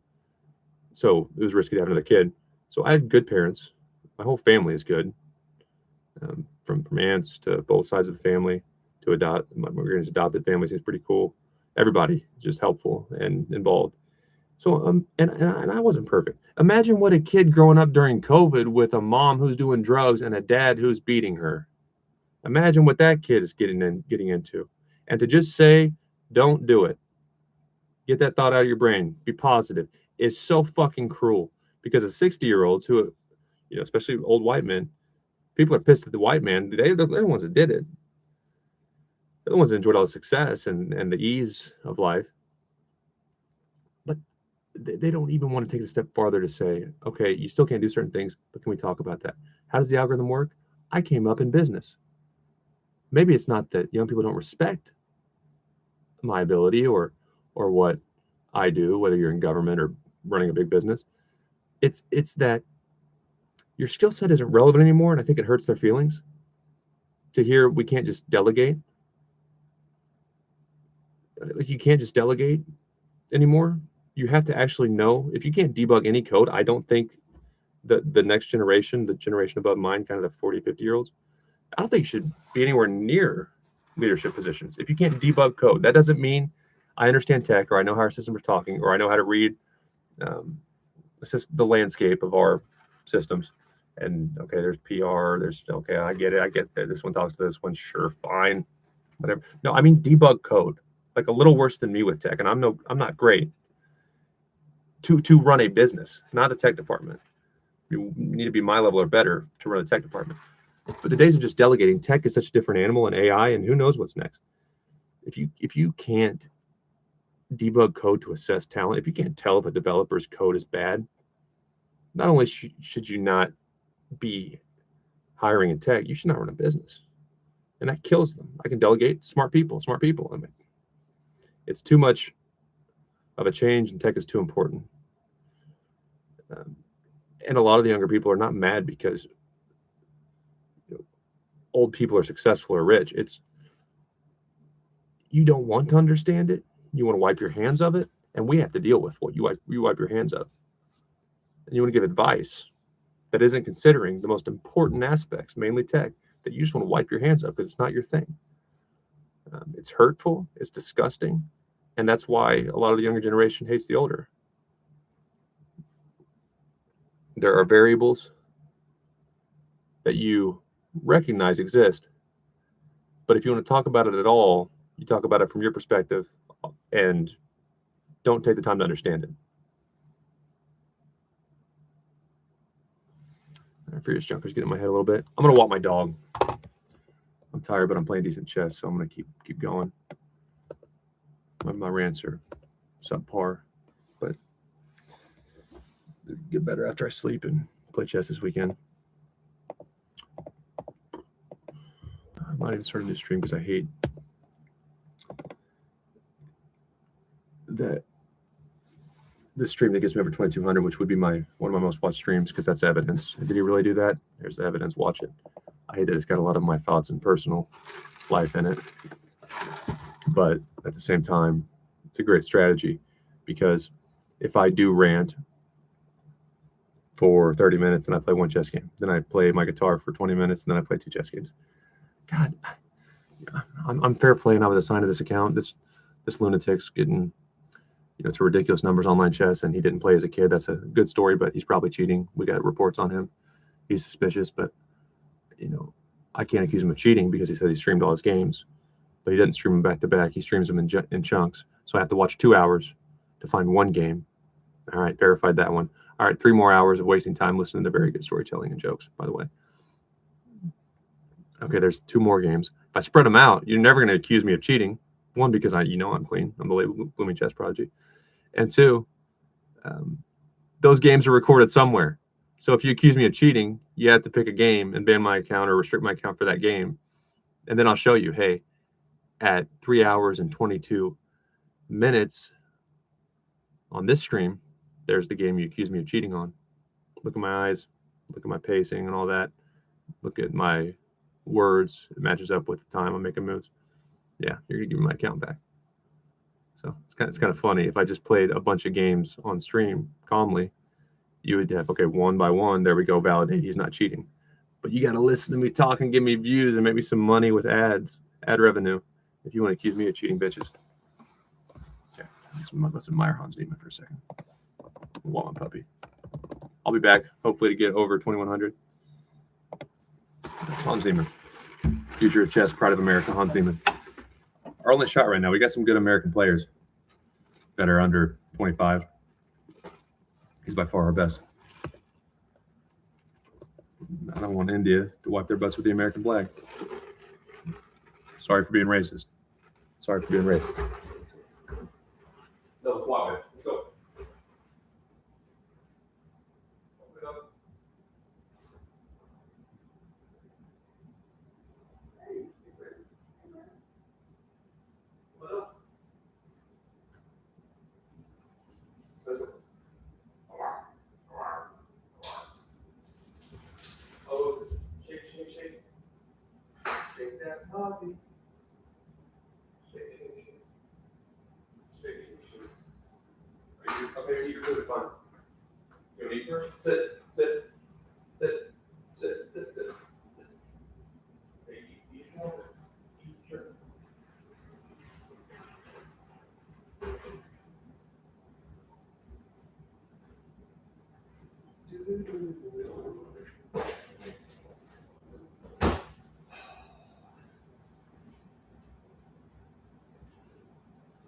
So it was risky to have another kid. So I had good parents. My whole family is good, from aunts to both sides of the family to adopt. My granny's adopted family seems pretty cool. Everybody is just helpful and involved. So and I wasn't perfect. Imagine what a kid growing up during COVID with a mom who's doing drugs and a dad who's beating her. Imagine what that kid is getting into. And to just say, don't do it. Get that thought out of your brain. Be positive. Is so fucking cruel. Because of 60-year-olds who, especially old white men, people are pissed at the white man. They're the ones that did it. They're the ones that enjoyed all the success and the ease of life. But they don't even want to take it a step farther to say, okay, you still can't do certain things, but can we talk about that? How does the algorithm work? I came up in business. Maybe it's not that young people don't respect my ability or what I do, whether you're in government or running a big business. It's that your skill set isn't relevant anymore, and I think it hurts their feelings to hear we can't just delegate. Like, you can't just delegate anymore. You have to actually know. If you can't debug any code, I don't think the next generation, the generation above mine, kind of the 40, 50-year-olds, I don't think you should be anywhere near leadership positions. If you can't debug code, that doesn't mean I understand tech, or I know how our systems are talking, or I know how to read the landscape of our systems. And okay, there's PR, okay, I get that. This one talks to this one, sure, fine, whatever. No, I mean debug code, like a little worse than me with tech, and I'm not great to run a business, not a tech department. You need to be my level or better to run a tech department. But the days of just delegating, tech is such a different animal, and AI, and who knows what's next. If you can't debug code to assess talent, if you can't tell if a developer's code is bad, not only should you not be hiring in tech, you should not run a business. And that kills them. I can delegate smart people. I mean, it's too much of a change, and tech is too important. And a lot of the younger people are not mad because old people are successful or rich. It's you don't want to understand it. You want to wipe your hands of it, and we have to deal with what you wipe your hands of. And you want to give advice that isn't considering the most important aspects, mainly tech, that you just want to wipe your hands of because it's not your thing. It's hurtful. It's disgusting. And that's why a lot of the younger generation hates the older. There are variables that you recognize exist. But if you want to talk about it at all, you talk about it from your perspective and don't take the time to understand it. Furious Junker's getting in my head a little bit. I'm going to walk my dog. I'm tired, but I'm playing decent chess, so I'm going to keep going. My rants are subpar, but get better after I sleep and play chess this weekend. I might even start a new stream because I hate that this stream that gets me over 2,200, which would be one of my most watched streams, because that's evidence. Did he really do that? There's the evidence. Watch it. I hate that it's got a lot of my thoughts and personal life in it. But at the same time, it's a great strategy, because if I do rant for 30 minutes, then I play one chess game. Then I play my guitar for 20 minutes, and then I play 2 chess games. God, I'm fair play, and I was assigned to this account. This lunatic's getting, to ridiculous numbers online chess, and he didn't play as a kid. That's a good story, but he's probably cheating. We got reports on him. He's suspicious, but I can't accuse him of cheating because he said he streamed all his games, but he didn't stream them back to back. He streams them in chunks. So I have to watch 2 hours to find one game. All right, verified that one. All right, 3 more hours of wasting time listening to very good storytelling and jokes, by the way. Okay, there's 2 more games. If I spread them out, you're never going to accuse me of cheating. 1, because I'm clean. I'm the Blooming Chess Prodigy. And 2, those games are recorded somewhere. So if you accuse me of cheating, you have to pick a game and ban my account or restrict my account for that game. And then I'll show you, hey, at 3 hours and 22 minutes on this stream, there's the game you accused me of cheating on. Look at my eyes, look at my pacing and all that. Look at my words. It matches up with the time I'm making moves. Yeah, you're going to give me my account back. So it's kind of funny. If I just played a bunch of games on stream calmly, you would have, okay, one by one, there we go, validate he's not cheating. But you got to listen to me talk and give me views and make me some money with ad revenue if you want to accuse me of cheating, bitches. Okay, let's admire Hans Niemann for a second. Walk my puppy. I'll be back, hopefully, to get over 2,100. That's Hans Niemann. Future of chess, pride of America, Hans Niemann. Our only shot right now. We got some good American players that are under 25. He's by far our best. I don't want India to wipe their butts with the American flag. Sorry for being racist. Sorry for being racist. No, let's walk it. Let's go. puppy. Okay, eat your food, fine. You want to eat first? Sit. Hey, eat your water. Eat your.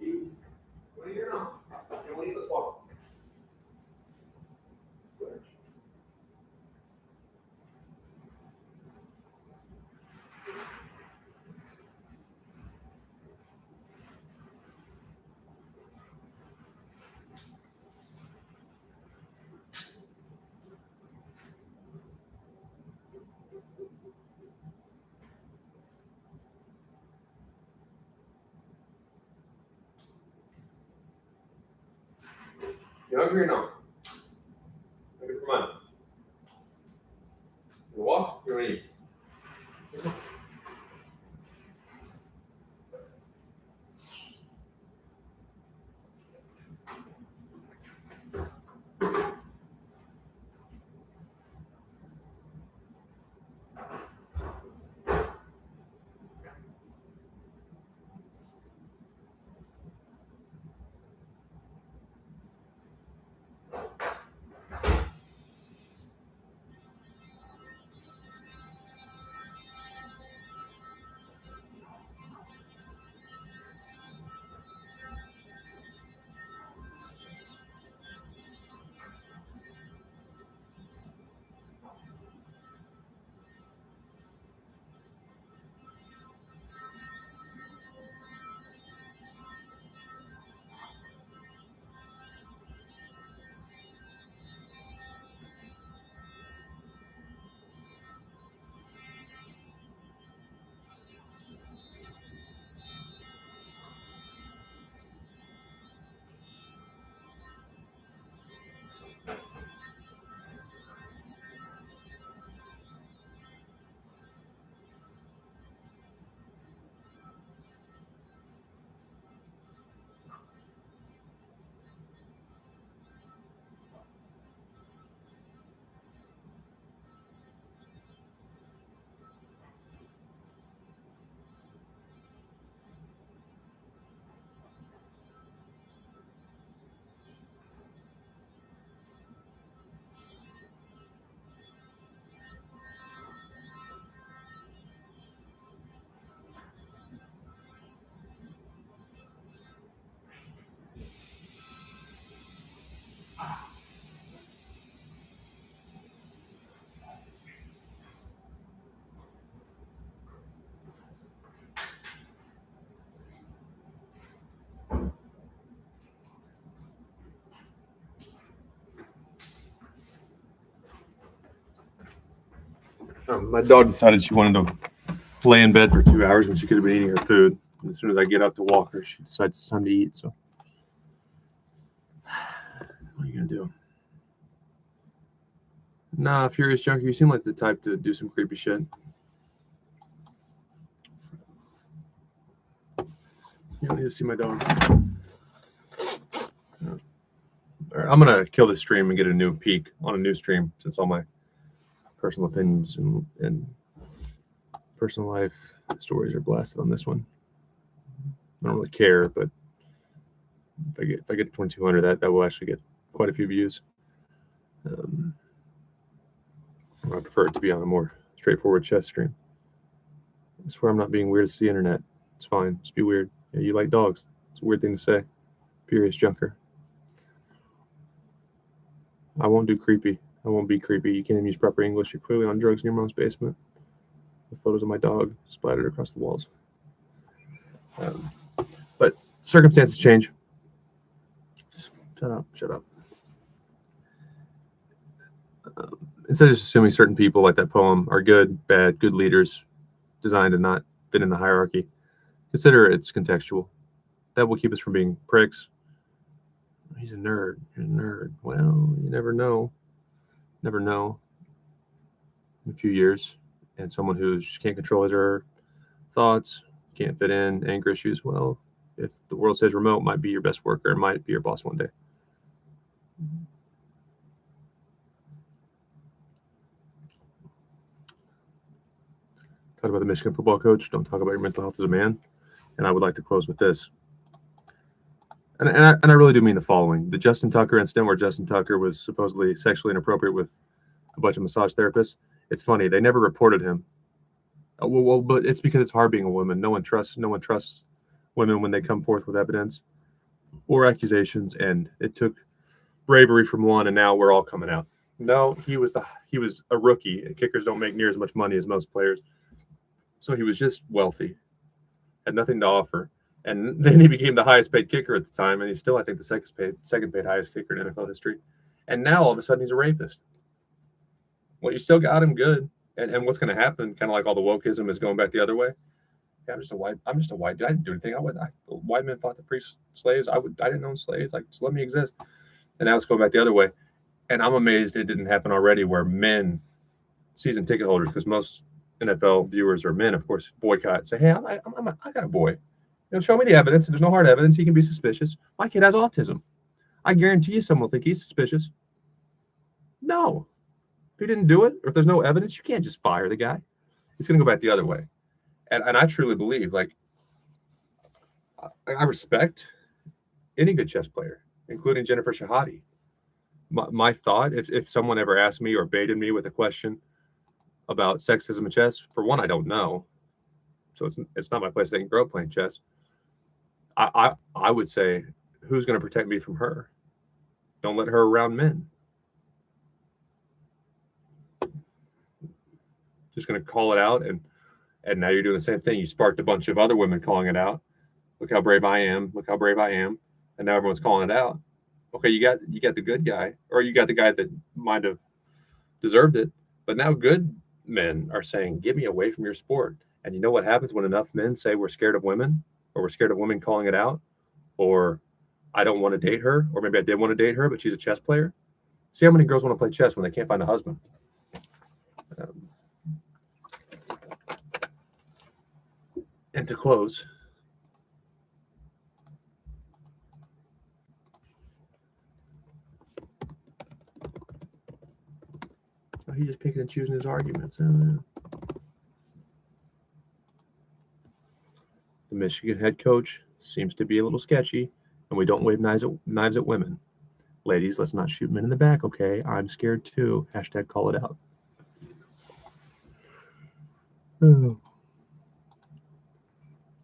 Eat. What are you doing now? You want to eat? Let's walk. You hungry or not? Hungry for mine. You walk? You want to eat? My dog decided she wanted to lay in bed for 2 hours when she could have been eating her food. And as soon as I get up to walk her, she decides it's time to eat. So, what are you gonna do? Nah, Furious Junkie, you seem like the type to do some creepy shit. You don't need to see my dog. All right, I'm gonna kill this stream and get a new peek on a new stream since all my personal opinions and personal life stories are blasted on this one. I don't really care, but if I get 2,200, that will actually get quite a few views. I prefer it to be on a more straightforward chess stream. I swear I'm not being weird. It's the internet. It's fine. Just be weird. Yeah, you like dogs. It's a weird thing to say. Furious Junker. I won't do creepy. I won't be creepy. You can't even use proper English. You're clearly on drugs in your mom's basement. The photos of my dog splattered across the walls. But circumstances change. Just shut up. Instead of just assuming certain people, like that poem, are good, bad, good leaders, designed to not fit in the hierarchy, consider it's contextual. That will keep us from being pricks. He's a nerd. You're a nerd. Well, you never know. Never know. In a few years, and someone who just can't control his or her thoughts. Can't fit in. Anger issues. Well, if the world says remote might be your best worker, it might be your boss one day. Talk about the Michigan football coach. Don't talk about your mental health as a man. And I would like to close with this. And I really do mean the following. The Justin Tucker incident where Justin Tucker was supposedly sexually inappropriate with a bunch of massage therapists. It's funny. They never reported him. Well, but it's because it's hard being a woman. No one trusts women when they come forth with evidence or accusations. And it took bravery from one, and now we're all coming out. No, he was a rookie. Kickers don't make near as much money as most players. So he was just wealthy, had nothing to offer. And then he became the highest paid kicker at the time, and he's still, I think, the second paid highest kicker in NFL history. And now all of a sudden he's a rapist. Well, you still got him good. And what's going to happen, kind of like all the wokeism is going back the other way. Yeah, I'm just a white dude. I didn't do anything. White men fought to free slaves. I didn't own slaves. Like, just let me exist. And now it's going back the other way. And I'm amazed it didn't happen already where men, season ticket holders, because most NFL viewers are men, of course, boycott. Say, hey, I got a boy. Show me the evidence. There's no hard evidence. He can be suspicious. My kid has autism. I guarantee you someone will think he's suspicious. No. If he didn't do it, or if there's no evidence, you can't just fire the guy. It's going to go back the other way. And I truly believe, like, I respect any good chess player, including Jennifer Shahadi. My thought, if someone ever asked me or baited me with a question about sexism in chess, for one, I don't know. So it's not my place. I didn't grow up playing chess. I would say, who's going to protect me from her? Don't let her around men. Just going to call it out, and now you're doing the same thing. You sparked a bunch of other women calling it out. Look how brave I am. Look how brave I am. And now everyone's calling it out. Okay, you got the good guy, or you got the guy that might have deserved it. But now good men are saying, get me away from your sport. And you know what happens when enough men say we're scared of women, or we're scared of women calling it out, or I don't want to date her, or maybe I did want to date her, but she's a chess player. See how many girls want to play chess when they can't find a husband. And to close, he's just picking and choosing his arguments. The Michigan head coach seems to be a little sketchy, and we don't wave knives at women. Ladies, let's not shoot men in the back, okay? I'm scared too. # call it out. Oh.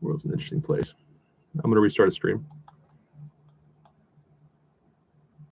World's an interesting place. I'm going to restart a stream.